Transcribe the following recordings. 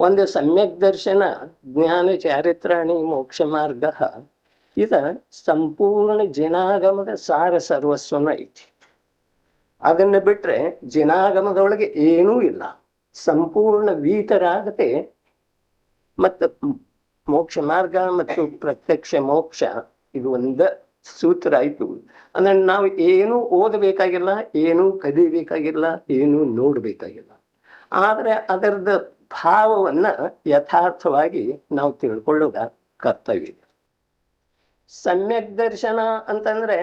ಒಂದು ಸಮ್ಯಕ್ ದರ್ಶನ ಜ್ಞಾನ ಚಾರಿತ್ರಾಣಿ ಮೋಕ್ಷ ಮಾರ್ಗ ಇದ ಸಂಪೂರ್ಣ ಜಿನಾಗಮದ ಸಾರ ಸರ್ವಸ್ವನ ಐತಿ. ಅದನ್ನ ಬಿಟ್ರೆ ಜಿನಾಗಮದೊಳಗೆ ಏನೂ ಇಲ್ಲ. ಸಂಪೂರ್ಣ ವೀತರಾಗತೆ ಮತ್ತು ಮೋಕ್ಷ ಮಾರ್ಗ ಮತ್ತು ಪ್ರತ್ಯಕ್ಷ ಮೋಕ್ಷ ಇದು ಒಂದ ಸೂತ್ರ ಆಯ್ತು. ಅಂದ್ರೆ ನಾವು ಏನೂ ಓದಬೇಕಾಗಿಲ್ಲ, ಏನೂ ಕಲಿಬೇಕಾಗಿಲ್ಲ, ಏನೂ ನೋಡ್ಬೇಕಾಗಿಲ್ಲ. ಆದ್ರೆ ಅದರದ ಭಾವವನ್ನ ಯಥಾರ್ಥವಾಗಿ ನಾವು ತಿಳ್ಕೊಳ್ಳೋದ ಕರ್ತವ್ಯ. ಸಮ್ಯಕ್ ದರ್ಶನ ಅಂತಂದ್ರೆ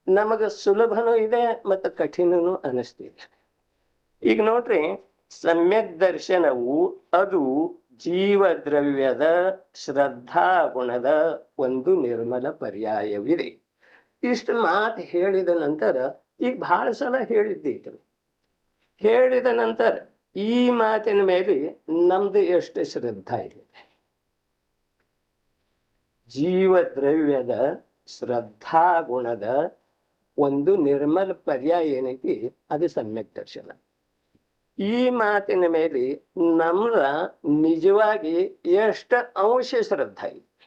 ನಮಗ ಸುಲಭನೂ ಇದೆ ಮತ್ತು ಕಠಿಣನೂ ಅನಿಸ್ತಿದೆ. ಈಗ ನೋಡ್ರಿ, ಸಮ್ಯಕ್ ದರ್ಶನವು ಅದು ಜೀವ ದ್ರವ್ಯದ ಶ್ರದ್ಧಾ ಗುಣದ ಒಂದು ನಿರ್ಮಲ ಪರ್ಯಾಯವಿದೆ. ಇಷ್ಟು ಮಾತು ಹೇಳಿದ ನಂತರ ಈಗ ಬಹಳ ಸಲ ಹೇಳಿದ್ದೀರಿ. ಹೇಳಿದ ನಂತರ ಈ ಮಾತಿನ ಮೇಲೆ ನಮ್ದು ಎಷ್ಟು ಶ್ರದ್ಧಾ ಇದೆ. ಜೀವ ದ್ರವ್ಯದ ಶ್ರದ್ಧಾ ಗುಣದ ಒಂದು ನಿರ್ಮಲ ಪರ್ಯಾಯ ಏನೈತಿ ಅದು ಸಮ್ಯಕ್ ದರ್ಶನ. ಈ ಮಾತಿನ ಮೇಲೆ ನಮ್ರ ನಿಜವಾಗಿ ಎಷ್ಟು ಅಂಶ ಶ್ರದ್ಧಾ ಇದೆ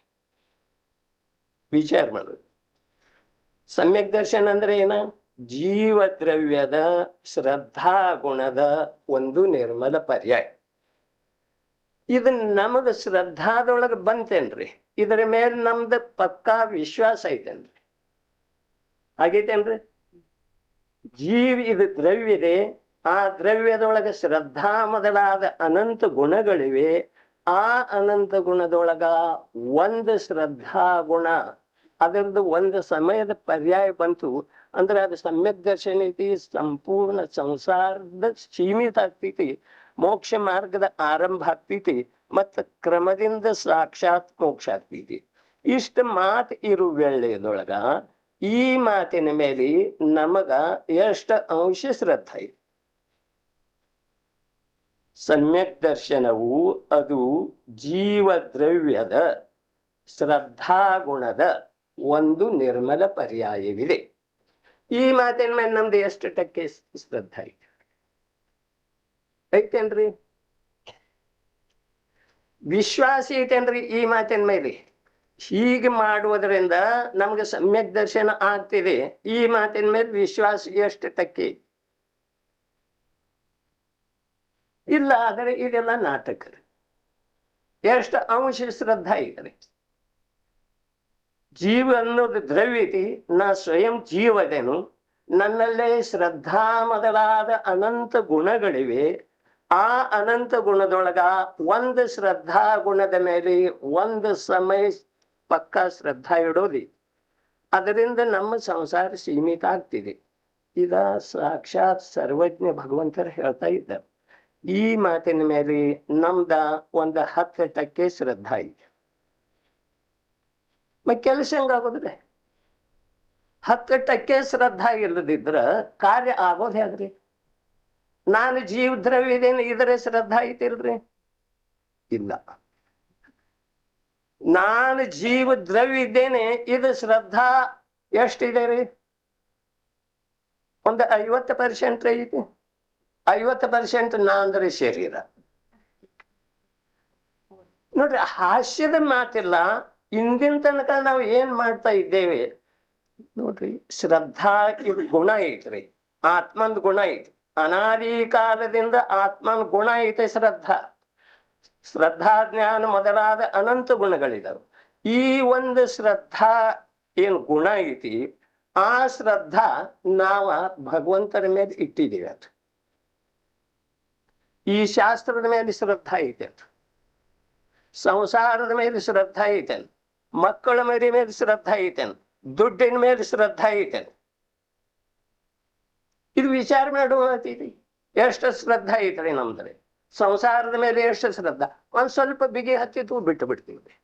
ವಿಚಾರ ಮಾಡೋದು. ಸಮ್ಯಕ್ ದರ್ಶನ ಅಂದ್ರೆ ಏನ? ಜೀವ ದ್ರವ್ಯದ ಶ್ರದ್ಧಾ ಗುಣದ ಒಂದು ನಿರ್ಮಲ ಪರ್ಯಾಯ. ಇದನ್ನ ನಮಗ ಶ್ರದ್ಧಾದೊಳಗೆ ಬಂತೇನ್ರಿ? ಇದರ ಮೇಲೆ ನಮ್ದು ಪಕ್ಕಾ ವಿಶ್ವಾಸ ಐತೇನ್ರಿ? ಆಗೈತೇನ್ರಿ? ಇದು ದ್ರವ್ಯದೆ, ಆ ದ್ರವ್ಯದೊಳಗೆ ಶ್ರದ್ಧಾ ಮೊದಲಾದ ಅನಂತ ಗುಣಗಳಿವೆ. ಆ ಅನಂತ ಗುಣದೊಳಗ ಒಂದು ಶ್ರದ್ಧಾ ಗುಣ ಅದರದ್ದು ಒಂದು ಸಮಯದ ಪರ್ಯಾಯ ಬಂತು ಅಂದ್ರೆ ಅದು ಸಮ್ಯಕ್ ದರ್ಶನ ಐತಿ. ಸಂಪೂರ್ಣ ಸಂಸಾರದ ಸೀಮಿತ ಆಗ್ತೈತಿ, ಮೋಕ್ಷ ಮಾರ್ಗದ ಆರಂಭ ಆಗ್ತೈತಿ, ಮತ್ತು ಕ್ರಮದಿಂದ ಸಾಕ್ಷಾತ್ ಮೋಕ್ಷ ಆಗ್ತೈತಿ. ಇಷ್ಟ ಮಾತು ಇರು ವೇಳೆಯದೊಳಗ ಈ ಮಾತಿನ ಮೇಲೆ ನಮಗ ಎಷ್ಟು ಅಂಶ ಶ್ರದ್ಧಾ ಇದೆ. ಸಮ್ಯಕ್ ದರ್ಶನವು ಅದು ಜೀವ ದ್ರವ್ಯದ ಶ್ರದ್ಧಾ ಗುಣದ ಒಂದು ನಿರ್ಮಲ ಪರ್ಯಾಯವಿದೆ. ಈ ಮಾತಿನ ಮೇಲೆ ನಮ್ದು ಎಷ್ಟು ಟಕ್ಕೆ ಶ್ರದ್ಧಾ ಇದೆ? ಐತೇನ್ರಿ? ವಿಶ್ವಾಸ ಐತೇನ್ರಿ ಈ ಮಾತಿನ ಮೇಲೆ? ಹೀಗೆ ಮಾಡುವುದರಿಂದ ನಮ್ಗೆ ಸಮ್ಯಕ್ ದರ್ಶನ ಆಗ್ತಿದೆ. ಈ ಮಾತಿನ ಮೇಲೆ ವಿಶ್ವಾಸ ಎಷ್ಟು ಟಕ್ಕೆ? ಇಲ್ಲ. ಆದರೆ ಇದೆಲ್ಲ ನಾಟಕ. ಎಷ್ಟು ಅಂಶ ಶ್ರದ್ಧಾ ಇದೆ? ಜೀವ ಅನ್ನೋದು ದ್ರವ್ಯತಿ, ನಾ ಸ್ವಯಂ ಜೀವದೇನು, ನನ್ನಲ್ಲೇ ಶ್ರದ್ಧಾ ಮೊದಲಾದ ಅನಂತ ಗುಣಗಳಿವೆ. ಆ ಅನಂತ ಗುಣದೊಳಗ ಒಂದು ಶ್ರದ್ಧಾ ಗುಣದ ಮೇಲೆ ಒಂದು ಸಮಯ ಪಕ್ಕಾ ಶ್ರದ್ಧಾ ಇಡೋದಿ. ಅದರಿಂದ ನಮ್ಮ ಸಂಸಾರ ಸೀಮಿತ ಆಗ್ತಿದೆ. ಇದ ಸಾಕ್ಷಾತ್ ಸರ್ವಜ್ಞ ಭಗವಂತರು ಹೇಳ್ತಾ ಇದ್ದಾರೆ. ಈ ಮಾತಿನ ಮೇಲೆ ನಮ್ದ ಒಂದು 10% ಶ್ರದ್ಧಾ ಇದೆ. ಕೆಲಸ ಹೆಂಗಾಗೋದ್ರೆ 10% ಶ್ರದ್ಧಾ ಇಲ್ಲದಿದ್ರ ಕಾರ್ಯ ಆಗೋದು ಹೇಗ್ರಿ? ನಾನು ಜೀವ ದ್ರವ್ಯ ಇದೇನು, ಇದರ ಶ್ರದ್ಧಾ ಐತಿಲ್ರಿ? ಇಲ್ಲ. ನಾನು ಜೀವ ದ್ರವ್ಯ ಇದ್ದೇನೆ, ಇದು ಶ್ರದ್ಧಾ ಎಷ್ಟಿದೆ ರೀ? ಒಂದು 50% ಐತಿ. 50% ನಾ ಅಂದ್ರೆ ಶರೀರ. ನೋಡ್ರಿ, ಹಾಸ್ಯದ ಮಾತಿಲ್ಲ. ಇಂದಿನ ತನಕ ನಾವು ಏನ್ ಮಾಡ್ತಾ ಇದ್ದೇವೆ ನೋಡ್ರಿ, ಶ್ರದ್ಧಾ ಇದು ಗುಣ ಐತ್ರಿ, ಆತ್ಮಂದ್ ಗುಣ ಐತಿ. ಅನಾದಿ ಕಾಲದಿಂದ ಆತ್ಮನ ಗುಣ ಐತೆ ಶ್ರದ್ಧಾ. ಶ್ರದ್ಧಾ ಜ್ಞಾನ ಮೊದಲಾದ ಅನಂತ ಗುಣಗಳಿದಾವೆ. ಈ ಒಂದು ಶ್ರದ್ಧಾ ಏನು ಗುಣ ಐತಿ, ಆ ಶ್ರದ್ಧಾ ನಾವ ಭಗವಂತನ ಮೇಲೆ ಇಟ್ಟಿದ್ದೀವಿ. ಅದು ಈ ಶಾಸ್ತ್ರದ ಮೇಲೆ ಶ್ರದ್ಧಾ ಐತೆ, ಸಂಸಾರದ ಮೇಲೆ ಶ್ರದ್ಧಾ ಐತೆ, ಮಕ್ಕಳ ಮೇಲೆ ಶ್ರದ್ಧಾ ಐತೆ, ದುಡ್ಡಿನ ಮೇಲೆ ಶ್ರದ್ಧಾ ಐತೆ. ಇದು ವಿಚಾರ ಮಾಡುವ ಮಾತಿದೆ. ಎಷ್ಟು ಶ್ರದ್ಧಾ ಐತ್ರಿ ನಮ್ದ್ರೆ? ಸಂಸಾರದ ಮೇಲೆ ಎಷ್ಟು ಶ್ರದ್ಧಾ? ಒಂದ್ ಸ್ವಲ್ಪ ಬಿಗಿ ಹತ್ತಿತ್ತು ಬಿಟ್ಟು ಬಿಡ್ತೀವಿ.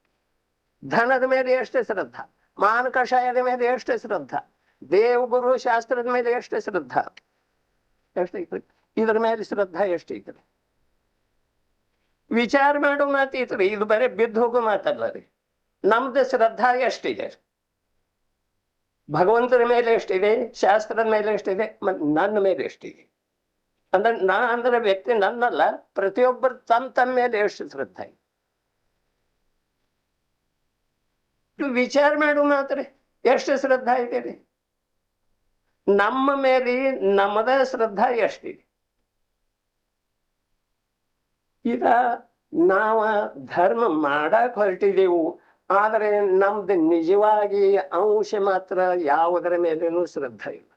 ಧನದ ಮೇಲೆ ಎಷ್ಟು ಶ್ರದ್ಧಾ? ಮಾನ ಕಷಾಯದ ಮೇಲೆ ಎಷ್ಟು ಶ್ರದ್ಧಾ? ದೇವಗುರು ಶಾಸ್ತ್ರದ ಮೇಲೆ ಎಷ್ಟು ಶ್ರದ್ಧಾ? ಎಷ್ಟೈತ್ರಿ? ಇದ್ರ ಮೇಲೆ ಶ್ರದ್ಧಾ ಎಷ್ಟೈತ್ರಿ? ವಿಚಾರ ಮಾಡೋ ಮಾತೈತ್ರಿ. ಇದು ಬರೀ ಬಿದ್ದು ಹೋಗೋ ಮಾತಲ್ಲ ರೀ. ನಮ್ದು ಶ್ರದ್ಧಾ ಎಷ್ಟಿದೆ? ಭಗವಂತನ ಮೇಲೆ ಎಷ್ಟಿದೆ? ಶಾಸ್ತ್ರದ ಮೇಲೆ ಎಷ್ಟಿದೆ? ಮತ್ತು ನನ್ನ ಮೇಲೆ ಎಷ್ಟಿದೆ? ಅಂದ್ರೆ ನಾ ಅಂದ್ರೆ ವ್ಯಕ್ತಿ ನನ್ನಲ್ಲ, ಪ್ರತಿಯೊಬ್ಬರು ತಮ್ಮ ಮೇಲೆ ಎಷ್ಟು ಶ್ರದ್ಧೆ ಇದೆ ವಿಚಾರ ಮಾಡು ಮಾತ್ರ. ಎಷ್ಟು ಶ್ರದ್ಧಾ ಇದೆ ರೀ ನಮ್ಮ ಮೇಲೆ, ನಮ್ಮದ ಶ್ರದ್ಧಾ ಎಷ್ಟಿದೆ. ಈಗ ನಾವ ಧರ್ಮ ಮಾಡಕ್ ಹೊರಟಿದೆವು, ಆದ್ರೆ ನಮ್ದು ನಿಜವಾಗಿ ಅಂಶ ಮಾತ್ರ ಯಾವುದರ ಮೇಲೇನು ಶ್ರದ್ಧಾ ಇಲ್ಲ.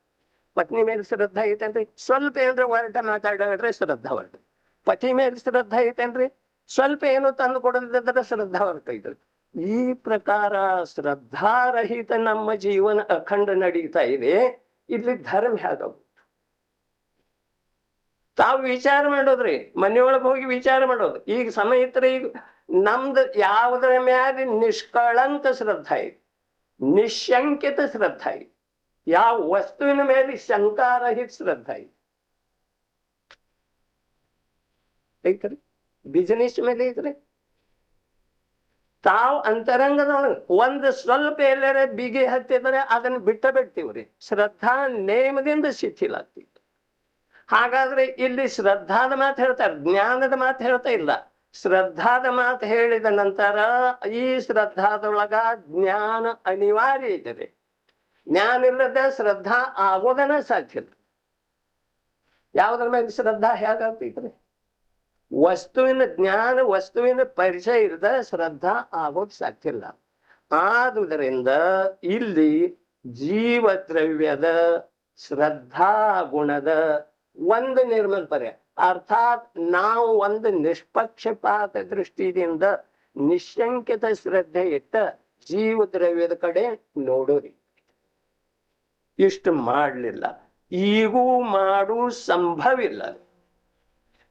ಪತ್ನಿ ಮೇಲೆ ಶ್ರದ್ಧಾ ಐತೇನ್ರಿ? ಸ್ವಲ್ಪ ಏನ್ರ ಹೊರಟ ಮಾತಾಡಿದ್ರೆ ಶ್ರದ್ಧಾ ಹೊರಟ. ಪತಿ ಮೇಲೆ ಶ್ರದ್ಧಾ ಐತೇನ್ರಿ? ಸ್ವಲ್ಪ ಏನು ತಂದು ಕೊಡದಿದ್ರೆ ಶ್ರದ್ಧಾ ಹೊರಟೈತ್ರಿ. ಈ ಪ್ರಕಾರ ಶ್ರದ್ಧಾರಹಿತ ನಮ್ಮ ಜೀವನ ಅಖಂಡ ನಡೀತಾ ಇದೆ. ಇಲ್ಲಿ ಧರ್ಮ ಹೇಗ ತಾವು ವಿಚಾರ ಮಾಡೋದ್ರಿ, ಮನೆಯೊಳಗೆ ಹೋಗಿ ವಿಚಾರ ಮಾಡೋದು. ಈಗ ಸಮಯ ಇದ್ರೆ ಈಗ ನಮ್ದು ಯಾವುದರ ಮ್ಯಾಲೆ ನಿಷ್ಕಳಂಕ ಶ್ರದ್ಧಾ ಇದೆ, ನಿಶಂಕಿತ ಶ್ರದ್ಧಾ ಇದೆ, ಯಾವ ವಸ್ತುವಿನ ಮೇಲೆ ಶಂಕಾರಹಿತ ಶ್ರದ್ಧಾ ಇದೆ ಐತ್ರಿ. ಬಿಸಿನೆಸ್ ಮೇಲೆ ಐತ್ರಿ. ತಾವು ಅಂತರಂಗದೊಳಗೆ ಒಂದು ಸ್ವಲ್ಪ ಎಲ್ಲರ ಬಿಗಿ ಹತ್ತಿದ್ರೆ ಅದನ್ನ ಬಿಡ್ತೀವ್ರಿ. ಶ್ರದ್ಧಾ ನೇಮದಿಂದ ಶಿಥಿಲ ಆಗ್ತಿತ್ತು. ಹಾಗಾದ್ರೆ ಇಲ್ಲಿ ಶ್ರದ್ಧಾದ ಮಾತು ಹೇಳ್ತಾರೆ, ಜ್ಞಾನದ ಮಾತು ಹೇಳ್ತಾ ಇಲ್ಲ. ಶ್ರದ್ಧಾದ ಮಾತು ಹೇಳಿದ ನಂತರ ಈ ಶ್ರದ್ಧಾದೊಳಗ ಜ್ಞಾನ ಅನಿವಾರ್ಯ ಇದೆ. ಜ್ಞಾನ ಇಲ್ಲದ ಶ್ರದ್ಧಾ ಆಗೋದನ್ನ ಸಾಧ್ಯ ಇಲ್ಲ. ಯಾವುದ್ರ ಮೇಲೆ ಶ್ರದ್ಧಾ ಹೇಗಾಗ್ತೈತ್ರಿ? ವಸ್ತುವಿನ ಜ್ಞಾನ, ವಸ್ತುವಿನ ಪರಿಚಯ ಇಲ್ಲದ ಶ್ರದ್ಧಾ ಆಗೋದು ಸಾಧ್ಯ ಇಲ್ಲ. ಆದುದರಿಂದ ಇಲ್ಲಿ ಜೀವದ್ರವ್ಯದ ಶ್ರದ್ಧಾ ಗುಣದ ಒಂದು ನಿರ್ಮಲ ಪರ್ಯಾಯ. ಅರ್ಥಾತ್ ನಾವು ಒಂದು ನಿಷ್ಪಕ್ಷಪಾತ ದೃಷ್ಟಿಯಿಂದ ನಿಶಂಕಿತ ಶ್ರದ್ಧೆ ಇಟ್ಟ ಜೀವದ್ರವ್ಯದ ಕಡೆ ನೋಡೋರಿ. ಇಷ್ಟು ಮಾಡ್ಲಿಲ್ಲ, ಈಗೂ ಮಾಡು ಸಂಭವ ಇಲ್ಲ.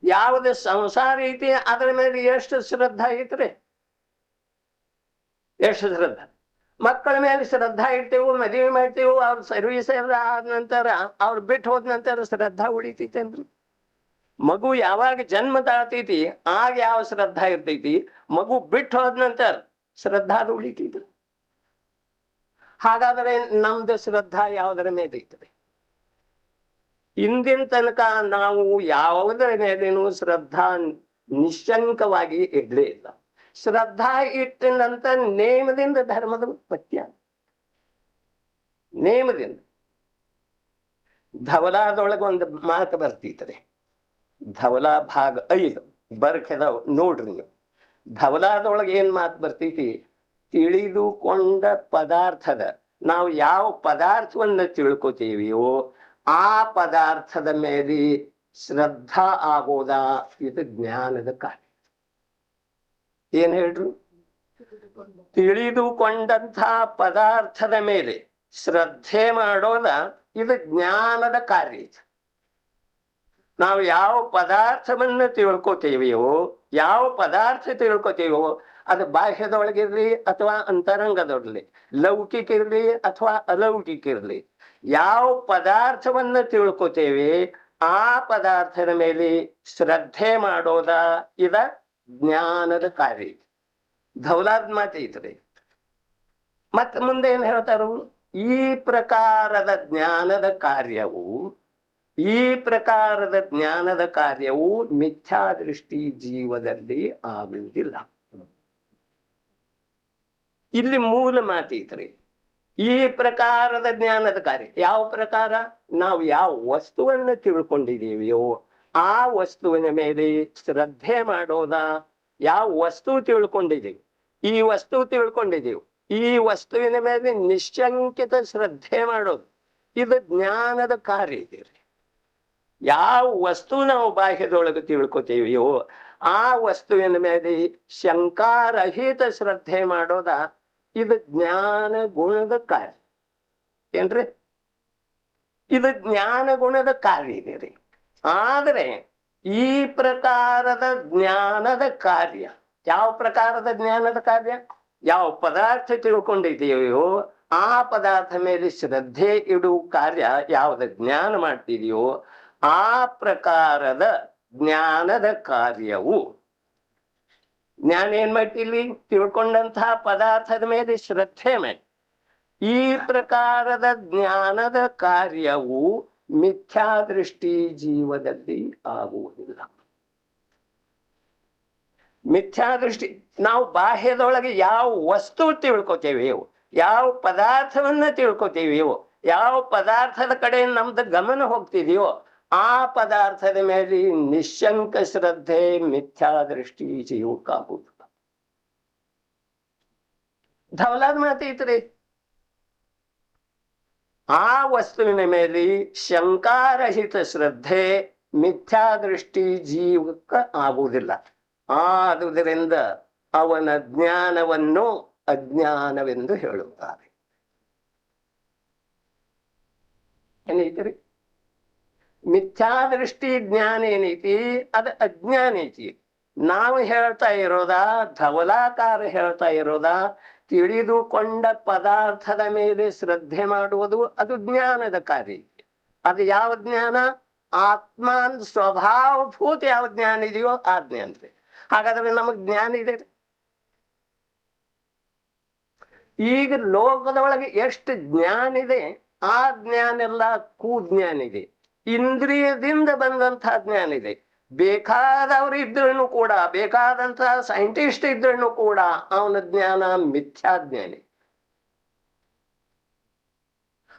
ಯಾವ್ದು ಸಂಸಾರ ಐತಿ ಅದ್ರ ಮೇಲೆ ಎಷ್ಟು ಶ್ರದ್ಧಾ ಐತ್ರಿ? ಎಷ್ಟು ಶ್ರದ್ಧಾ? ಮಕ್ಕಳ ಮೇಲೆ ಶ್ರದ್ಧಾ ಇಡ್ತೇವು, ಮದುವೆ ಮಾಡ್ತೇವು, ಅವ್ರ ಸರ್ವಿಸ್ ಆದ ನಂತರ ಅವ್ರು ಬಿಟ್ಟು ಹೋದ ನಂತರ ಶ್ರದ್ಧಾ ಉಳಿತೈತೇನ್ರಿ? ಮಗು ಯಾವಾಗ ಜನ್ಮ ತಾಳ್ತೈತಿ ಆಗ ಯಾವ ಶ್ರದ್ಧಾ ಇರ್ತೈತಿ, ಮಗು ಬಿಟ್ಟು ಹೋದ ನಂತರ ಶ್ರದ್ಧಾ ಉಳಿತೈತಿ. ಹಾಗಾದ್ರೆ ನಮ್ದು ಶ್ರದ್ಧಾ ಯಾವುದರ ಮೇಲೆ ಐತ್ರಿ? ಇಂದಿನ ತನಕ ನಾವು ಯಾವುದರ ಮೇಲೇನು ಶ್ರದ್ಧಾ ನಿಶಂಕವಾಗಿ ಇಡ್ಲೇ ಇಲ್ಲ. ಶ್ರದ್ಧಾ ಇಟ್ಟಿನಂತ ನೇಮದಿಂದ ಧರ್ಮದ ಉತ್ಪತ್ತಿ. ನೇಮದಿಂದ ಧವಲಾದೊಳಗೆ ಒಂದು ಮಾತು ಬರ್ತಿತ್ತದೆ, ಧವಲಾ ಭಾಗ 5 ಬರ್ಕೆದವ್ ನೋಡ್ರಿ ನೀವು. ಧವಲಾದೊಳಗೆ ಏನ್ ಮಾತು ಬರ್ತೈತಿ? ತಿಳಿದುಕೊಂಡ ಪದಾರ್ಥದ, ನಾವು ಯಾವ ಪದಾರ್ಥವನ್ನ ತಿಳ್ಕೊತೀವಿಯೋ ಆ ಪದಾರ್ಥದ ಮೇಲೆ ಶ್ರದ್ಧಾ ಆಗೋದಾ, ಇದು ಜ್ಞಾನದ ಕಾರ್ಯ. ಏನ್ ಹೇಳ್ರು? ತಿಳಿದುಕೊಂಡಂಥ ಪದಾರ್ಥದ ಮೇಲೆ ಶ್ರದ್ಧೆ ಮಾಡೋದ, ಇದು ಜ್ಞಾನದ ಕಾರ್ಯ. ನಾವು ಯಾವ ಪದಾರ್ಥವನ್ನ ತಿಳ್ಕೊತೀವಿಯೋ, ಯಾವ ಪದಾರ್ಥ ತಿಳ್ಕೊತೀವೋ ಅದು ಬಾಹ್ಯದೊಳಗಿರ್ಲಿ ಅಥವಾ ಅಂತರಂಗದೊಳಗಿರ್ಲಿ, ಲೌಕಿಕ ಇರ್ಲಿ ಅಥವಾ ಅಲೌಕಿಕ ಇರ್ಲಿ, ಯಾವ ಪದಾರ್ಥವನ್ನ ತಿಳ್ಕೊತೇವೆ ಆ ಪದಾರ್ಥದ ಮೇಲೆ ಶ್ರದ್ಧೆ ಮಾಡೋದ, ಇದ ಜ್ಞಾನದ ಕಾರ್ಯ. ಧವಲಾದ ಮಾತು ಐತ್ರಿ. ಮತ್ತ ಮುಂದೆ ಏನ್ ಹೇಳ್ತಾರು? ಈ ಪ್ರಕಾರದ ಜ್ಞಾನದ ಕಾರ್ಯವು, ಈ ಪ್ರಕಾರದ ಜ್ಞಾನದ ಕಾರ್ಯವು ಮಿಥ್ಯಾದೃಷ್ಟಿ ಜೀವದಲ್ಲಿ ಆಗುವುದಿಲ್ಲ. ಇಲ್ಲಿ ಮೂಲ ಮಾತೈತ್ರಿ. ಈ ಪ್ರಕಾರದ ಜ್ಞಾನದ ಕಾರ್ಯ ಯಾವ ಪ್ರಕಾರ? ನಾವು ಯಾವ ವಸ್ತುವನ್ನು ತಿಳ್ಕೊಂಡಿದ್ದೀವಿಯೋ ಆ ವಸ್ತುವಿನ ಮೇಲೆ ಶ್ರದ್ಧೆ ಮಾಡೋದ. ಯಾವ ವಸ್ತು ತಿಳ್ಕೊಂಡಿದ್ದೀವಿ, ಈ ವಸ್ತು ತಿಳ್ಕೊಂಡಿದ್ದೀವಿ, ಈ ವಸ್ತುವಿನ ಮೇಲೆ ನಿಶಂಕಿತ ಶ್ರದ್ಧೆ ಮಾಡೋದು, ಇದು ಜ್ಞಾನದ ಕಾರ್ಯ ಇದೆ. ಯಾವ ವಸ್ತು ನಾವು ಬಾಹ್ಯದೊಳಗೆ ತಿಳ್ಕೊತೀವಿಯೋ ಆ ವಸ್ತುವಿನ ಮೇಲೆ ಶಂಕಾರಹಿತ ಶ್ರದ್ಧೆ ಮಾಡೋದ, ಇದು ಜ್ಞಾನ ಗುಣದ ಕಾರ್ಯ. ಏನ್ರಿ? ಇದು ಜ್ಞಾನ ಗುಣದ ಕಾರ್ಯ ಇದೆ ರೀ. ಆದ್ರೆ ಈ ಪ್ರಕಾರದ ಜ್ಞಾನದ ಕಾರ್ಯ, ಯಾವ ಪ್ರಕಾರದ ಜ್ಞಾನದ ಕಾರ್ಯ? ಯಾವ ಪದಾರ್ಥ ತಿಳ್ಕೊಂಡಿದೆಯೋ ಆ ಪದಾರ್ಥ ಮೇಲೆ ಶ್ರದ್ಧೆ ಇಡುವ ಕಾರ್ಯ ಯಾವ್ದ ಜ್ಞಾನ ಮಾಡ್ತಿದೆಯೋ ಆ ಪ್ರಕಾರದ ಜ್ಞಾನದ ಕಾರ್ಯವು, ಜ್ಞಾನ ಏನ್ ಮಾಡ್ತಿಲ್ಲಿ? ತಿಳ್ಕೊಂಡಂತಹ ಪದಾರ್ಥದ ಮೇಲೆ ಶ್ರದ್ಧೆ ಮಾಡಿ. ಈ ಪ್ರಕಾರದ ಜ್ಞಾನದ ಕಾರ್ಯವು ಮಿಥ್ಯಾದೃಷ್ಟಿ ಜೀವದಲ್ಲಿ ಆಗುವುದಿಲ್ಲ. ಮಿಥ್ಯಾದೃಷ್ಟಿ, ನಾವು ಬಾಹ್ಯದೊಳಗೆ ಯಾವ ವಸ್ತು ತಿಳ್ಕೊತೇವೆಯೋ, ಯಾವ ಪದಾರ್ಥವನ್ನ ತಿಳ್ಕೊತೀವಿಯೋ, ಯಾವ ಪದಾರ್ಥದ ಕಡೆ ನಮ್ದು ಗಮನ ಹೋಗ್ತಿದೆಯೋ ಆ ಪದಾರ್ಥದ ಮೇಲೆ ನಿಶಂಕ ಶ್ರದ್ಧೆ ಮಿಥ್ಯಾದೃಷ್ಟಿ ಜೀವಕ್ಕಾಗುವುದಿಲ್ಲ. ಧವಲಾದ ಮಾತೈತ್ರಿ. ಆ ವಸ್ತುವಿನ ಮೇಲೆ ಶಂಕಾರಹಿತ ಶ್ರದ್ಧೆ ಮಿಥ್ಯಾದೃಷ್ಟಿ ಜೀವಕ್ಕ ಆಗುವುದಿಲ್ಲ. ಆದುದರಿಂದ ಅವನ ಜ್ಞಾನವನ್ನು ಅಜ್ಞಾನವೆಂದು ಹೇಳುತ್ತಾರೆ. ಏನೈತಿ? ಮಿಥ್ಯಾದೃಷ್ಟಿ ಜ್ಞಾನ ಏನೈತಿ, ಅದು ಅಜ್ಞಾನ ಐತಿ. ನಾವು ಹೇಳ್ತಾ ಇರೋದ, ಧವಲಾಕಾರ ಹೇಳ್ತಾ ಇರೋದ, ತಿಳಿದುಕೊಂಡ ಪದಾರ್ಥದ ಮೇಲೆ ಶ್ರದ್ಧೆ ಮಾಡುವುದು ಅದು ಜ್ಞಾನದ ಕಾರ್ಯ. ಅದು ಯಾವ ಜ್ಞಾನ? ಆತ್ಮನ್ ಸ್ವಭಾವಭೂತ ಯಾವ ಜ್ಞಾನ ಇದೆಯೋ ಆ ಜ್ಞಾನ. ಹಾಗಾದ್ರೆ ನಮಗ್ ಜ್ಞಾನ ಇದೆ. ಈಗ ಲೋಕದೊಳಗೆ ಎಷ್ಟು ಜ್ಞಾನ ಇದೆ, ಆ ಜ್ಞಾನ ಎಲ್ಲ ಕುಜ್ಞಾನ ಇದೆ. ಇಂದ್ರಿಯದಿಂದ ಬಂದಂತಹ ಜ್ಞಾನ ಇದೆ. ಬೇಕಾದವರು ಇದ್ರೂ ಕೂಡ, ಬೇಕಾದಂತಹ ಸೈಂಟಿಸ್ಟ್ ಇದ್ರೂ ಕೂಡ ಅವನ ಜ್ಞಾನ ಮಿಥ್ಯಾಜ್ಞಾನಿ.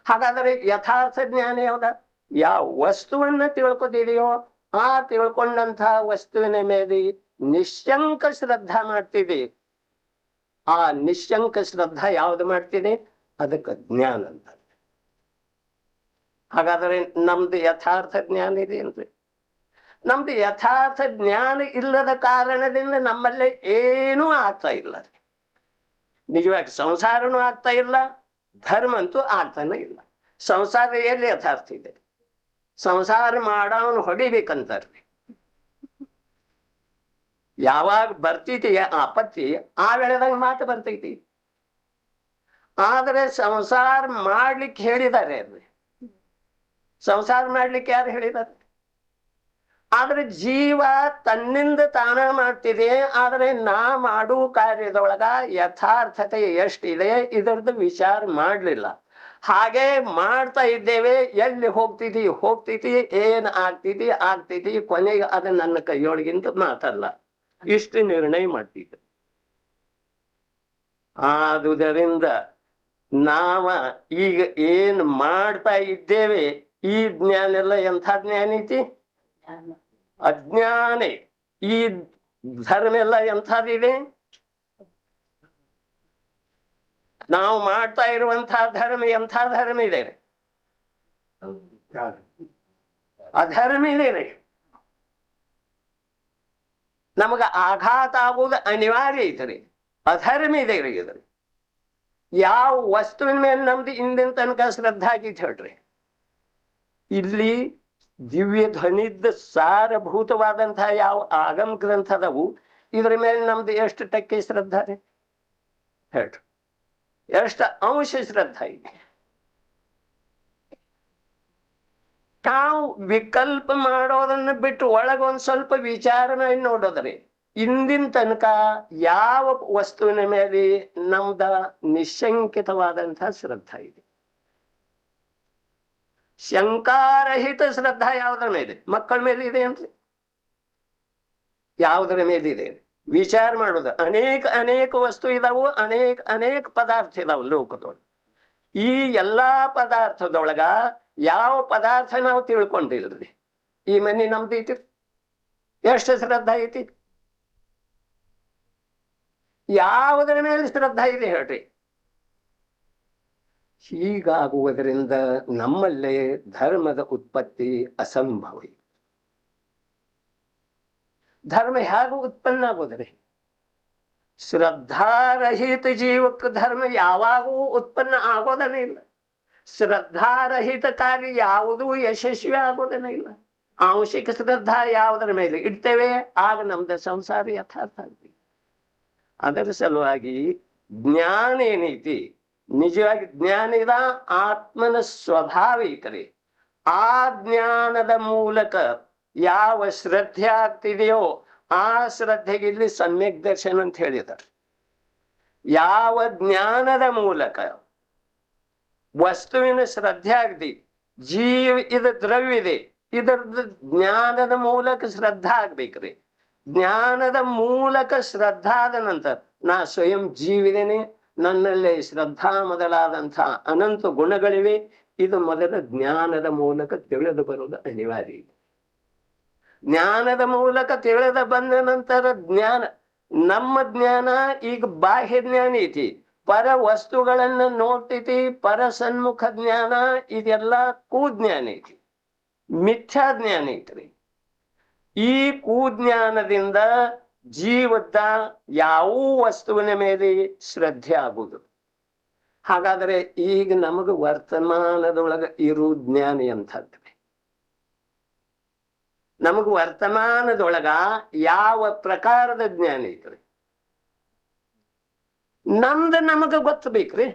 ಹಾಗಾದರೆ ಯಥಾರ್ಥ ಜ್ಞಾನ ಯಾವ್ದ? ಯಾವ ವಸ್ತುವನ್ನ ತಿಳ್ಕೊತಿದೆಯೋ ಆ ತಿಳ್ಕೊಂಡಂತಹ ವಸ್ತುವಿನ ಮೇಲೆ ನಿಶಂಕ ಶ್ರದ್ಧಾ ಮಾಡ್ತಿದೆ. ಆ ನಿಶಂಕ ಶ್ರದ್ಧಾ ಯಾವ್ದು ಮಾಡ್ತಿದೆ? ಅದಕ್ಕೆ ಜ್ಞಾನ ಅಂತ. ಹಾಗಾದ್ರೆ ನಮ್ದು ಯಥಾರ್ಥ ಜ್ಞಾನ ಇದೆ ಅನ್ರಿ. ನಮ್ದು ಯಥಾರ್ಥ ಜ್ಞಾನ ಇಲ್ಲದ ಕಾರಣದಿಂದ ನಮ್ಮಲ್ಲಿ ಏನೂ ಆಗ್ತಾ ಇಲ್ಲ. ನಿಜವಾಗಿ ಸಂಸಾರನೂ ಆಗ್ತಾ ಇಲ್ಲ, ಧರ್ಮ ಅಂತೂ ಆಗ್ತಾನೆ ಇಲ್ಲ. ಸಂಸಾರ ಎಲ್ಲಿ ಯಥಾರ್ಥ ಇದೆ? ಸಂಸಾರ ಮಾಡವನು ಹೊಡಿಬೇಕಂತಾರ್ರಿ. ಯಾವಾಗ ಬರ್ತೈತಿ ಆಪತ್ತಿ ಆ ವೇಳೆದಾಗ ಮಾತು ಬರ್ತೈತಿ. ಆದ್ರೆ ಸಂಸಾರ ಮಾಡ್ಲಿಕ್ಕೆ ಹೇಳಿದ್ದಾರೆ ಅಲ್ರಿ. ಸಂಸಾರ ಮಾಡ್ಲಿಕ್ಕೆ ಯಾರು ಹೇಳಿದ್ದಾರೆ? ಆದ್ರೆ ಜೀವ ತನ್ನಿಂದ ತಾನ ಮಾಡ್ತಿದೆ. ಆದ್ರೆ ನಾ ಮಾಡುವ ಕಾರ್ಯದೊಳಗ ಯಥಾರ್ಥತೆ ಎಷ್ಟಿದೆ ಇದರದ್ದು ವಿಚಾರ ಮಾಡ್ಲಿಲ್ಲ. ಹಾಗೆ ಮಾಡ್ತಾ ಇದ್ದೇವೆ. ಎಲ್ಲಿ ಹೋಗ್ತೈತಿ, ಏನ್ ಆಗ್ತೈತಿ, ಕೊನೆಗೆ ಅದು ನನ್ನ ಕೈಯೊಳಗಿಂತ ಮಾತಲ್ಲ, ಇಷ್ಟು ನಿರ್ಣಯ ಮಾಡ್ತಿದ್ದೆ. ಆದುದರಿಂದ ನಾವ ಈಗ ಏನ್ ಮಾಡ್ತಾ ಇದ್ದೇವೆ ಈ ಜ್ಞಾನ ಎಲ್ಲ ಎಂಥ ಜ್ಞಾನ ಐತಿ? ಅಜ್ಞಾನೇ. ಈ ಧರ್ಮ ಎಲ್ಲ ಎಂಥದಿದೆ? ನಾವು ಮಾಡ್ತಾ ಇರುವಂತಹ ಧರ್ಮ ಎಂಥ ಧರ್ಮ ಇದೆ? ಅಧರ್ಮ ಇದೆ. ನಮಗ ಆಘಾತ ಆಗುವುದು ಅನಿವಾರ್ಯ ಐತ್ರಿ. ಅಧರ್ಮ ಇದೆ ರೀ. ಇದ್ರಿ ಯಾವ ವಸ್ತುವಿನ ಮೇಲೆ ನಮ್ದು ಇಂದಿನ ತನಕ ಶ್ರದ್ಧಾ ಆಗಿತ್ತು ಹೇಳ್ರಿ. ಇಲ್ಲಿ ದಿವ್ಯ ಧ್ವನಿದ್ದ ಸಾರಭೂತವಾದಂತಹ ಯಾವ ಆಗಮ ಗ್ರಂಥ ಅದಾವು ಇದ್ರ ಮೇಲೆ ನಮ್ದು ಎಷ್ಟು ಟಕ್ಕೆ ಶ್ರದ್ಧಾ ರೀ ಹೇಳ್ರಿ? ಎಷ್ಟು ಅಂಶ ಶ್ರದ್ಧಾ ಇದೆ? ತಾವು ವಿಕಲ್ಪ ಮಾಡೋದನ್ನ ಬಿಟ್ಟು ಒಳಗೊಂದ್ ಸ್ವಲ್ಪ ವಿಚಾರ ಮಾಡಿ ನೋಡೋದ್ರಿ. ಇಂದಿನ ತನಕ ಯಾವ ವಸ್ತುವಿನ ಮೇಲೆ ನಮ್ದ ನಿಶಂಕಿತವಾದಂತಹ ಶ್ರದ್ಧಾ ಇದೆ? ಶಂಕಾರಹಿತ ಶ್ರದ್ಧಾ ಯಾವುದರ ಮೇಲೆ? ಮಕ್ಕಳ ಮೇಲೆ ಇದೆ ಅನ್ರಿ. ಯಾವುದರ ಮೇಲೆ ಇದೆ? ವಿಚಾರ ಮಾಡೋದು. ಅನೇಕ ವಸ್ತು ಇದಾವು, ಅನೇಕ ಪದಾರ್ಥ ಇದಾವು ಲೋಕದೊಳಗೆ. ಈ ಎಲ್ಲಾ ಪದಾರ್ಥದೊಳಗ ಯಾವ ಪದಾರ್ಥ ನಾವು ತಿಳ್ಕೊಂಡಿಲ್ರಿ. ಈ ಮನೆ ನಮ್ದು ಐತಿ, ಎಷ್ಟು ಶ್ರದ್ಧಾ ಐತಿ? ಯಾವುದರ ಮೇಲೆ ಶ್ರದ್ಧಾ ಇದೆ ಹೇಳ್ರಿ? ಹೀಗಾಗುವುದರಿಂದ ನಮ್ಮಲ್ಲೇ ಧರ್ಮದ ಉತ್ಪತ್ತಿ ಅಸಂಭವ. ಧರ್ಮ ಹೇಗೂ ಉತ್ಪನ್ನ ಆಗೋದ್ರಿ? ಶ್ರದ್ಧಾರಹಿತ ಜೀವಕ್ಕೆ ಧರ್ಮ ಯಾವಾಗೂ ಉತ್ಪನ್ನ ಆಗೋದನೇ ಇಲ್ಲ. ಶ್ರದ್ಧಾರಹಿತ ಕಾರ್ಯ ಯಾವುದೂ ಯಶಸ್ವಿ ಆಗೋದನೇ ಇಲ್ಲ. ಆಂಶಿಕ ಶ್ರದ್ಧಾ ಯಾವುದರ ಮೇಲೆ ಇಡ್ತೇವೆ ಆಗ ನಮ್ದು ಸಂಸಾರ ಯಥಾರ್ಥ ಆಗ್ತದೆ. ಅದರ ಸಲುವಾಗಿ ಜ್ಞಾನ ಏನೈತಿ, ನಿಜವಾಗಿ ಜ್ಞಾನ ಇದ ಆತ್ಮನ ಸ್ವಭಾವ ಐತ್ರಿ. ಆ ಜ್ಞಾನದ ಮೂಲಕ ಯಾವ ಶ್ರದ್ಧೆ ಆಗ್ತಿದೆಯೋ ಆ ಶ್ರದ್ಧೆಗೆ ಇಲ್ಲಿ ಸಮ್ಯಕ್ ದರ್ಶನ ಅಂತ ಹೇಳಿದ್ದಾರೆ. ಯಾವ ಜ್ಞಾನದ ಮೂಲಕ ವಸ್ತುವಿನ ಶ್ರದ್ಧೆ ಆಗದಿ ಇದು ದ್ರವ್ಯ ಇದೆ, ಇದರದ್ದು ಜ್ಞಾನದ ಮೂಲಕ ಶ್ರದ್ಧಾ ಆಗ್ಬೇಕ್ರಿ. ಜ್ಞಾನದ ಮೂಲಕ ಶ್ರದ್ಧಾ ಆದ ನಂತರ ನಾ ಸ್ವಯಂ ಜೀವಿದೇನೆ, ನನ್ನಲ್ಲಿ ಶ್ರದ್ಧಾ ಮೊದಲಾದಂಥ ಅನಂತ ಗುಣಗಳಿವೆ. ಇದು ಮೊದಲ ಜ್ಞಾನದ ಮೂಲಕ ತಿಳಿದು ಬರುವುದು ಅನಿವಾರ್ಯ. ಜ್ಞಾನದ ಮೂಲಕ ತಿಳಿದ ಬಂದ ನಂತರ ಜ್ಞಾನ, ನಮ್ಮ ಜ್ಞಾನ ಈಗ ಬಾಹ್ಯ ಜ್ಞಾನ ಐತಿ, ಪರ ವಸ್ತುಗಳನ್ನ ನೋಡ್ತೈತಿ, ಪರ ಸನ್ಮುಖ ಜ್ಞಾನ ಇದೆಲ್ಲ ಕೂಜ್ಞಾನ ಐತಿ, ಮಿಥ್ಯಾ ಜ್ಞಾನ ಐತ್ರಿ. ಈ ಕೂಜ್ಞಾನದಿಂದ ಜೀವದ ಯಾವ ವಸ್ತುವಿನ ಮೇಲೆ ಶ್ರದ್ಧೆ ಆಗುವುದು. ಹಾಗಾದ್ರೆ ಈಗ ನಮಗ ವರ್ತಮಾನದೊಳಗ ಇರು ಜ್ಞಾನ ಎಂಥದ್ರಿ? ನಮಗ ವರ್ತಮಾನದೊಳಗ ಯಾವ ಪ್ರಕಾರದ ಜ್ಞಾನ ಐತ್ರಿ? ನಮ್ದು ನಮಗ ಗೊತ್ತಬೇಕ್ರಿ.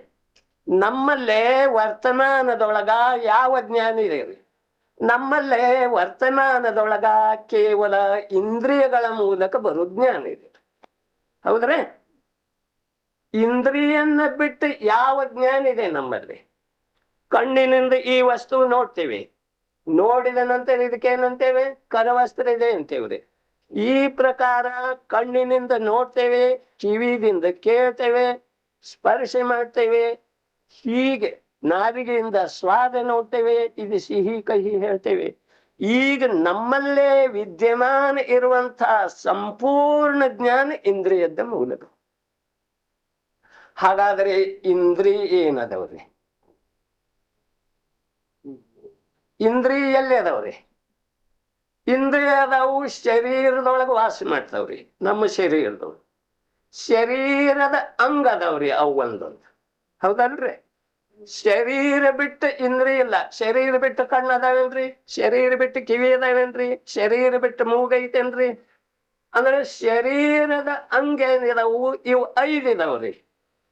ನಮ್ಮಲ್ಲೇ ವರ್ತಮಾನದೊಳಗ ಯಾವ ಜ್ಞಾನ ಇದೆ ರೀ? ನಮ್ಮಲ್ಲೇ ವರ್ತಮಾನದೊಳಗ ಕೇವಲ ಇಂದ್ರಿಯಗಳ ಮೂಲಕ ಬರೋ ಜ್ಞಾನ ಇದೆ, ಹೌದ್ರಿ? ಇಂದ್ರಿಯನ್ನ ಬಿಟ್ಟು ಯಾವ ಜ್ಞಾನ ಇದೆ ನಮ್ಮಲ್ಲಿ? ಕಣ್ಣಿನಿಂದ ಈ ವಸ್ತು ನೋಡ್ತೇವೆ, ನೋಡಿದ ನಂತರ ಇದಕ್ಕೇನಂತೇವೆ? ಕರವಸ್ತ್ರ ಇದೆ ಅಂತೇವ್ರಿ. ಈ ಪ್ರಕಾರ ಕಣ್ಣಿನಿಂದ ನೋಡ್ತೇವೆ, ಕಿವಿದಿಂದ ಕೇಳ್ತೇವೆ, ಸ್ಪರ್ಶ ಮಾಡ್ತೇವೆ, ಹೀಗೆ ನಾಲಿಗೆಯಿಂದ ಸ್ವಾದ ನೋಡ್ತೇವೆ, ಇದು ಸಿಹಿ ಕಹಿ ಹೇಳ್ತೇವೆ. ಈಗ ನಮ್ಮಲ್ಲೇ ವಿದ್ಯಮಾನ ಇರುವಂತಹ ಸಂಪೂರ್ಣ ಜ್ಞಾನ ಇಂದ್ರಿಯದ ಮೂಲಕ. ಹಾಗಾದ್ರೆ ಇಂದ್ರಿಯ ಏನದವ್ರಿ? ಇಂದ್ರಿಯ ಎಲ್ಲಿ ಅದಾವ್ರಿ? ಇಂದ್ರಿಯ ಅದಾವು ಶರೀರದೊಳಗೆ ವಾಸ ಮಾಡ್ತಾವ್ರಿ. ನಮ್ಮ ಶರೀರದೊಳಗೆ ಶರೀರದ ಅಂಗ ಅದಾವ್ರಿ, ಅವು ಒಂದೊಂದು, ಹೌದಲ್ರಿ? ಶರೀರ ಬಿಟ್ಟು ಇಂದ್ರಿಯ ಇಲ್ಲ. ಶರೀರ ಬಿಟ್ಟು ಕಣ್ಣು ಅದಾವೇನ್ರಿ? ಶರೀರ ಬಿಟ್ಟು ಕಿವಿ ಅದಾವೇನ್ರಿ? ಶರೀರ ಬಿಟ್ಟು ಮೂಗೈತೇನ್ರಿ? ಅಂದ್ರೆ ಶರೀರದ ಅಂಗ ಏನಿದಾವು ಇವು 5 ಇದಾವ್ರಿ.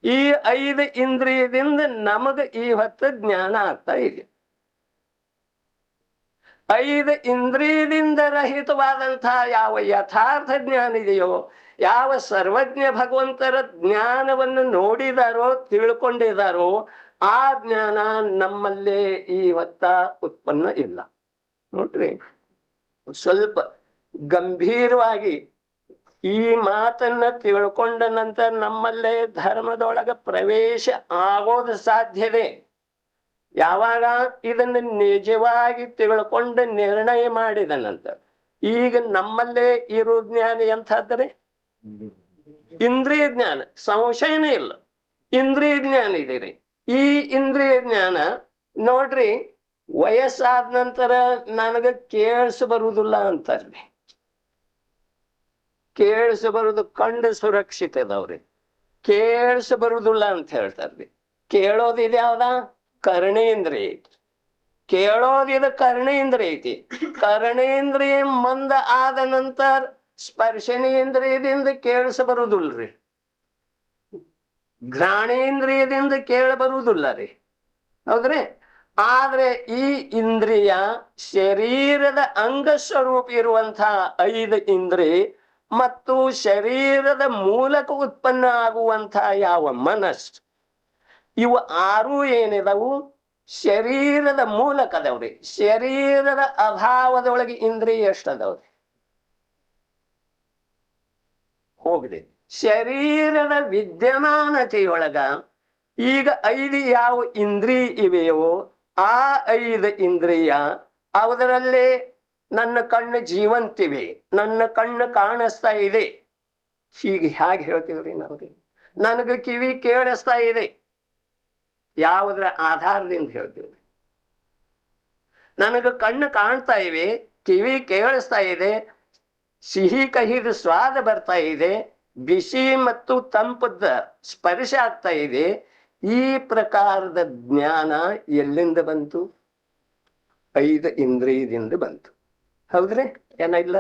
ಈ 5 ಇಂದ್ರಿಯದಿಂದ ನಮಗ ಈ ಹೊತ್ತು ಜ್ಞಾನ ಆಗ್ತಾ ಇದೆ. 5 ಇಂದ್ರಿಯದಿಂದ ರಹಿತವಾದಂತಹ ಯಾವ ಯಥಾರ್ಥ ಜ್ಞಾನ ಇದೆಯೋ, ಯಾವ ಸರ್ವಜ್ಞ ಭಗವಂತರ ಜ್ಞಾನವನ್ನು ನೋಡಿದಾರೋ, ತಿಳ್ಕೊಂಡಿದಾರೋ, ಆ ಜ್ಞಾನ ನಮ್ಮಲ್ಲೇ ಇವತ್ತ ಉತ್ಪನ್ನ ಇಲ್ಲ. ನೋಡ್ರಿ, ಸ್ವಲ್ಪ ಗಂಭೀರವಾಗಿ ಈ ಮಾತನ್ನ ತಿಳ್ಕೊಂಡ ನಂತರ ನಮ್ಮಲ್ಲೇ ಧರ್ಮದೊಳಗ ಪ್ರವೇಶ ಆಗೋದು ಸಾಧ್ಯತೆ. ಯಾವಾಗ ಇದನ್ನು ನಿಜವಾಗಿ ತಿಳ್ಕೊಂಡು ನಿರ್ಣಯ ಮಾಡಿದ ನಂತರ, ಈಗ ನಮ್ಮಲ್ಲೇ ಇರೋ ಜ್ಞಾನ ಎಂಥದ್ರಿ? ಇಂದ್ರಿಯ ಜ್ಞಾನ, ಸಂಶಯನೇ ಇಲ್ಲ. ಇಂದ್ರಿಯ ಜ್ಞಾನ ಇದೆ. ಈ ಇಂದ್ರಿಯ ಜ್ಞಾನ ನೋಡ್ರಿ, ವಯಸ್ಸಾದ ನಂತರ ನನಗ ಕೇಳಿಸ ಬರುವುದಿಲ್ಲ ಅಂತಾರ್ರಿ. ಕೇಳಿಸ ಬರುದು ಕಂಡು ಸುರಕ್ಷಿತ ಅದಾವ್ರಿ, ಕೇಳಿಸ ಬರುವುದಿಲ್ಲ ಅಂತ ಹೇಳ್ತಾರ್ರಿ. ಕೇಳೋದಿದೆ ಯಾವ್ದ? ಕರ್ಣೇಂದ್ರಿಯ ಐತಿ. ಕೇಳೋದಿದ ಕರ್ಣೇಂದ್ರಿಯ ಐತಿ. ಕರ್ಣೇಂದ್ರಿಯ ಮಂದ ಆದ ನಂತರ ಸ್ಪರ್ಶನೇಂದ್ರಿಯದಿಂದ ಕೇಳಿಸ ಬರುವುದಿಲ್ರಿ, ಘ್ರಾಣೇಂದ್ರಿಯದಿಂದ ಕೇಳ ಬರುವುದಿಲ್ಲ ರೀ, ಹೌದ್ರಿ? ಆದ್ರೆ ಈ ಇಂದ್ರಿಯ ಶರೀರದ ಅಂಗ ಸ್ವರೂಪ ಇರುವಂತಹ 5 ಇಂದ್ರಿಯ ಮತ್ತು ಶರೀರದ ಮೂಲಕ ಉತ್ಪನ್ನ ಆಗುವಂತಹ ಯಾವ ಮನಸ್ಸು, ಇವು 6 ಏನಿದವು ಶರೀರದ ಮೂಲಕ ಅದಾವ್ರಿ. ಶರೀರದ ಅಭಾವದೊಳಗೆ ಇಂದ್ರಿಯ ಎಷ್ಟದವ್ರಿ? ಹೋಗಿದೆ. ಶರೀರದ ವಿದ್ಯಮಾನತೆಯೊಳಗ ಈಗ 5 ಯಾವ ಇಂದ್ರಿಯ ಇವೆಯೋ ಆ 5 ಇಂದ್ರಿಯ, ಅದರಲ್ಲೇ ನನ್ನ ಕಣ್ಣು ಜೀವಂತಿವೆ, ನನ್ನ ಕಣ್ಣು ಕಾಣಿಸ್ತಾ ಇದೆ. ಹೀಗೆ ಹೇಗೆ ಹೇಳ್ತೀವ್ರಿ ನಾವು? ನನಗೆ ಕಿವಿ ಕೇಳಿಸ್ತಾ ಇದೆ, ಯಾವುದರ ಆಧಾರದಿಂದ ಹೇಳ್ತೀವಿ? ನನಗೆ ಕಣ್ಣು ಕಾಣ್ತಾ ಇವೆ, ಕಿವಿ ಕೇಳಿಸ್ತಾ ಇದೆ, ಸಿಹಿ ಕಹಿದ ಸ್ವಾದ ಬರ್ತಾ ಇದೆ, ಬಿಸಿ ಮತ್ತು ತಂಪದ ಸ್ಪರ್ಶ ಆಗ್ತಾ ಇದೆ. ಈ ಪ್ರಕಾರದ ಜ್ಞಾನ ಎಲ್ಲಿಂದ ಬಂತು? 5 ಇಂದ್ರಿಯದಿಂದ ಬಂತು, ಹೌದ್ರಿ? ಏನಿಲ್ಲ,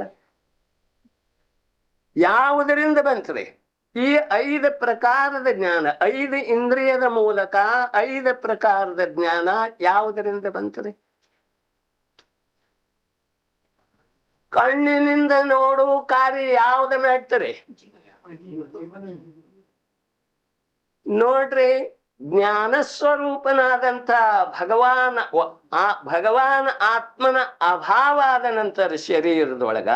ಯಾವುದರಿಂದ ಬಂತ್ರಿ? ಈ 5 ಪ್ರಕಾರದ ಜ್ಞಾನ, 5 ಇಂದ್ರಿಯದ ಮೂಲಕ 5 ಪ್ರಕಾರದ ಜ್ಞಾನ ಯಾವುದರಿಂದ ಬಂತ್ರಿ? ಕಣ್ಣಿನಿಂದ ನೋಡುವ ಕಾರ್ಯ ಯಾವ್ದ ಮಾಡ್ತಾರೆ ನೋಡ್ರಿ. ಜ್ಞಾನ ಸ್ವರೂಪನಾದಂಥ ಭಗವಾನ್ ಆತ್ಮನ ಅಭಾವ ಆದ ನಂತರ ಶರೀರದೊಳಗ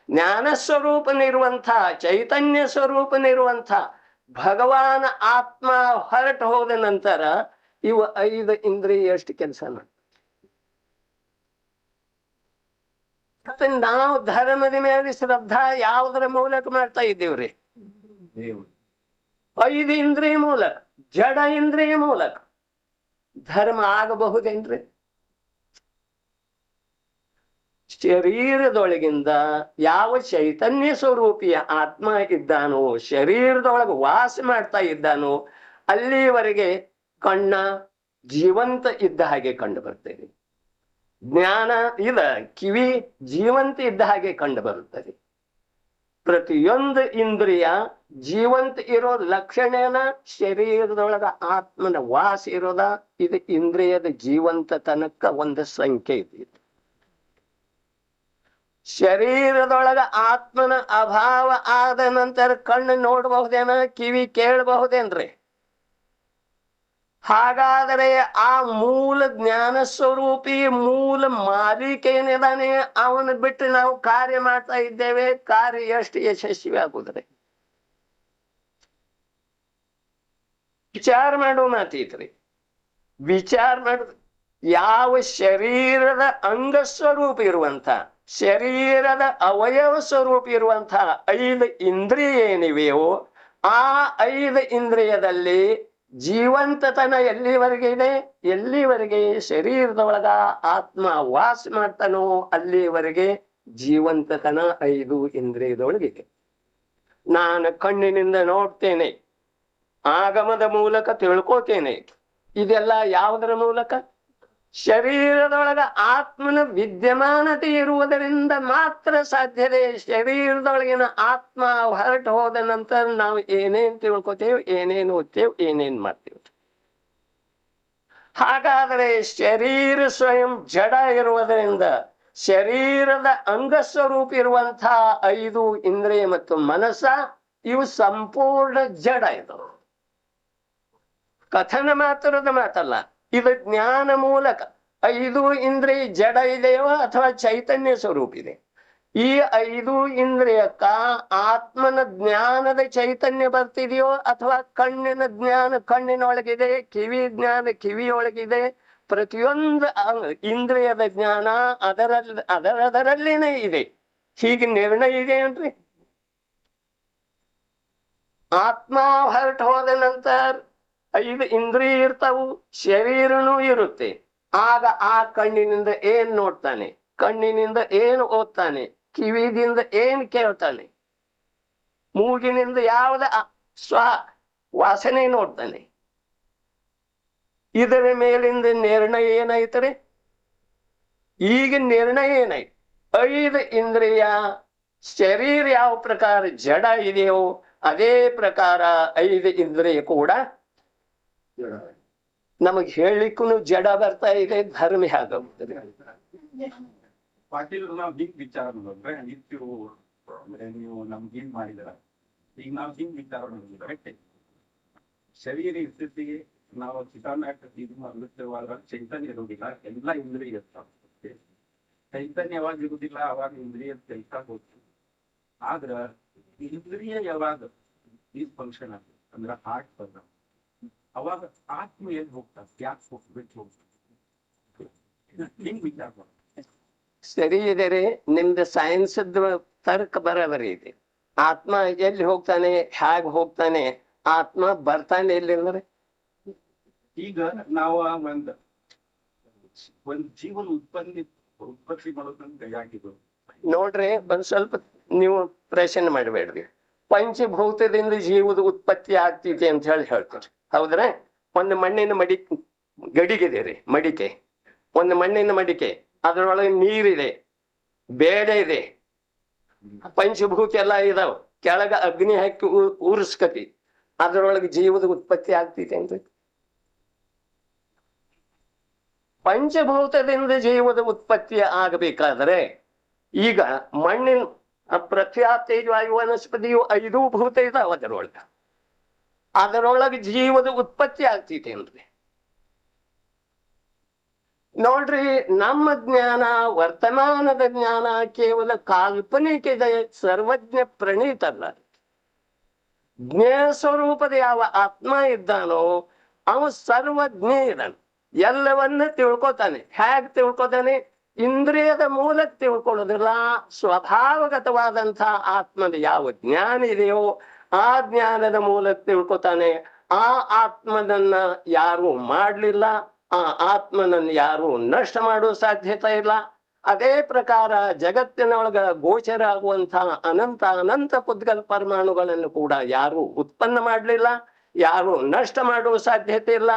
ಜ್ಞಾನ ಸ್ವರೂಪನಿರುವಂಥ ಚೈತನ್ಯ ಸ್ವರೂಪನಿರುವಂಥ ಭಗವಾನ್ ಆತ್ಮ ಹೊರಟು ಹೋದ ನಂತರ ಇವು 5 ಇಂದ್ರಿಯ ಎಷ್ಟು ಕೆಲಸ ಮತ್ತೆ ನಾವು ಧರ್ಮದ ಮೇಲೆ ಶ್ರದ್ಧಾ ಯಾವುದರ ಮೂಲಕ ಮಾಡ್ತಾ ಇದ್ದೀವ್ರಿ? 5 ಇಂದ್ರಿಯ ಮೂಲಕ, ಜಡ ಇಂದ್ರಿಯ ಮೂಲಕ ಧರ್ಮ ಆಗಬಹುದೇನ್ರಿ? ಶರೀರದೊಳಗಿಂದ ಯಾವ ಚೈತನ್ಯ ಸ್ವರೂಪಿಯ ಆತ್ಮ ಇದ್ದಾನೋ, ಶರೀರದೊಳಗೆ ವಾಸ ಮಾಡ್ತಾ ಇದ್ದಾನೋ ಅಲ್ಲಿವರೆಗೆ ಕಣ್ಣ ಜೀವಂತ ಇದ್ದ ಹಾಗೆ ಕಂಡು ಬರ್ತದೆ. ಜ್ಞಾನ ಕಿವಿ ಜೀವಂತ ಇದ್ದ ಹಾಗೆ ಕಂಡು ಬರುತ್ತದೆ. ಪ್ರತಿಯೊಂದು ಇಂದ್ರಿಯ ಜೀವಂತ ಇರೋ ಲಕ್ಷಣನ ಶರೀರದೊಳಗ ಆತ್ಮನ ವಾಸ ಇರೋದ. ಇದು ಇಂದ್ರಿಯದ ಜೀವಂತ ತನಕ ಒಂದು ಸಂಖ್ಯೆ ಇದೆ. ಶರೀರದೊಳಗ ಆತ್ಮನ ಅಭಾವ ಆದ ನಂತರ ಕಣ್ಣು ನೋಡಬಹುದೇನ, ಕಿವಿ ಕೇಳಬಹುದೇನ್ರಿ? ಹಾಗಾದರೆ ಆ ಮೂಲ ಜ್ಞಾನ ಸ್ವರೂಪಿ ಮೂಲ ಮಾಲೀಕ ಏನಿದಾನೆ ಅವನು ಬಿಟ್ಟು ನಾವು ಕಾರ್ಯ ಮಾಡ್ತಾ ಇದ್ದೇವೆ. ಕಾರ್ಯ ಎಷ್ಟು ಯಶಸ್ವಿ ಆಗುದ್ರೆ ವಿಚಾರ ಮಾಡೋ ಮಾತೈತ್ರಿ. ವಿಚಾರ ಮಾಡುದು ಯಾವ ಶರೀರದ ಅಂಗ ಸ್ವರೂಪ ಇರುವಂತ, ಶರೀರದ ಅವಯವ ಸ್ವರೂಪ ಇರುವಂತ 5 ಇಂದ್ರಿಯ ಏನಿವೆಯೋ ಆ 5 ಇಂದ್ರಿಯದಲ್ಲಿ ಜೀವಂತತನ ಎಲ್ಲಿವರೆಗೆ ಇದೆ? ಎಲ್ಲಿವರೆಗೆ ಶರೀರದೊಳಗ ಆತ್ಮ ವಾಸ ಮಾಡ್ತಾನೋ ಅಲ್ಲಿವರೆಗೆ ಜೀವಂತತನ 5 ಇಂದ್ರಿಯದೊಳಗಿದೆ. ನಾನು ಕಣ್ಣಿನಿಂದ ನೋಡ್ತೇನೆ, ಆಗಮದ ಮೂಲಕ ತಿಳ್ಕೋತೇನೆ. ಇದೆಲ್ಲ ಯಾವುದರ ಮೂಲಕ? ಶರೀರದೊಳಗ ಆತ್ಮನ ವಿದ್ಯಮಾನತೆ ಇರುವುದರಿಂದ ಮಾತ್ರ ಸಾಧ್ಯತೆ. ಶರೀರದೊಳಗಿನ ಆತ್ಮ ಹೊರಟು ಹೋದ ನಂತರ ನಾವು ಏನೇನ್ ತಿಳ್ಕೊತೇವೆ, ಏನೇನು ಓದ್ತೇವೆ, ಏನೇನ್ ಮಾಡ್ತೇವೆ. ಹಾಗಾದರೆ ಶರೀರ ಸ್ವಯಂ ಜಡ ಇರುವುದರಿಂದ ಶರೀರದ ಅಂಗಸ್ವರೂಪ ಇರುವಂತಹ 5 ಇಂದ್ರಿಯ ಮತ್ತು ಮನಸ್ಸ ಇವು ಸಂಪೂರ್ಣ ಜಡ. ಇದು ಕಥನ ಮಾತ್ರದ ಮಾತಲ್ಲ, ಇದು ಜ್ಞಾನ ಮೂಲಕ 5 ಇಂದ್ರಿಯ ಜಡ ಇದೆಯೋ ಅಥವಾ ಚೈತನ್ಯ ಸ್ವರೂಪ ಇದೆ. ಈ 5 ಇಂದ್ರಿಯಕ್ಕ ಆತ್ಮನ ಜ್ಞಾನದ ಚೈತನ್ಯ ಬರ್ತಿದೆಯೋ ಅಥವಾ ಕಣ್ಣಿನ ಜ್ಞಾನ ಕಣ್ಣಿನೊಳಗಿದೆ, ಕಿವಿ ಜ್ಞಾನ ಕಿವಿಯೊಳಗಿದೆ. ಪ್ರತಿಯೊಂದು ಇಂದ್ರಿಯದ ಜ್ಞಾನ ಅದರಲ್ಲಿನೇ ಇದೆ. ಹೀಗೆ ನಿರ್ಣಯ ಇದೆ ಏನ್ರಿ? ಆತ್ಮ ಹೊರಟು ಹೋದ ನಂತರ 5 ಇಂದ್ರಿಯ ಇರ್ತಾವು, ಶರೀರನೂ ಇರುತ್ತೆ. ಆಗ ಆ ಕಣ್ಣಿನಿಂದ ಏನ್ ನೋಡ್ತಾನೆ, ಕಣ್ಣಿನಿಂದ ಏನು ಓದ್ತಾನೆ, ಕಿವಿದಿಂದ ಏನ್ ಕೇಳ್ತಾನೆ, ಮೂಗಿನಿಂದ ಯಾವ್ದ ವಾಸನೆ ನೋಡ್ತಾನೆ. ಇದರ ಮೇಲಿಂದ ನಿರ್ಣಯ ಏನಾಯ್ತರಿ? ಈಗ ನಿರ್ಣಯ ಏನಾಯ್ತು? 5 ಇಂದ್ರಿಯ ಶರೀರ ಯಾವ ಪ್ರಕಾರ ಜಡ ಇದೆಯೋ ಅದೇ ಪ್ರಕಾರ 5 ಇಂದ್ರಿಯ ಕೂಡ ನಮಗ್ ಹೇಳಿಕ್ಕೂ ಜಡ ಬರ್ತಾ ಇದೆ. ಧರ್ಮ ಹೇಗಾಗ್ತದೆ? ಪಾಟೀಲ್ ನಾವ್ ಹಿಂಗ್ ವಿಚಾರ ಮಾಡಿದ್ರೆ ಅಂದ್ರೆ ನೀವು ನಮ್ಗೆ ಏನ್ ಮಾಡಿದಾರ, ಈಗ ನಾವ್ ಹಿಂಗ್ ವಿಚಾರ ಮಾಡಿದ್ರೆ ಶರೀರ ಇರ್ತಿಗೆ ನಾವು ಇದು ಮಾಡ್ಲಿರ್ತೇವಾದ್ರೆ ಚೈತನ್ಯ ಇರುವುದಿಲ್ಲ, ಎಲ್ಲಾ ಇಂದ್ರಿಯ ಇರ್ತಾವ. ಚೈತನ್ಯ ಯಾವಾಗ ಇರುವುದಿಲ್ಲ ಅವಾಗ ಇಂದ್ರಿಯ ಕೆಲ್ಸ ಹೋಗ್ತದೆ. ಆದ್ರ ಇಂದ್ರಿಯ ಯಾವಾಗ ಈ ಫಂಕ್ಷನ್ ಆಗ್ತದೆ ಅಂದ್ರೆ ಹಾರ್ಟ್ ಬಂದ ಅವಾಗ ಆತ್ಮ ಎಲ್ಲಿ ಹೋಗ್ತಾರೆ, ಯಾಕೆ ಹೋಗ್ಬಿಟ್ಟು ಹೋಗ್ತಾರೆ? ಹಿಂಗ್ ವಿಚಾರ ಮಾಡ ಸರಿ ಇದೆ ರೀ. ನಿಮ್ದು ಸೈನ್ಸ್ ತರ್ಕ ಬರೋಬರಿ ಇದೆ. ಆತ್ಮ ಎಲ್ಲಿ ಹೋಗ್ತಾನೆ, ಹೇಗ್ ಹೋಗ್ತಾನೆ, ಆತ್ಮ ಬರ್ತಾನೆ ಎಲ್ಲಿ ಅಂದ್ರೆ ಈಗ ನಾವು ಒಂದ್ ಜೀವನ ಉತ್ಪತ್ತಿ ಮಾಡೋದನ್ನ ಕೈಯಾಗಿದ್ರು ನೋಡ್ರಿ. ಒಂದ್ ಸ್ವಲ್ಪ ನೀವು ಪ್ರಶ್ನೆ ಮಾಡಬೇಡ್ರಿ. ಪಂಚಭೂತದಿಂದ ಜೀವದ ಉತ್ಪತ್ತಿ ಆಗ್ತಿದೆ ಅಂತ ಹೇಳ್ತಾರೆ, ಹೌದ್ರೆ? ಒಂದು ಮಣ್ಣಿನ ಗಡಿಗಿದೆ ರೀ, ಮಡಿಕೆ. ಒಂದು ಮಣ್ಣಿನ ಮಡಿಕೆ, ಅದರೊಳಗೆ ನೀರಿದೆ, ಬೇಳೆ ಇದೆ, ಪಂಚಭೂತ ಎಲ್ಲ ಇದಾವ. ಕೆಳಗ ಅಗ್ನಿ ಹಾಕಿ ಉರಿಸ್ಕತಿ, ಅದರೊಳಗೆ ಜೀವದ ಉತ್ಪತ್ತಿ ಆಗ್ತಿದೆ ಅಂತ. ಪಂಚಭೂತದಿಂದ ಜೀವದ ಉತ್ಪತ್ತಿ ಆಗಬೇಕಾದ್ರೆ ಈಗ ಮಣ್ಣಿನ ಪೃಥ್ವಿ ತೇಜ ವಾಯು ವನಸ್ಪತಿಯು 5 ಭೂತ ಇದಾವ ಅದರೊಳಗ. ಅದರೊಳಗೆ ಜೀವದ ಉತ್ಪತ್ತಿ ಆಗ್ತೈತೇನ್ರಿ? ನೋಡ್ರಿ, ನಮ್ಮ ಜ್ಞಾನ, ವರ್ತಮಾನದ ಜ್ಞಾನ ಕೇವಲ ಕಾಲ್ಪನಿಕ ಇದೆ, ಸರ್ವಜ್ಞ ಪ್ರಣೀತ ಅಲ್ಲ. ಜ್ಞೇಯ ಸ್ವರೂಪದ ಯಾವ ಆತ್ಮ ಇದ್ದಾನೋ ಅವ ಸರ್ವಜ್ಞ ಇದ್ದಾನೆ, ಎಲ್ಲವನ್ನ ತಿಳ್ಕೊತಾನೆ. ಹೇಗ್ ತಿಳ್ಕೊತಾನೆ? ಇಂದ್ರಿಯದ ಮೂಲಕ ತಿಳ್ಕೊಳ್ಳೋದಿಲ್ಲ. ಸ್ವಭಾವಗತವಾದಂತಹ ಆತ್ಮದ ಯಾವ ಜ್ಞಾನ ಇದೆಯೋ ಆ ಜ್ಞಾನದ ಮೂಲಕ ತಿಳ್ಕೊತಾನೆ. ಆ ಆತ್ಮನನ್ನ ಯಾರು ಮಾಡ್ಲಿಲ್ಲ, ಆ ಆತ್ಮನನ್ನು ಯಾರು ನಷ್ಟ ಮಾಡುವ ಸಾಧ್ಯತೆ ಇಲ್ಲ. ಅದೇ ಪ್ರಕಾರ ಜಗತ್ತಿನೊಳಗ ಗೋಚರ ಆಗುವಂತಹ ಅನಂತ ಅನಂತ ಪುದ್ಗಲ ಪರಮಾಣುಗಳನ್ನು ಕೂಡ ಯಾರು ಉತ್ಪನ್ನ ಮಾಡಲಿಲ್ಲ, ಯಾರು ನಷ್ಟ ಮಾಡುವ ಸಾಧ್ಯತೆ ಇಲ್ಲ.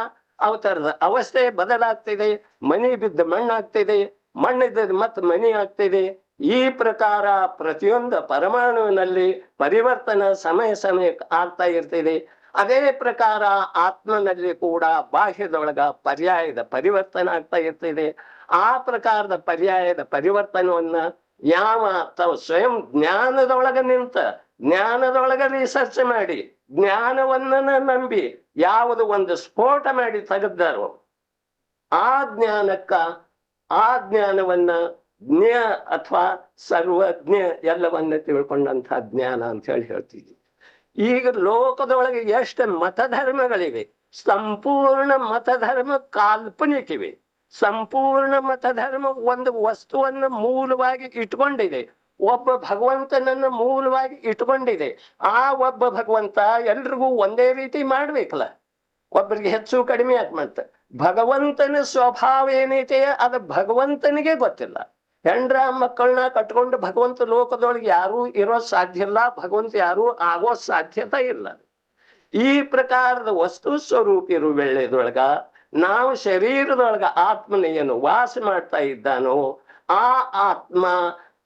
ಅವತರದ ಅವಸ್ಥೆ ಬದಲಾಗ್ತಿದೆ. ಮನಿ ಬಿದ್ದ ಮಣ್ಣಾಗ್ತಿದೆ, ಮಣ್ಣಿದ್ದ ಮತ್ತೆ ಮನಿ ಆಗ್ತಿದೆ. ಈ ಪ್ರಕಾರ ಪ್ರತಿಯೊಂದು ಪರಮಾಣುವಿನಲ್ಲಿ ಪರಿವರ್ತನ ಸಮಯ ಸಮಯಕ್ಕೆ ಆಗ್ತಾ ಇರ್ತಿದೆ. ಅದೇ ಪ್ರಕಾರ ಆತ್ಮನಲ್ಲಿ ಕೂಡ ಬಾಹ್ಯದೊಳಗ ಪರ್ಯಾಯದ ಪರಿವರ್ತನೆ ಆಗ್ತಾ ಇರ್ತಿದೆ. ಆ ಪ್ರಕಾರದ ಪರ್ಯಾಯದ ಪರಿವರ್ತನವನ್ನ ಯಾವ ಸ್ವಯಂ ಜ್ಞಾನದೊಳಗ ನಿಂತ, ಜ್ಞಾನದೊಳಗ ರಿಸರ್ಚ್ ಮಾಡಿ, ಜ್ಞಾನವನ್ನ ನಂಬಿ ಯಾವುದು ಒಂದು ಸ್ಫೋಟ ಮಾಡಿ ತೆಗೆದಾರೋ ಆ ಜ್ಞಾನಕ್ಕ, ಆ ಜ್ಞಾನವನ್ನ ಜ್ಞ ಅಥವಾ ಸರ್ವಜ್ಞ ಎಲ್ಲವನ್ನ ತಿಳ್ಕೊಂಡಂತಹ ಜ್ಞಾನ ಅಂತ ಹೇಳಿ ಹೇಳ್ತೀವಿ. ಈಗ ಲೋಕದೊಳಗೆ ಎಷ್ಟು ಮತಧರ್ಮಗಳಿವೆ. ಸಂಪೂರ್ಣ ಮತಧರ್ಮ ಕಾಲ್ಪನಿಕಿವೆ. ಸಂಪೂರ್ಣ ಮತಧರ್ಮ ಒಂದು ವಸ್ತುವನ್ನು ಮೂಲವಾಗಿ ಇಟ್ಕೊಂಡಿದೆ, ಒಬ್ಬ ಭಗವಂತನನ್ನ ಮೂಲವಾಗಿ ಇಟ್ಕೊಂಡಿದೆ. ಆ ಒಬ್ಬ ಭಗವಂತ ಎಲ್ರಿಗೂ ಒಂದೇ ರೀತಿ ಮಾಡ್ಬೇಕಲ್ಲ, ಒಬ್ಬರಿಗೆ ಹೆಚ್ಚು ಕಡಿಮೆ ಯಾಕೆ ಮಾಡ್ತಾರೆ? ಭಗವಂತನ ಸ್ವಭಾವ ಏನೈತೆ ಅದು ಭಗವಂತನಿಗೆ ಗೊತ್ತಿಲ್ಲ. ಹೆಂಡ್ರ ಮಕ್ಕಳನ್ನ ಕಟ್ಕೊಂಡು ಭಗವಂತ ಲೋಕದೊಳಗೆ ಯಾರೂ ಇರೋ ಸಾಧ್ಯ ಇಲ್ಲ, ಭಗವಂತ ಯಾರೂ ಆಗೋ ಸಾಧ್ಯತೆ ಇಲ್ಲ. ಈ ಪ್ರಕಾರದ ವಸ್ತು ಸ್ವರೂಪ ಇರುವೆಳ್ಳೆದೊಳಗ ನಾವು ಶರೀರದೊಳಗ ಆತ್ಮನ ಏನು ವಾಸ ಮಾಡ್ತಾ ಇದ್ದಾನೋ ಆ ಆತ್ಮ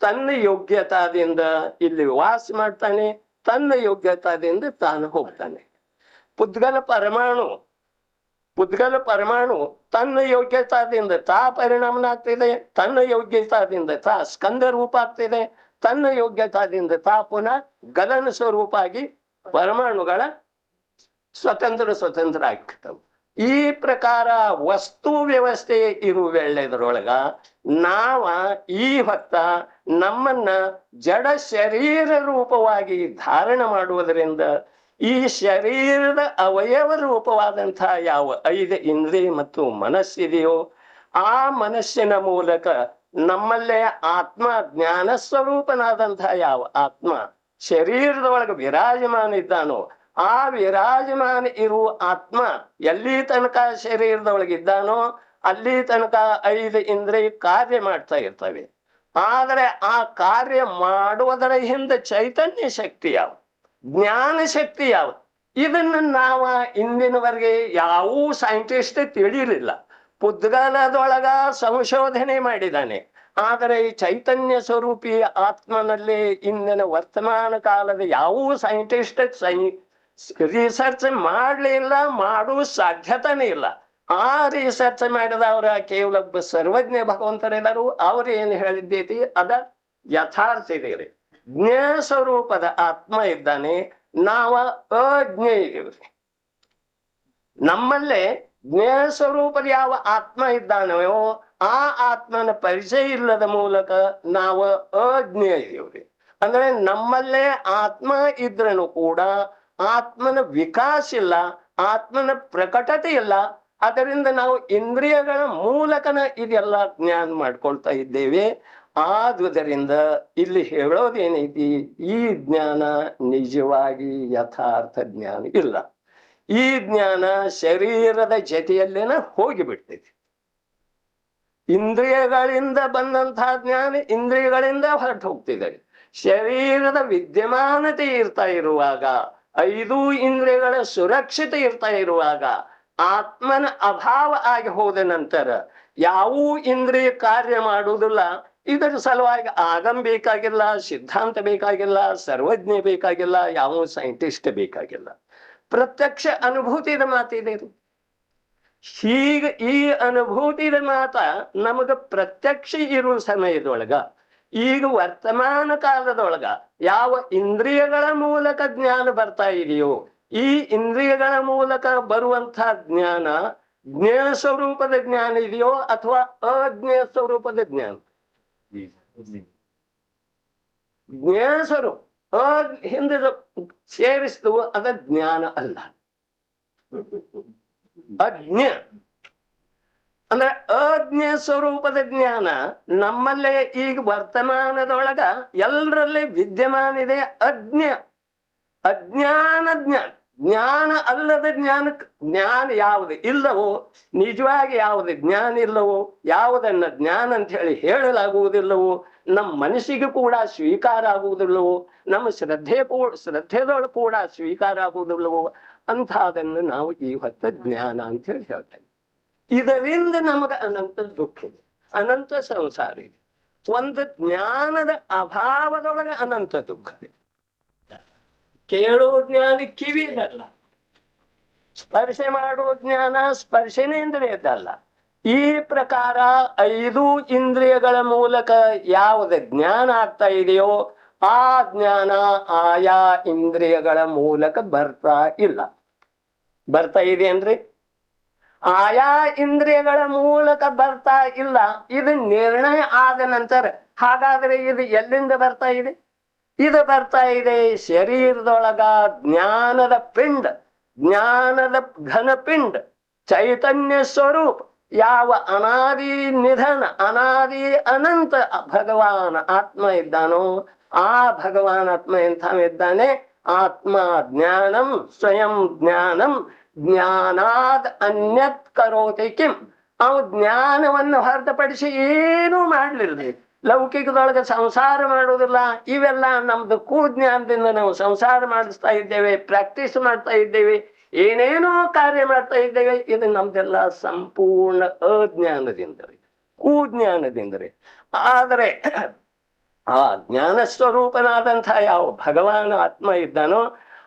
ತನ್ನ ಯೋಗ್ಯತಾದಿಂದ ಇಲ್ಲಿ ವಾಸ ಮಾಡ್ತಾನೆ, ತನ್ನ ಯೋಗ್ಯತಾದಿಂದ ತಾನು ಹೋಗ್ತಾನೆ. ಪುದ್ಗಲ ಪರಮಾಣು ತನ್ನ ಯೋಗ್ಯತಾದಿಂದ ತಾ ಪರಿಣಾಮನಾಗ್ತಿದೆ, ತನ್ನ ಯೋಗ್ಯತಾದಿಂದ ತಾ ಸ್ಕಂದ ರೂಪ ಆಗ್ತಿದೆ, ತನ್ನ ಯೋಗ್ಯತಾದಿಂದ ತಾ ಪುನಃ ಗಲನ ಸ್ವರೂಪ ಆಗಿ ಪರಮಾಣುಗಳ ಸ್ವತಂತ್ರ ಆಗ್ತವೆ. ಈ ಪ್ರಕಾರ ವಸ್ತು ವ್ಯವಸ್ಥೆ ಇರುವೆಳ್ಳೆದ್ರೊಳಗ ನಾವ ಈ ಹೊತ್ತ ನಮ್ಮನ್ನ ಜಡ ಶರೀರ ರೂಪವಾಗಿ ಧಾರಣ ಮಾಡುವುದರಿಂದ ಈ ಶರೀರದ ಅವಯವ ರೂಪವಾದಂತಹ ಯಾವ 5 ಇಂದ್ರಿಯ ಮತ್ತು ಮನಸ್ಸಿದೆಯೋ ಆ ಮನಸ್ಸಿನ ಮೂಲಕ ನಮ್ಮಲ್ಲೇ ಆತ್ಮ ಜ್ಞಾನ ಸ್ವರೂಪನಾದಂತಹ ಯಾವ ಆತ್ಮ ಶರೀರದೊಳಗೆ ವಿರಾಜಮಾನ ಇದ್ದಾನೋ ಆ ವಿರಾಜಮಾನ ಇರುವ ಆತ್ಮ ಎಲ್ಲಿ ತನಕ ಶರೀರದೊಳಗಿದ್ದಾನೋ ಅಲ್ಲಿ ತನಕ 5 ಇಂದ್ರಿಯ ಕಾರ್ಯ ಮಾಡ್ತಾ ಇರ್ತವೆ. ಆದರೆ ಆ ಕಾರ್ಯ ಮಾಡುವುದರ ಹಿಂದೆ ಚೈತನ್ಯ ಶಕ್ತಿ ಯಾವ, ಜ್ಞಾನ ಶಕ್ತಿ ಯಾವ, ಇದನ್ನ ನಾವ ಇಂದಿನವರೆಗೆ ಯಾವ ಸೈಂಟಿಸ್ಟ್ ತಿಳಿಯಲಿಲ್ಲ. ಪುದ್ಗಲದೊಳಗ ಸಂಶೋಧನೆ ಮಾಡಿದ್ದಾನೆ, ಆದರೆ ಈ ಚೈತನ್ಯ ಸ್ವರೂಪಿ ಆತ್ಮನಲ್ಲಿ ಇಂದಿನ ವರ್ತಮಾನ ಕಾಲದ ಯಾವ ಸೈಂಟಿಸ್ಟ್ ರಿಸರ್ಚ್ ಮಾಡ್ಲಿಲ್ಲ, ಮಾಡುವ ಸಾಧ್ಯತೆನೇ ಇಲ್ಲ. ಆ ರಿಸರ್ಚ್ ಮಾಡಿದವ್ರ ಕೇವಲ ಸರ್ವಜ್ಞ ಭಗವಂತರೆಲ್ಲರೂ ಅವ್ರು ಏನು ಹೇಳಿದ್ದೈತಿ ಅದ ಯಥಾರ್ಥ ಇದೆ. ಜ್ಞ ಸ್ವರೂಪದ ಆತ್ಮ ಇದ್ದಾನೆ, ನಾವ ಅಜ್ಞೇಯ ಇದ್ದೀವಿ. ನಮ್ಮಲ್ಲೇ ಜ್ಞ ಸ್ವರೂಪದ ಯಾವ ಆತ್ಮ ಇದ್ದಾನೋ ಆ ಆತ್ಮನ ಪರಿಚಯ ಇಲ್ಲದ ಮೂಲಕ ನಾವು ಅಜ್ಞೇಯ ಇದ್ದೀವಿ. ಅಂದ್ರೆ ನಮ್ಮಲ್ಲೇ ಆತ್ಮ ಇದ್ರೂ ಕೂಡ ಆತ್ಮನ ವಿಕಾಸ ಇಲ್ಲ, ಆತ್ಮನ ಪ್ರಕಟತೆ ಇಲ್ಲ. ಅದರಿಂದ ನಾವು ಇಂದ್ರಿಯಗಳ ಮೂಲಕನ ಇದೆಲ್ಲ ಜ್ಞಾನ ಮಾಡ್ಕೊಳ್ತಾ ಇದ್ದೇವೆ. ಆದುದರಿಂದ ಇಲ್ಲಿ ಹೇಳೋದೇನೈತಿ, ಈ ಜ್ಞಾನ ನಿಜವಾಗಿ ಯಥಾರ್ಥ ಜ್ಞಾನ ಇಲ್ಲ. ಈ ಜ್ಞಾನ ಶರೀರದ ಜೊತೆಯಲ್ಲೇನ ಹೋಗಿಬಿಡ್ತೈತಿ. ಇಂದ್ರಿಯಗಳಿಂದ ಬಂದಂತಹ ಜ್ಞಾನ ಇಂದ್ರಿಯಗಳಿಂದ ಹೊರಟು ಹೋಗ್ತಿದೆ. ಶರೀರದ ವಿದ್ಯಮಾನತೆ ಇರ್ತಾ ಇರುವಾಗ, 5 ಇಂದ್ರಿಯಗಳ ಸುರಕ್ಷತೆ ಇರ್ತಾ ಇರುವಾಗ, ಆತ್ಮನ ಅಭಾವ ಆಗಿ ಹೋದ ನಂತರ ಯಾವ ಇಂದ್ರಿಯ ಕಾರ್ಯ ಮಾಡುವುದಿಲ್ಲ. ಇದರ ಸಲುವಾಗಿ ಆಗಮ ಬೇಕಾಗಿಲ್ಲ, ಸಿದ್ಧಾಂತ ಬೇಕಾಗಿಲ್ಲ, ಸರ್ವಜ್ಞ ಬೇಕಾಗಿಲ್ಲ, ಯಾವ ಸೈಂಟಿಸ್ಟ್ ಬೇಕಾಗಿಲ್ಲ. ಪ್ರತ್ಯಕ್ಷ ಅನುಭೂತಿದ ಮಾತಿದೆ. ಹೀಗ ಈ ಅನುಭೂತಿದ ಮಾತ ನಮಗ ಪ್ರತ್ಯಕ್ಷ ಇರುವ ಸಮಯದೊಳಗ, ಈಗ ವರ್ತಮಾನ ಕಾಲದೊಳಗ ಯಾವ ಇಂದ್ರಿಯಗಳ ಮೂಲಕ ಜ್ಞಾನ ಬರ್ತಾ ಇದೆಯೋ ಈ ಇಂದ್ರಿಯಗಳ ಮೂಲಕ ಬರುವಂತಹ ಜ್ಞಾನ ಜ್ಞೇಯ ಸ್ವರೂಪದ ಜ್ಞಾನ ಇದೆಯೋ ಅಥವಾ ಅಜ್ಞೇಯ ಸ್ವರೂಪದ ಜ್ಞಾನ? ಜ್ಞೇಯ ಸ್ವರೂಪ ಹಿಂದೆ ಸೇರಿಸ್ತು, ಅದ ಜ್ಞಾನ ಅಲ್ಲ. ಅಜ್ಞ ಅಂದ್ರೆ ಅಜ್ಞ ಸ್ವರೂಪದ ಜ್ಞಾನ ನಮ್ಮಲ್ಲೇ ಈಗ ವರ್ತಮಾನದೊಳಗ ಎಲ್ಲರಲ್ಲೇ ವಿದ್ಯಮಾನ ಇದೆ. ಅಜ್ಞಾನ ಜ್ಞಾನ ಅಲ್ಲದ ಜ್ಞಾನ ಯಾವುದು ಇಲ್ಲವೋ, ನಿಜವಾಗಿ ಯಾವುದು ಜ್ಞಾನ ಇಲ್ಲವೋ, ಯಾವುದನ್ನ ಜ್ಞಾನ ಅಂತ ಹೇಳಿ ಹೇಳಲಾಗುವುದಿಲ್ಲವೋ, ನಮ್ಮ ಮನಸ್ಸಿಗೆ ಕೂಡ ಸ್ವೀಕಾರ ಆಗುವುದಿಲ್ಲವೋ, ನಮ್ಮ ಶ್ರದ್ಧೆದೊಳಗೆ ಕೂಡ ಸ್ವೀಕಾರ ಆಗುವುದಿಲ್ಲವೋ ಅಂತಹದನ್ನು ನಾವು ಈ ಹೊತ್ತ ಜ್ಞಾನ ಅಂತ ಹೇಳಿ ಹೇಳ್ತೇವೆ. ಇದರಿಂದ ನಮಗ ಅನಂತ ದುಃಖ ಇದೆ, ಅನಂತ ಸಂಸಾರ ಇದೆ. ಒಂದು ಜ್ಞಾನದ ಅಭಾವದೊಳಗೆ ಅನಂತ ದುಃಖ ಇದೆ. ಕೇಳುವ ಜ್ಞಾನ ಕಿವಿದಲ್ಲ, ಸ್ಪರ್ಶೆ ಮಾಡುವ ಜ್ಞಾನ ಸ್ಪರ್ಶನೇಂದ್ರಿಯದಲ್ಲ. ಈ ಪ್ರಕಾರ 5 ಇಂದ್ರಿಯಗಳ ಮೂಲಕ ಯಾವುದ ಜ್ಞಾನ ಆಗ್ತಾ ಇದೆಯೋ ಆ ಜ್ಞಾನ ಆಯಾ ಇಂದ್ರಿಯಗಳ ಮೂಲಕ ಬರ್ತಾ ಇಲ್ಲ. ಬರ್ತಾ ಇದೆಯೇನ್ರಿ? ಆಯಾ ಇಂದ್ರಿಯಗಳ ಮೂಲಕ ಬರ್ತಾ ಇಲ್ಲ. ಇದು ನಿರ್ಣಯ ಆದ ನಂತರ ಹಾಗಾದ್ರೆ ಇದು ಎಲ್ಲಿಂದ ಬರ್ತಾ ಇದೆ? ಇದು ಬರ್ತಾ ಇದೆ ಶರೀರದೊಳಗ ಜ್ಞಾನದ ಪಿಂಡ, ಜ್ಞಾನದ ಘನಪಿಂಡ, ಚೈತನ್ಯ ಸ್ವರೂಪ, ಯಾವ ಅನಾದಿ ನಿಧನ ಅನಾದಿ ಅನಂತ ಭಗವಾನ್ ಆತ್ಮ ಇದ್ದಾನೋ ಆ ಭಗವಾನ್ ಆತ್ಮ ಎಂಥವಿದ್ದಾನೆ? ಆತ್ಮ ಜ್ಞಾನಂ ಸ್ವಯಂ ಜ್ಞಾನಂ ಜ್ಞಾನಾದ್ ಅನ್ಯತ್ ಕರೋತಿ ಕಿಂ. ಅವು ಜ್ಞಾನವನ್ನು ಹೊರತುಪಡಿಸಿ ಏನೂ ಮಾಡ್ಲಿಲ್ರಿ. ಲೌಕಿಕದೊಳಗೆ ಸಂಸಾರ ಮಾಡುವುದಿಲ್ಲ. ಇವೆಲ್ಲ ನಮ್ದು ಕುಜ್ಞಾನದಿಂದ ನಾವು ಸಂಸಾರ ಮಾಡಿಸ್ತಾ ಇದ್ದೇವೆ, ಪ್ರಾಕ್ಟೀಸ್ ಮಾಡ್ತಾ ಇದ್ದೇವೆ, ಏನೇನೋ ಕಾರ್ಯ ಮಾಡ್ತಾ ಇದ್ದೇವೆ. ಇದು ನಮ್ದೆಲ್ಲ ಸಂಪೂರ್ಣ ಅಜ್ಞಾನದಿಂದರಿ, ಕುಜ್ಞಾನದಿಂದರಿ. ಆದರೆ ಆ ಜ್ಞಾನ ಸ್ವರೂಪನಾದಂತಹ ಯಾವ ಭಗವಾನ್ ಆತ್ಮ ಇದ್ದಾನೋ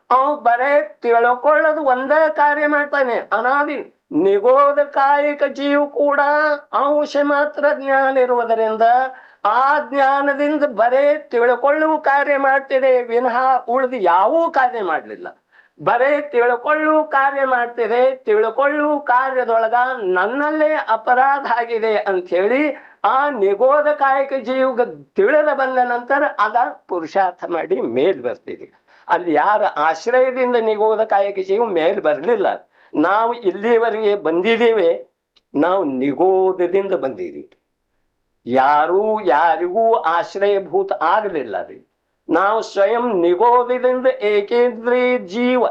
ಅವ ಬರೇ ತಿಳ್ಕೊಳ್ಳೋದು ಒಂದೇ ಕಾರ್ಯ ಮಾಡ್ತಾನೆ. ಅನಾದಿ ನಿಗೋಧ ಕಾಯಿಕ ಜೀವ ಕೂಡ ಅಂಶ ಮಾತ್ರ ಜ್ಞಾನ ಇರುವುದರಿಂದ ಆ ಜ್ಞಾನದಿಂದ ಬರೇ ತಿಳ್ಕೊಳ್ಳುವ ಕಾರ್ಯ ಮಾಡ್ತಿದೆ ವಿನಃ ಉಳಿದು ಯಾವ ಕಾರ್ಯ ಮಾಡಲಿಲ್ಲ. ಬರೇ ತಿಳ್ಕೊಳ್ಳುವ ಕಾರ್ಯ ಮಾಡ್ತಿದೆ. ತಿಳ್ಕೊಳ್ಳುವ ಕಾರ್ಯದೊಳಗ ನನ್ನಲ್ಲೇ ಅಪರಾಧ ಆಗಿದೆ ಅಂತ ಹೇಳಿ ಆ ನಿಗೋಧ ಕಾಯಕ ಜೀವಗ ತಿಳಿದ ಬಂದ ನಂತರ ಅದ ಪುರುಷಾರ್ಥ ಮಾಡಿ ಮೇಲ್ ಬರ್ತಿದೆ. ಅಲ್ಲಿ ಯಾರ ಆಶ್ರಯದಿಂದ ನಿಗೋಧ ಕಾಯಕ ಜೀವ ಮೇಲ್ ಬರಲಿಲ್ಲ. ನಾವು ಇಲ್ಲಿವರೆಗೆ ಬಂದಿದ್ದೇವೆ, ನಾವು ನಿಗೋಧದಿಂದ ಬಂದಿದ್ದೀವಿ. ಯಾರಿಗೂ ಆಶ್ರಯಭೂತ ಆಗಲಿಲ್ಲ ರೀ. ನಾವು ಸ್ವಯಂ ನಿಗೋಧದಿಂದ ಏಕೇಂದ್ರಿಯ ಜೀವ,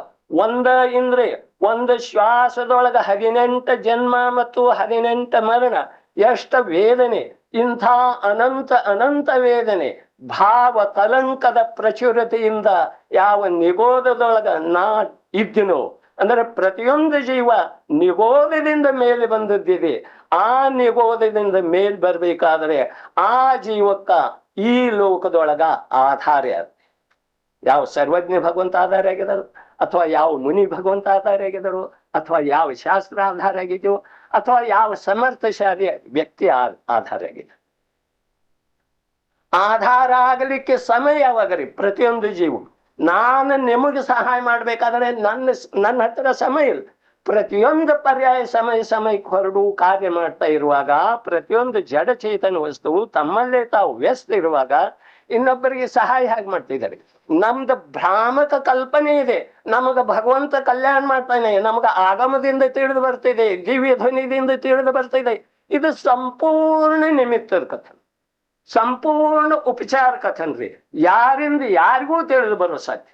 ಒಂದ ಇಂದ್ರಿಯ, ಒಂದು ಶ್ವಾಸದೊಳಗ 18 ಜನ್ಮ ಮತ್ತು 18 ಮರಣ, ಎಷ್ಟು ವೇದನೆ, ಇಂಥ ಅನಂತ ವೇದನೆ, ಭಾವ ಕಲಂಕದ ಪ್ರಚುರತೆಯಿಂದ ಯಾವ ನಿಗೋಧದೊಳಗ ನಾ ಇದ್ದೀನೋ, ಅಂದ್ರೆ ಪ್ರತಿಯೊಂದು ಜೀವ ನಿಗೋಧದಿಂದ ಮೇಲೆ ಬಂದದ್ದಿದೆ. ಆ ನಿಗೋಧದಿಂದ ಮೇಲ್ ಬರ್ಬೇಕಾದ್ರೆ ಆ ಜೀವಕ್ಕ ಈ ಲೋಕದೊಳಗ ಆಧಾರ ಯಾವ ಸರ್ವಜ್ಞ ಭಗವಂತ ಆಧಾರ ಆಗಿದರು, ಅಥವಾ ಯಾವ ಮುನಿ ಭಗವಂತ ಆಧಾರ ಆಗಿದರು, ಅಥವಾ ಯಾವ ಶಾಸ್ತ್ರ ಆಧಾರ ಆಗಿದೆಯೋ, ಅಥವಾ ಯಾವ ಸಮರ್ಥಶಾಲಿ ವ್ಯಕ್ತಿ ಆಧಾರ ಆಗಿದೆ. ಆಧಾರ ಆಗಲಿಕ್ಕೆ ಸಮಯ ಯಾವಾಗ್ರಿ? ಪ್ರತಿಯೊಂದು ಜೀವ. ನಾನು ನಿಮಗೆ ಸಹಾಯ ಮಾಡ್ಬೇಕಾದ್ರೆ ನನ್ನ ಹತ್ರ ಸಮಯ ಇಲ್ಲ. ಪ್ರತಿಯೊಂದು ಪರ್ಯಾಯ ಸಮಯಕ್ಕೆ ಹೊರಡು ಕಾರ್ಯ ಮಾಡ್ತಾ ಇರುವಾಗ ಪ್ರತಿಯೊಂದು ಜಡ ಚೇತನ ವಸ್ತುವು ತಮ್ಮಲ್ಲೇ ತಾವು ವ್ಯಸ್ತ ಇರುವಾಗ ಇನ್ನೊಬ್ಬರಿಗೆ ಸಹಾಯ ಹೇಗೆ ಮಾಡ್ತಿದ್ದಾರೆ? ನಮ್ದು ಭ್ರಾಮಕ ಕಲ್ಪನೆ ಇದೆ, ನಮಗ ಭಗವಂತ ಕಲ್ಯಾಣ ಮಾಡ್ತಾನೆ, ನಮಗ ಆಗಮದಿಂದ ತಿಳಿದು ಬರ್ತಿದೆ, ದಿವ್ಯ ಧ್ವನಿದಿಂದ ತಿಳಿದು ಬರ್ತಿದೆ. ಇದು ಸಂಪೂರ್ಣ ನಿಮಿತ್ತದ ಕಥನ, ಸಂಪೂರ್ಣ ಉಪಚಾರ ಕಥನ್ ರೀ. ಯಾರಿಂದ ಯಾರಿಗೂ ತಿಳಿದು ಬರೋ ಸಾಧ್ಯ.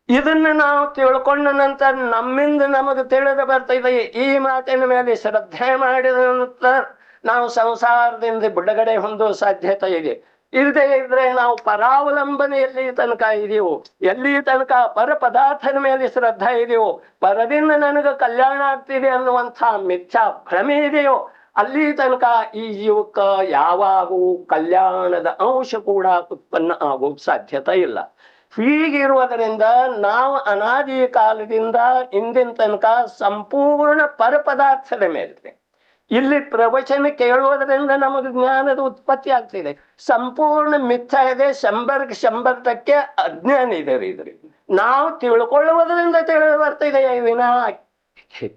ಇದನ್ನ ನಾವು ತಿಳ್ಕೊಂಡ ನಂತರ ನಮ್ಮಿಂದ ನಮಗೆ ತಿಳಿದು ಬರ್ತಿದೆ. ಈ ಮಾತಿನ ಮೇಲೆ ಶ್ರದ್ಧೆ ಮಾಡಿದ ನಂತರ ನಾವು ಸಂಸಾರದಿಂದ ಬಿಡುಗಡೆ ಹೊಂದುವ ಸಾಧ್ಯತೆ ಇದೆ. ಇಲ್ಲದೆ ಇದ್ರೆ ನಾವು ಪರಾವಲಂಬನೆ ಎಲ್ಲಿ ತನಕ ಇದೆಯೋ, ಎಲ್ಲಿ ತನಕ ಪರ ಪದಾರ್ಥದ ಮೇಲೆ ಶ್ರದ್ಧೆ ಇದೆಯೋ, ಪರದಿಂದ ನನಗೆ ಕಲ್ಯಾಣ ಆಗ್ತಿದೆ ಅನ್ನುವಂಥ ಮಿಥ್ಯಾ ಭ್ರಮೆ ಇದೆಯೋ, ಅಲ್ಲಿ ತನಕ ಈ ಜೀವಕ್ಕ ಯಾವಾಗೂ ಕಲ್ಯಾಣದ ಅಂಶ ಕೂಡ ಉತ್ಪನ್ನ ಆಗೋ ಸಾಧ್ಯತೆ ಇಲ್ಲ. ಹೀಗಿರುವುದರಿಂದ ನಾವು ಅನಾದಿ ಕಾಲದಿಂದ ಇಂದಿನ ತನಕ ಸಂಪೂರ್ಣ ಪರಪದಾರ್ಥದ ಮೇಲೆ ಇಲ್ಲಿ ಪ್ರವಚನ ಕೇಳುವುದರಿಂದ ನಮಗೆ ಜ್ಞಾನದ ಉತ್ಪತ್ತಿ ಆಗ್ತಿದೆ. ಸಂಪೂರ್ಣ ಮಿಥ್ಯ ಇದೆ, 100% ಅಜ್ಞಾನ ಇದೆ ರೀ. ಇದ್ರಿ ನಾವು ತಿಳ್ಕೊಳ್ಳುವುದರಿಂದ ತಿಳಿದು ಬರ್ತಿದೆ ವಿನಃ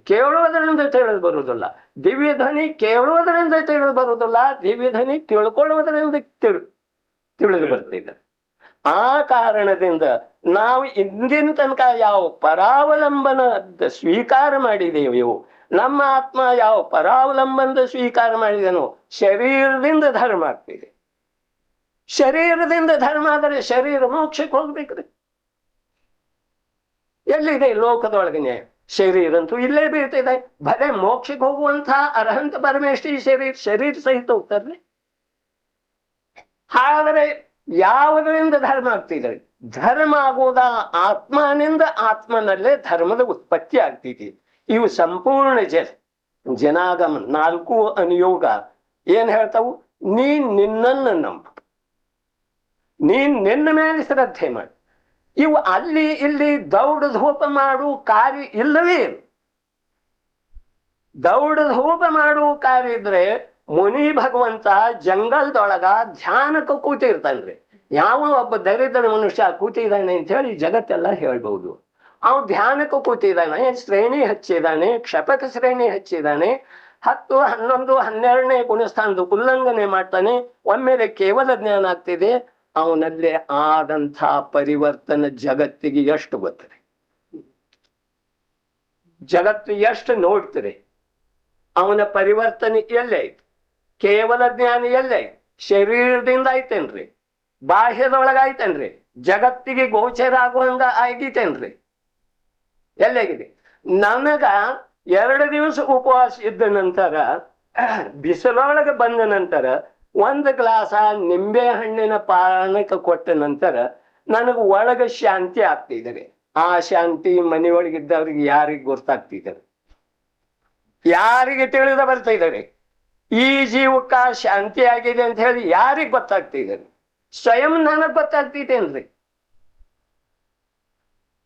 ಕೇಳುವುದರಿಂದ ತಿಳಿದು ಬರುವುದಿಲ್ಲ. ದಿವ್ಯ ಧ್ವನಿ ಕೇಳುವುದರಿಂದ ತಿಳಿದು ಬರುವುದಿಲ್ಲ, ದಿವ್ಯ ಧ್ವನಿ ತಿಳ್ಕೊಳ್ಳುವುದರಿಂದ ತಿಳಿದು ಬರ್ತಿದೆ. ಆ ಕಾರಣದಿಂದ ನಾವು ಇಂದಿನ ತನಕ ಯಾವ ಪರಾವಲಂಬನ ಸ್ವೀಕಾರ ಮಾಡಿದೇವೆಯೋ, ನಮ್ಮ ಆತ್ಮ ಯಾವ ಪರಾವಲಂಬನದ ಸ್ವೀಕಾರ ಮಾಡಿದನೋ, ಶರೀರದಿಂದ ಧರ್ಮ ಆಗ್ತಿದೆ. ಶರೀರದಿಂದ ಧರ್ಮ ಆದರೆ ಶರೀರ ಮೋಕ್ಷಕ್ಕೆ ಹೋಗ್ಬೇಕ್ರಿ. ಎಲ್ಲಿದೆ ಲೋಕದೊಳಗೆ ನ್ಯಾಯ? ಶರೀರ ಅಂತೂ ಇಲ್ಲೇ ಬೀಳ್ತಿದೆ. ಭಲೆ ಮೋಕ್ಷಕ್ಕೆ ಹೋಗುವಂತಹ ಅರ್ಹಂತ ಪರಮೇಶ್ವರಿ ಶರೀರ ಸಹಿತ ಹೋಗ್ತಾರ್ರಿ. ಹಾಗಾದರೆ ಯಾವುದರಿಂದ ಧರ್ಮ ಆಗ್ತಿದೆ? ಧರ್ಮ ಆಗುವುದ ಆತ್ಮನಿಂದ, ಆತ್ಮನಲ್ಲೇ ಧರ್ಮದ ಉತ್ಪತ್ತಿ ಆಗ್ತಿದೆ. ಇವು ಸಂಪೂರ್ಣ ಜನಾಗಮ 4 ಅನುಯೋಗ ಏನ್ ಹೇಳ್ತಾವು? ನೀನ್ ನಿನ್ನನ್ನು ನಂಬು, ನೀನ್ ನಿನ್ನ ಮೇಲೆ ಶ್ರದ್ಧೆ ಮಾಡಿ. ಇವು ಅಲ್ಲಿ ಇಲ್ಲಿ ದೌಡ ಧೂಪ ಮಾಡು ಕಾರ್ಯ ಇಲ್ಲವೇ ಇಲ್ಲ. ದೌಡ ಧೂಪ ಮಾಡುವ ಕಾರ್ಯ ಇದ್ರೆ ಮುನಿ ಭಗವಂತ ಜಂಗಲ್ದೊಳಗ ಧ್ಯಾನಕ್ಕೆ ಕೂತಿರ್ತಾನ್ರಿ. ಯಾವ ಒಬ್ಬ ದರಿದ್ರ ಮನುಷ್ಯ ಕೂತಿದ್ದಾನೆ ಅಂತ ಹೇಳಿ ಜಗತ್ತೆಲ್ಲ ಹೇಳ್ಬಹುದು. ಅವ್ ಧ್ಯಾನಕ್ಕೆ ಕೂತಿದ್ದಾನೆ, ಶ್ರೇಣಿ ಹಚ್ಚಿದ್ದಾನೆ, ಕ್ಷಪಕ ಶ್ರೇಣಿ ಹಚ್ಚಿದ್ದಾನೆ, 10, 11, 12ನೇ ಗುಣಸ್ಥಾನದ ಉಲ್ಲಂಘನೆ ಮಾಡ್ತಾನೆ. ಒಮ್ಮೆಲೆ ಕೇವಲ ಜ್ಞಾನ ಆಗ್ತಿದೆ. ಅವನಲ್ಲಿ ಆದಂಥ ಪರಿವರ್ತನ ಜಗತ್ತಿಗೆ ಎಷ್ಟು ಗೊತ್ತದೆ? ಜಗತ್ತು ಎಷ್ಟು ನೋಡ್ತೀರಿ? ಅವನ ಪರಿವರ್ತನೆ ಎಲ್ಲೈತಿ? ಕೇವಲ ಜ್ಞಾನ ಎಲ್ಲೈತಿ? ಶರೀರದಿಂದ ಐತೇನ್ರಿ? ಬಾಹ್ಯದೊಳಗಾಯ್ತೇನ್ರಿ? ಜಗತ್ತಿಗೆ ಗೋಚರ ಆಗುವಂಗ ಆಗೈತೇನ್ರಿ? ಎಲ್ಲಾಗಿದೆ? ನನಗ 2 ದಿವಸ ಉಪವಾಸ ಇದ್ದ ನಂತರ, ಬಿಸಿಲೊಳಗೆ ಬಂದ ನಂತರ 1 ಗ್ಲಾಸ ನಿಂಬೆ ಹಣ್ಣಿನ ಪಾನಕ ಕೊಟ್ಟ ನಂತರ ನನಗೆ ಒಳಗ ಶಾಂತಿ ಆಗ್ತಿದ್ದಾರೆ. ಆ ಶಾಂತಿ ಮನೆಯೊಳಗಿದ್ದವ್ರಿಗೆ ಯಾರಿಗೆ ಗೊತ್ತಾಗ್ತಿದ್ದಾರೆ? ಯಾರಿಗೆ ತಿಳಿದ ಬರ್ತಾ ಇದ್ದಾರೆ? ಈ ಜೀವಕ್ಕ ಶಾಂತಿ ಆಗಿದೆ ಅಂತ ಹೇಳಿ ಯಾರಿಗೆ ಗೊತ್ತಾಗ್ತಿದ್ದಾರೆ? ಸ್ವಯಂ ನನಗ್ ಗೊತ್ತಾಗ್ತಿದ್ದೇನ್ರಿ?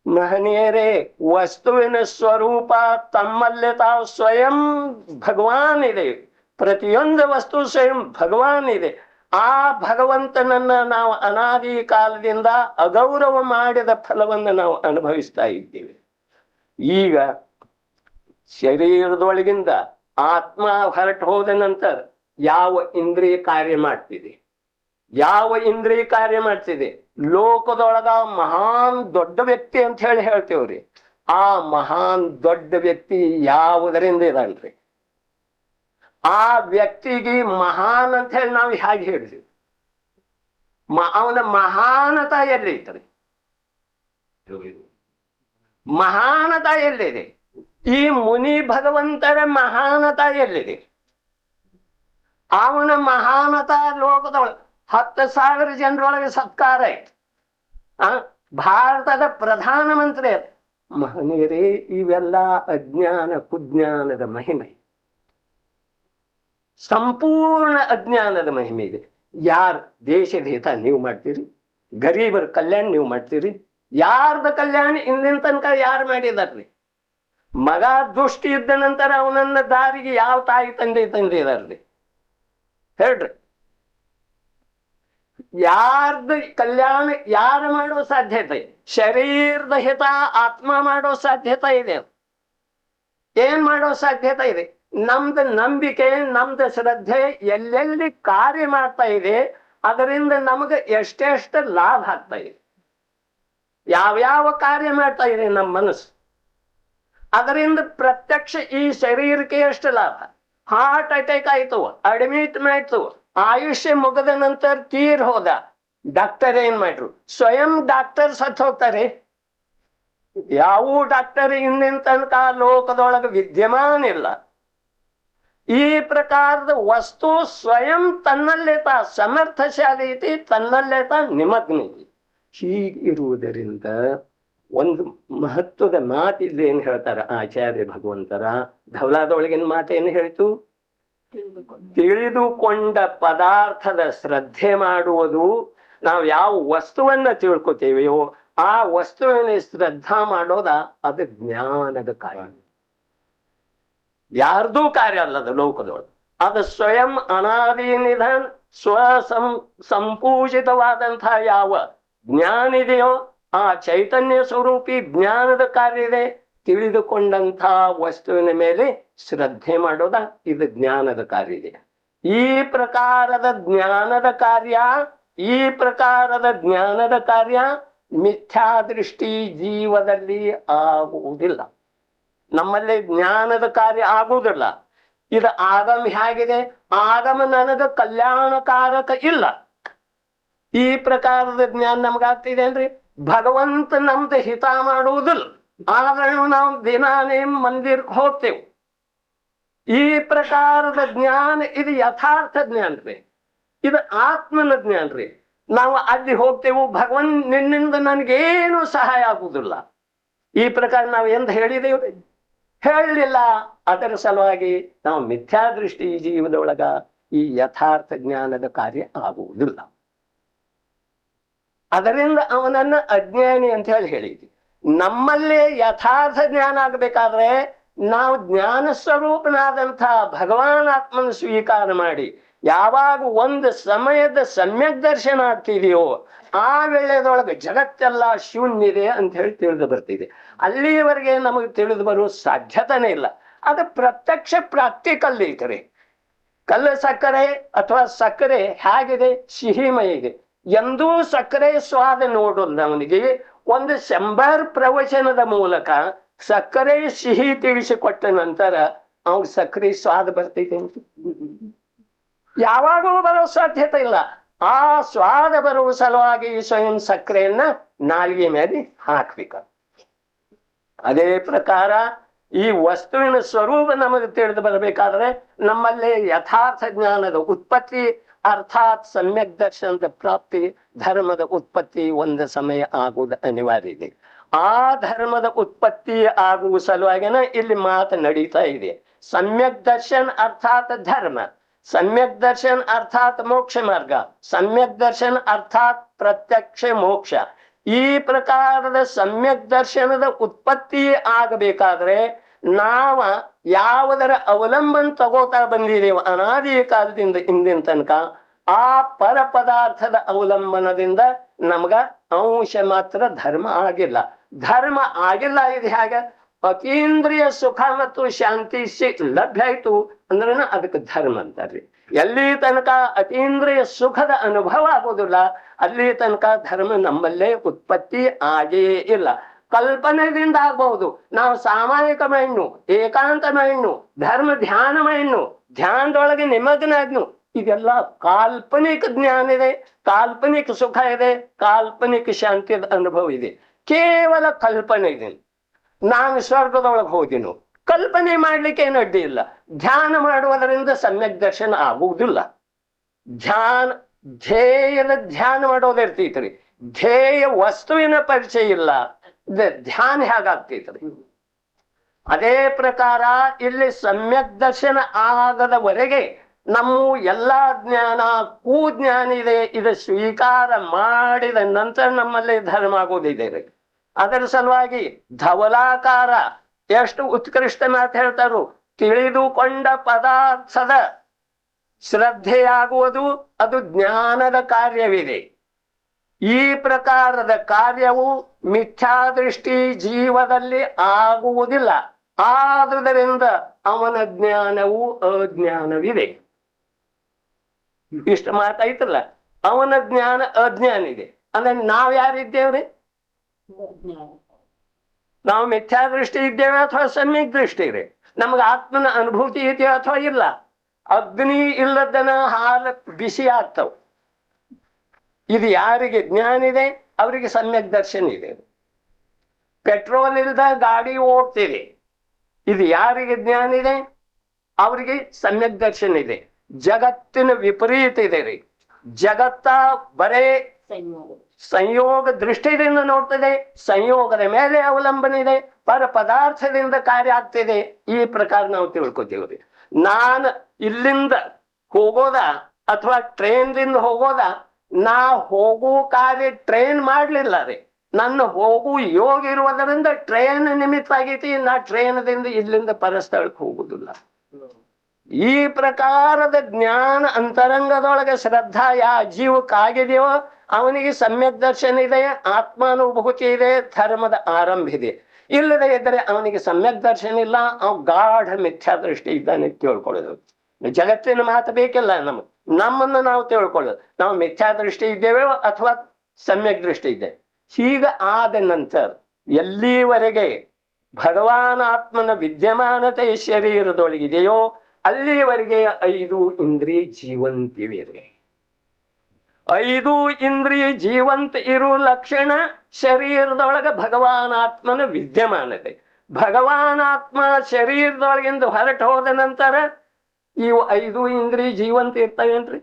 ಮಹನೀಯರೇ, ವಸ್ತುವಿನ ಸ್ವರೂಪ ತಮ್ಮಲ್ಲೇ ತಾವು ಸ್ವಯಂ ಭಗವಾನ್ ಇದೆ. ಪ್ರತಿಯೊಂದು ವಸ್ತು ಸ್ವಯಂ ಭಗವಾನ್ ಇದೆ. ಆ ಭಗವಂತನನ್ನ ನಾವು ಅನಾದಿ ಕಾಲದಿಂದ ಅಗೌರವ ಮಾಡಿದ ಫಲವನ್ನು ನಾವು ಅನುಭವಿಸ್ತಾ ಇದ್ದೇವೆ. ಈಗ ಶರೀರದೊಳಗಿಂದ ಆತ್ಮ ಹೊರಟು ಹೋದ ನಂತರ ಯಾವ ಇಂದ್ರಿಯ ಕಾರ್ಯ ಮಾಡ್ತಿದೆ? ಯಾವ ಇಂದ್ರಿಯ ಕಾರ್ಯ ಮಾಡ್ತಿದೆ? ಲೋಕದೊಳಗ ಮಹಾನ್ ದೊಡ್ಡ ವ್ಯಕ್ತಿ ಅಂತ ಹೇಳಿ ಹೇಳ್ತೇವ್ರಿ. ಆ ಮಹಾನ್ ದೊಡ್ಡ ವ್ಯಕ್ತಿ ಯಾವುದರಿಂದ ಇದಾನ್ರಿ? ಆ ವ್ಯಕ್ತಿಗೆ ಮಹಾನ್ ಅಂತ ಹೇಳಿ ನಾವು ಹೇಗೆ ಹೇಳಿದ್ವಿ? ಅವನ ಮಹಾನತ ಎಲ್ಲಿರ್ತದೆ? ಮಹಾನತ ಎಲ್ಲಿದೆ? ಈ ಮುನಿ ಭಗವಂತರ ಮಹಾನತ ಎಲ್ಲಿದೆ? ಅವನ ಮಹಾನತ ಲೋಕದೊಳಗೆ 10,000 ಜನರೊಳಗೆ ಸತ್ಕಾರ ಆಯ್ತು. ಭಾರತದ ಪ್ರಧಾನಮಂತ್ರಿ. ಮಹನೀಯರೇ, ಇವೆಲ್ಲ ಅಜ್ಞಾನ ಕುಜ್ಞಾನದ ಮಹಿಮೆ, ಸಂಪೂರ್ಣ ಅಜ್ಞಾನದ ಮಹಿಮೆ ಇದೆ. ಯಾರ ದೇಶದ ಹಿತ ನೀವು ಮಾಡ್ತೀರಿ? ಗರೀಬರ ಕಲ್ಯಾಣ ನೀವು ಮಾಡ್ತೀರಿ? ಯಾರ್ದ ಕಲ್ಯಾಣ ಇಂದಿನ ತನಕ ಯಾರು ಮಾಡಿದಾರ್ರಿ? ಮಗ ದುಷ್ಟಿ ಇದ್ದ ನಂತರ ಅವನನ್ನ ದಾರಿಗೆ ಯಾವ ತಾಯಿ ತಂದೆ ಇದಾರ್ರಿ? ಹೇಳ್ರಿ, ಯಾರ್ದ ಕಲ್ಯಾಣ ಯಾರು ಮಾಡೋ ಸಾಧ್ಯತೆ? ಶರೀರದ ಹಿತ ಆತ್ಮ ಮಾಡೋ ಸಾಧ್ಯತೆ ಇದೆ. ಏನ್ ಮಾಡೋ ಸಾಧ್ಯತೆ ಇದೆ? ನಮ್ದು ನಂಬಿಕೆ, ನಮ್ದು ಶ್ರದ್ಧೆ ಎಲ್ಲೆಲ್ಲಿ ಕಾರ್ಯ ಮಾಡ್ತಾ ಇದೆ, ಅದರಿಂದ ನಮಗೆ ಎಷ್ಟೆಷ್ಟು ಲಾಭ ಆಗ್ತಾ ಇದೆ. ಯಾವ್ಯಾವ ಕಾರ್ಯ ಮಾಡ್ತಾ ಇದೆ ನಮ್ಮ ಮನಸ್ಸು, ಅದರಿಂದ ಪ್ರತ್ಯಕ್ಷ ಈ ಶರೀರಕ್ಕೆ ಎಷ್ಟು ಲಾಭ? ಹಾರ್ಟ್ ಅಟ್ಯಾಕ್ ಆಯ್ತು, ಅಡ್ಮಿಟ್ ಮಾಡ್ತು, ಆಯುಷ್ಯ ಮುಗಿದ ನಂತರ ತೀರ್ ಹೋದ, ಡಾಕ್ಟರ್ ಏನ್ ಮಾಡ್ರು? ಸ್ವಯಂ ಡಾಕ್ಟರ್ ಸತ್ ಹೋಗ್ತಾರೆ. ಯಾವ ಡಾಕ್ಟರ್ ಇಂದಿನ ತನಕ ಲೋಕದೊಳಗೆ ವಿದ್ಯಮಾನ ಇಲ್ಲ. ಈ ಪ್ರಕಾರದ ವಸ್ತು ಸ್ವಯಂ ತನ್ನಲ್ಲೇ ತಾ ಸಮರ್ಥಶಾಲಿ ಐತಿ, ತನ್ನಲ್ಲೇ ತಾ ನಿಮಗ್ನ ಐತಿ. ಹೀಗಿರುವುದರಿಂದ ಒಂದು ಮಹತ್ವದ ಮಾತಿದ್ರೆ ಏನ್ ಹೇಳ್ತಾರ ಆಚಾರ್ಯ ಭಗವಂತರ? ಧವಲಾದೊಳಗಿನ ಮಾತೇನು ಹೇಳಿತು? ತಿಳಿದುಕೊಂಡ ಪದಾರ್ಥದ ಶ್ರದ್ಧೆ ಮಾಡುವುದು. ನಾವು ಯಾವ ವಸ್ತುವನ್ನ ತಿಳ್ಕೊತೇವೆಯೋ ಆ ವಸ್ತುವಿನ ಶ್ರದ್ಧಾ ಮಾಡೋದ ಅದು ಜ್ಞಾನದ ಕಾರ್ಯ. ಯಾರ್ದೂ ಕಾರ್ಯ ಅಲ್ಲದ ಲೋಕದೊಳಗೆ. ಅದು ಸ್ವಯಂ ಅನಾದಿ ನಿಧನ್ ಸಂಪೂಜಿತವಾದಂತಹ ಯಾವ ಜ್ಞಾನ ಇದೆಯೋ ಆ ಚೈತನ್ಯ ಸ್ವರೂಪಿ ಜ್ಞಾನದ ಕಾರ್ಯ ಇದೆ. ತಿಳಿದುಕೊಂಡಂಥ ವಸ್ತುವಿನ ಮೇಲೆ ಶ್ರದ್ಧೆ ಮಾಡೋದ ಇದು ಜ್ಞಾನದ ಕಾರ್ಯ ಇದೆ. ಈ ಪ್ರಕಾರದ ಜ್ಞಾನದ ಕಾರ್ಯ ಮಿಥ್ಯಾದೃಷ್ಟಿ ಜೀವದಲ್ಲಿ ಆಗುವುದಿಲ್ಲ. ನಮ್ಮಲ್ಲಿ ಜ್ಞಾನದ ಕಾರ್ಯ ಆಗುವುದಿಲ್ಲ. ಇದು ಆಗಮ ಹೇಗಿದೆ? ಆಗಮ ನನಗೆ ಕಲ್ಯಾಣಕಾರಕ ಇಲ್ಲ. ಈ ಪ್ರಕಾರದ ಜ್ಞಾನ ನಮ್ಗಾಗ್ತಿದೆ ಅಲ್ರಿ. ಭಗವಂತ ನಮ್ದು ಹಿತ ಮಾಡುವುದಿಲ್ಲ, ಆದ್ರೂ ನಾವು ದಿನಾನೇ ಮಂದಿರಕ್ಕೆ ಹೋಗ್ತೇವೆ. ಈ ಪ್ರಕಾರದ ಜ್ಞಾನ ಇದು ಯಥಾರ್ಥ ಜ್ಞಾನ ರೀ, ಇದು ಆತ್ಮನ ಜ್ಞಾನ ರೀ. ನಾವು ಅಲ್ಲಿ ಹೋಗ್ತೇವೆ, ಭಗವನ್ ನಿನ್ನಿಂದ ನನಗೇನು ಸಹಾಯ ಆಗುವುದಿಲ್ಲ. ಈ ಪ್ರಕಾರ ನಾವು ಎಂದ ಹೇಳಿದೇವ್ರಿ? ಹೇಳಲಿಲ್ಲ. ಅದರ ಸಲುವಾಗಿ ನಾವು ಮಿಥ್ಯಾದೃಷ್ಟಿ ಜೀವದೊಳಗ ಈ ಯಥಾರ್ಥ ಜ್ಞಾನದ ಕಾರ್ಯ ಆಗುವುದಿಲ್ಲ. ಅದರಿಂದ ಅವನನ್ನ ಅಜ್ಞಾನಿ ಅಂತ ಹೇಳಿದ್ವಿ. ನಮ್ಮಲ್ಲೇ ಯಥಾರ್ಥ ಜ್ಞಾನ ಆಗಬೇಕಾದ್ರೆ ನಾವು ಜ್ಞಾನ ಸ್ವರೂಪನಾದಂಥ ಭಗವಾನ್ ಆತ್ಮನ ಸ್ವೀಕಾರ ಮಾಡಿ ಯಾವಾಗ ಒಂದು ಸಮಯದ ಸಮ್ಯಕ್ ದರ್ಶನ ಆಗ್ತಿದೆಯೋ ಆ ವೇಳೆದೊಳಗೆ ಜಗತ್ತೆಲ್ಲ ಶೂನ್ಯದೆ ಅಂತ ಹೇಳಿ ತಿಳಿದು ಬರ್ತಿದೆ. ಅಲ್ಲಿಯವರೆಗೆ ನಮಗೆ ತಿಳಿದು ಬರುವ ಸಾಧ್ಯತೆನೇ ಇಲ್ಲ. ಅದು ಪ್ರತ್ಯಕ್ಷ ಪ್ರಾಕ್ಟಿಕಲ್ ಐತ್ರಿ. ಕಲ್ಲು ಸಕ್ಕರೆ ಅಥವಾ ಸಕ್ಕರೆ ಹೇಗಿದೆ? ಸಿಹಿಮಯ ಇದೆ. ಎಂದೂ ಸಕ್ಕರೆ ಸ್ವಾದ ನೋಡೋಲ್ಲ ಅವನಿಗೆ. ಒಂದು 100 ಪ್ರವಚನದ ಮೂಲಕ ಸಕ್ಕರೆ ಸಿಹಿ ತಿಳಿಸಿಕೊಟ್ಟ ನಂತರ ಅವ್ನ ಸಕ್ಕರೆ ಸ್ವಾದ ಬರ್ತೈತೆ ಅಂತ ಯಾವಾಗೂ ಬರೋ ಸಾಧ್ಯತೆ ಇಲ್ಲ. ಆ ಸ್ವಾದ ಬರುವ ಸಲುವಾಗಿ ಸ್ವಯಂ ಸಕ್ಕರೆಯನ್ನ ನಾಲಿಗೆ ಮೇಲೆ ಹಾಕ್ಬೇಕು. ಅದೇ ಪ್ರಕಾರ ಈ ವಸ್ತುವಿನ ಸ್ವರೂಪ ನಮಗೆ ತಿಳಿದು ಬರಬೇಕಾದ್ರೆ ನಮ್ಮಲ್ಲಿ ಯಥಾರ್ಥ ಜ್ಞಾನದ ಉತ್ಪತ್ತಿ ಅರ್ಥಾತ್ ಸಮ್ಯಕ್ ದರ್ಶನದ ಪ್ರಾಪ್ತಿ, ಧರ್ಮದ ಉತ್ಪತ್ತಿ ಒಂದು ಸಮಯ ಆಗುವುದು ಅನಿವಾರ್ಯ ಇದೆ. ಆ ಧರ್ಮದ ಉತ್ಪತ್ತಿ ಆಗುವ ಸಲುವಾಗಿನ ಇಲ್ಲಿ ಮಾತು ನಡೀತಾ ಇದೆ. ಸಮ್ಯಕ್ ದರ್ಶನ್ ಅರ್ಥಾತ್ ಧರ್ಮ, ಸಮ್ಯಕ್ ದರ್ಶನ್ ಅರ್ಥಾತ್ ಮೋಕ್ಷ ಮಾರ್ಗ, ಸಮ್ಯಕ್ ದರ್ಶನ್ ಅರ್ಥಾತ್ ಪ್ರತ್ಯಕ್ಷ ಮೋಕ್ಷ. ಈ ಪ್ರಕಾರದ ಸಮ್ಯಕ್ ದರ್ಶನದ ಉತ್ಪತ್ತಿ ಆಗಬೇಕಾದ್ರೆ ನಾವ ಯಾವುದರ ಅವಲಂಬನ ತಗೋತಾ ಬಂದಿದ್ದೇವೆ ಅನಾದಿ ಕಾಲದಿಂದ ಇಂದಿನ ತನಕ, ಆ ಪರ ಪದಾರ್ಥದ ಅವಲಂಬನದಿಂದ ನಮ್ಗ ಅಂಶ ಮಾತ್ರ ಧರ್ಮ ಆಗಿಲ್ಲ. ಧರ್ಮ ಆಗಿಲ್ಲ ಇದು ಹೇಗೆ? ಅತೀಂದ್ರಿಯ ಸುಖ ಮತ್ತು ಶಾಂತಿ ಲಭ್ಯ ಆಯ್ತು ಅಂದ್ರೆ ಅದಕ್ಕೆ ಧರ್ಮ ಅಂತಾರ್ರಿ. ಎಲ್ಲಿ ತನಕ ಅತೀಂದ್ರಿಯ ಸುಖದ ಅನುಭವ ಆಗೋದಿಲ್ಲ ಅಲ್ಲಿ ತನಕ ಧರ್ಮ ನಮ್ಮಲ್ಲೇ ಉತ್ಪತ್ತಿ ಆಗೇ ಇಲ್ಲ. ಕಲ್ಪನೆಯಿಂದ ಆಗ್ಬಹುದು. ನಾವು ಸಾಮಾಜಿಕ ಮೈನ್ನು, ಏಕಾಂತ ಮೈನ್ನು, ಧರ್ಮ ಧ್ಯಾನ ಮೈನ್ನು, ಧ್ಯಾನದೊಳಗೆ ನಿಮಗ್ನಾದ್ನು, ಇದೆಲ್ಲ ಕಾಲ್ಪನಿಕ ಜ್ಞಾನ ಇದೆ, ಕಾಲ್ಪನಿಕ ಸುಖ ಇದೆ, ಕಾಲ್ಪನಿಕ ಶಾಂತಿಯ ಅನುಭವ ಇದೆ. ಕೇವಲ ಕಲ್ಪನೆ ಇದೆ. ನಾನು ಸ್ವರ್ಗದೊಳಗೆ ಹೋದಿನು, ಕಲ್ಪನೆ ಮಾಡ್ಲಿಕ್ಕೆ ಏನು ಅಡ್ಡಿ ಇಲ್ಲ. ಧ್ಯಾನ ಮಾಡುವುದರಿಂದ ಸಮ್ಯಕ್ ದರ್ಶನ ಆಗುವುದಿಲ್ಲ. ಧ್ಯೇಯದ ಧ್ಯಾನ ಮಾಡೋದಿರ್ತೈತ್ರಿ, ಧ್ಯೇಯ ವಸ್ತುವಿನ ಪರಿಚಯ ಇಲ್ಲ, ಧ್ಯಾನ ಹೇಗಾಗ್ತೈತ್ರಿ? ಅದೇ ಪ್ರಕಾರ ಇಲ್ಲಿ ಸಮ್ಯಕ್ ದರ್ಶನ ಆಗದವರೆಗೆ ನಮ್ಮ ಎಲ್ಲಾ ಜ್ಞಾನ ಕೂಜ್ಞಾನ ಇದೆ, ಇದು ಸ್ವೀಕಾರ ಮಾಡಿದ ನಂತರ ನಮ್ಮಲ್ಲಿ ಧರ್ಮ ಆಗೋದಿದೆ. ಅದರ ಸಲುವಾಗಿ ಧವಲಾಕಾರ ಎಷ್ಟು ಉತ್ಕೃಷ್ಟ ಮಾತು ಹೇಳ್ತಾರು. ತಿಳಿದುಕೊಂಡ ಪದಾರ್ಥದ ಶ್ರದ್ಧೆಯಾಗುವುದು ಅದು ಜ್ಞಾನದ ಕಾರ್ಯವಿದೆ. ಈ ಪ್ರಕಾರದ ಕಾರ್ಯವು ಮಿಥ್ಯಾದೃಷ್ಟಿ ಜೀವದಲ್ಲಿ ಆಗುವುದಿಲ್ಲ. ಆದುದರಿಂದ ಅವನ ಜ್ಞಾನವು ಅಜ್ಞಾನವಿದೆ. ಇಷ್ಟು ಮಾತಾಯ್ತಲ್ಲ, ಅವನ ಜ್ಞಾನ ಅಜ್ಞಾನ ಇದೆ ಅಂದ್ರೆ ನಾವ್ ಯಾರಿದ್ದೇವ್ರಿ? ನಾವು ಮಿಥ್ಯಾದೃಷ್ಟಿ ಇದ್ದೇವೆ ಅಥವಾ ಸಮ್ಯಕ್ ದೃಷ್ಟಿ ಇದೆ? ನಮ್ಗೆ ಆತ್ಮನ ಅನುಭೂತಿ ಇದೆಯೋ ಅಥವಾ ಇಲ್ಲ? ಅಗ್ನಿ ಇಲ್ಲದನ ಹಾಲು ಬಿಸಿ ಆಗ್ತಾವ. ಇದು ಯಾರಿಗೆ ಜ್ಞಾನ ಇದೆ ಅವರಿಗೆ ಸಮ್ಯಕ್ ದರ್ಶನ ಇದೆ. ಪೆಟ್ರೋಲ್ ಇಲ್ಲದ ಗಾಡಿ ಓಡ್ತಿದೆ, ಇದು ಯಾರಿಗೆ ಜ್ಞಾನ ಇದೆ ಅವರಿಗೆ ಸಮ್ಯಕ್ ದರ್ಶನ ಇದೆ. ಜಗತ್ತಿನ ವಿಪರೀತ ಇದೆ ರೀ. ಜಗತ್ತ ಬರೇ ಸಂಯೋಗ ದೃಷ್ಟಿಯಿಂದ ನೋಡ್ತಿದೆ, ಸಂಯೋಗದ ಮೇಲೆ ಅವಲಂಬನೆ ಇದೆ, ಪರ ಪದಾರ್ಥದಿಂದ ಕಾರ್ಯ ಆಗ್ತಿದೆ. ಈ ಪ್ರಕಾರ ನಾವು ತಿಳ್ಕೊತೀವ್ರಿ. ನಾನು ಇಲ್ಲಿಂದ ಹೋಗೋದ ಅಥವಾ ಟ್ರೈನ್ದಿಂದ ಹೋಗೋದ, ನಾ ಹೋಗೋ ಕಾರ್ಯ ಟ್ರೈನ್ ಮಾಡ್ಲಿಲ್ಲ ರೀ. ನನ್ನ ಹೋಗು ಯೋಗ ಇರುವುದರಿಂದ ಟ್ರೈನ್ ನಿಮಿತ್ತ ಆಗೈತಿ. ನಾ ಟ್ರೈನದಿಂದ ಇಲ್ಲಿಂದ ಪರಸ್ಥಳಕ್ಕೆ ಹೋಗುದಿಲ್ಲ. ಈ ಪ್ರಕಾರದ ಜ್ಞಾನ ಅಂತರಂಗದೊಳಗೆ ಶ್ರದ್ಧಾ ಯಾ ಜೀವಕ್ಕಾಗಿದೆಯೋ ಅವನಿಗೆ ಸಮ್ಯಕ್ ದರ್ಶನ ಇದೆ, ಆತ್ಮಾನುಭೂತಿ ಇದೆ, ಧರ್ಮದ ಆರಂಭ ಇದೆ. ಇಲ್ಲದೆ ಇದ್ದರೆ ಅವನಿಗೆ ಸಮ್ಯಕ್ ದರ್ಶನ ಇಲ್ಲ, ಅವ್ ಗಾಢ ಮಿಥ್ಯಾ ದೃಷ್ಟಿ ಇದ್ದಾನೆ ತಿಳ್ಕೊಳ್ಳೋದು. ಜಗತ್ತಿನ ಮಾತು ಬೇಕಿಲ್ಲ ನಮ್ಮನ್ನು ನಾವು ತಿಳ್ಕೊಳ್ಳೋದು. ನಾವು ಮಿಥ್ಯಾ ದೃಷ್ಟಿ ಇದ್ದೇವೆ ಅಥವಾ ಸಮ್ಯಕ್ ದೃಷ್ಟಿ ಇದೆ. ಹೀಗ ಆದ ನಂತರ ಎಲ್ಲಿವರೆಗೆ ಭಗವಾನ್ ಆತ್ಮನ ವಿದ್ಯಮಾನತೆ ಶರೀರದೊಳಗಿದೆಯೋ ಅಲ್ಲಿವರೆಗೆ 5 ಇಂದ್ರಿಯ ಜೀವಂತಿವೆ. 5 ಇಂದ್ರಿಯ ಜೀವಂತ ಇರುವ ಲಕ್ಷಣ ಶರೀರದೊಳಗೆ ಭಗವಾನ್ ಆತ್ಮನ ವಿದ್ಯಮಾನತೆ. ಭಗವಾನ್ ಆತ್ಮ ಶರೀರದೊಳಗಿಂದ ಹೊರಟು ಹೋದ ನಂತರ ಇವು 5 ಇಂದ್ರಿಯ ಜೀವಂತ ಇರ್ತಾವೇನ್ರಿ?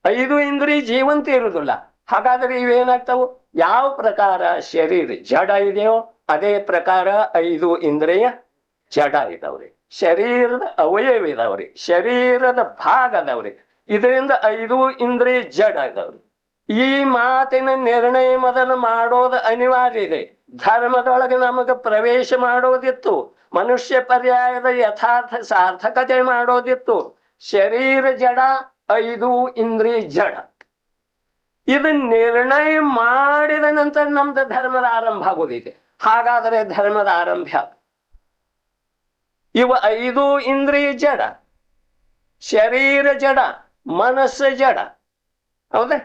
5 ಇಂದ್ರಿಯ ಜೀವಂತ ಇರುವುದಿಲ್ಲ. ಹಾಗಾದ್ರೆ ಇವೇನಾಗ್ತಾವು? ಯಾವ ಪ್ರಕಾರ ಶರೀರ ಜಡ ಇದೆಯೋ ಅದೇ ಪ್ರಕಾರ 5 ಇಂದ್ರಿಯ ಜಡ ಇದಾವ್ರಿ. ಶರೀರದ ಅವಯವ ಇದಾವ್ರಿ, ಶರೀರದ ಭಾಗ ಅದಾವ್ರಿ. ಇದರಿಂದ 5 ಇಂದ್ರಿಯ ಜಡ ಇದಾವ್ರಿ. ಈ ಮಾತಿನ ನಿರ್ಣಯ ಮೊದಲು ಮಾಡೋದು ಅನಿವಾರ್ಯ ಇದೆ. ಧರ್ಮದೊಳಗೆ ನಮಗೆ ಪ್ರವೇಶ ಮಾಡೋದಿತ್ತು, ಮನುಷ್ಯ ಪರ್ಯಾಯದ ಯಥಾರ್ಥ ಸಾರ್ಥಕತೆ ಮಾಡೋದಿತ್ತು. ಶರೀರ ಜಡ, 5 ಇಂದ್ರಿಯ ಜಡ. ಇದನ್ನ ನಿರ್ಣಯ ಮಾಡಿದ ನಂತರ ನಮ್ದು ಧರ್ಮದ ಆರಂಭ ಆಗೋದಿದೆ. ಹಾಗಾದರೆ ಧರ್ಮದ ಆರಂಭ ಇವ 5 ಇಂದ್ರಿಯ ಜಡ, ಶರೀರ ಜಡ, ಮನಸ್ಸು ಜಡ, ಹೌದಾ?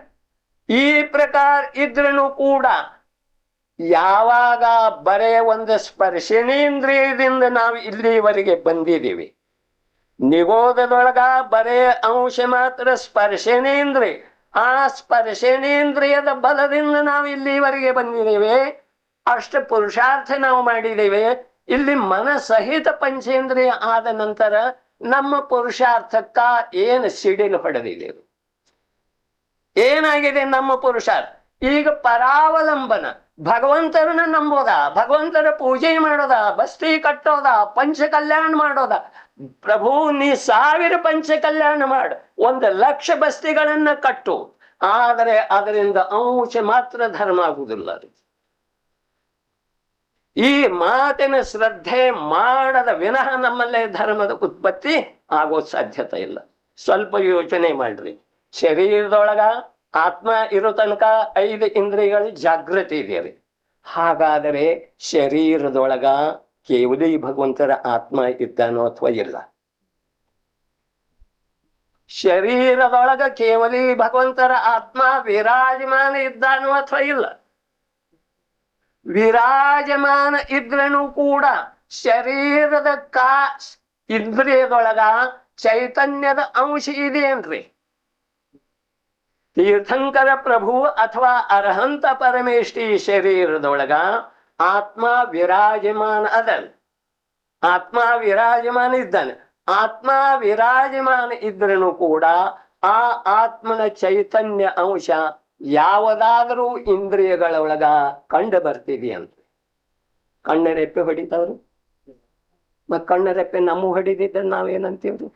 ಈ ಪ್ರಕಾರ ಇದ್ರೂ ಕೂಡ ಯಾವಾಗ ಬರೇ ಒಂದು ಸ್ಪರ್ಶನೇಂದ್ರಿಯದಿಂದ ನಾವು ಇಲ್ಲಿವರೆಗೆ ಬಂದಿದ್ದೀವಿ, ನಿಗೋಧದೊಳಗ ಬರೇ ಅಂಶ ಮಾತ್ರ ಸ್ಪರ್ಶನೇಂದ್ರಿಯ, ಆ ಸ್ಪರ್ಶನೇಂದ್ರಿಯದ ಬಲದಿಂದ ನಾವು ಇಲ್ಲಿವರೆಗೆ ಬಂದಿದ್ದೇವೆ. ಅಷ್ಟು ಪುರುಷಾರ್ಥ ನಾವು ಮಾಡಿದ್ದೇವೆ. ಇಲ್ಲಿ ಮನಸಹಿತ ಪಂಚೇಂದ್ರಿಯ ಆದ ನಂತರ ನಮ್ಮ ಪುರುಷಾರ್ಥಕ್ಕ ಏನು ಸಿಡಿಲು ಹೊಡೆದಿದೆ? ಏನಾಗಿದೆ ನಮ್ಮ ಪುರುಷಾರ್ಥ? ಈಗ ಪರಾವಲಂಬನ, ಭಗವಂತರನ್ನ ನಂಬೋದ, ಭಗವಂತರ ಪೂಜೆ ಮಾಡೋದ, ಬಸ್ತಿ ಕಟ್ಟೋದ, ಪಂಚ ಕಲ್ಯಾಣ ಮಾಡೋದ. ಪ್ರಭು ನೀ 1000 ಪಂಚ ಕಲ್ಯಾಣ ಮಾಡು, 1,00,000 ಬಸ್ತಿಗಳನ್ನ ಕಟ್ಟು, ಆದರೆ ಅದರಿಂದ ಅಂಶ ಮಾತ್ರ ಧರ್ಮ ಆಗುವುದಿಲ್ಲ. ಈ ಮಾತಿನ ಶ್ರದ್ಧೆ ಮಾಡದ ವಿನಃ ನಮ್ಮಲ್ಲೇ ಧರ್ಮದ ಉತ್ಪತ್ತಿ ಆಗೋ ಸಾಧ್ಯತೆ ಇಲ್ಲ. ಸ್ವಲ್ಪ ಯೋಚನೆ ಮಾಡ್ರಿ. ಶರೀರದೊಳಗ ಆತ್ಮ ಇರೋ ತನಕ 5 ಇಂದ್ರಿಯಗಳು ಜಾಗೃತಿ ಇದೆಯರಿ. ಹಾಗಾದರೆ ಶರೀರದೊಳಗ ಕೇವಲಿ ಭಗವಂತರ ಆತ್ಮ ಇದ್ದಾನೋ ಅಥವಾ ಇಲ್ಲ? ಶರೀರದೊಳಗ ಕೇವಲಿ ಭಗವಂತರ ಆತ್ಮ ವಿರಾಜಮಾನ ಇದ್ದಾನೋ ಅಥವಾ ಇಲ್ಲ? ವಿರಾಜಮಾನ ಇದ್ರೂ ಕೂಡ ಶರೀರದ ಇಂದ್ರಿಯದೊಳಗ ಚೈತನ್ಯದ ಅಂಶ ಇದೆಯೇನ್ರಿ? ತೀರ್ಥಂಕರ ಪ್ರಭು ಅಥವಾ ಅರ್ಹಂತ ಪರಮೇಷ್ಠಿ ಶರೀರದೊಳಗ ಆತ್ಮ ವಿರಾಜಮಾನ ಅದನ್, ಆತ್ಮ ವಿರಾಜಮಾನ ಇದ್ದಾನೆ. ಆತ್ಮ ವಿರಾಜಮಾನ ಇದ್ರೂ ಕೂಡ ಆ ಆತ್ಮನ ಚೈತನ್ಯ ಅಂಶ ಯಾವುದಾದ್ರೂ ಇಂದ್ರಿಯಗಳೊಳಗ ಕಂಡು ಬರ್ತಿದೆಯಂತ. ಕಣ್ಣರೆಪ್ಪೆ ಹೊಡಿತಾವ್ರು, ಮತ್ ಕಣ್ಣರೆಪ್ಪೆ ನಮ್ಮ ಹೊಡಿದಿದ್ದ ನಾವೇನಂತೀವ್ರಿ?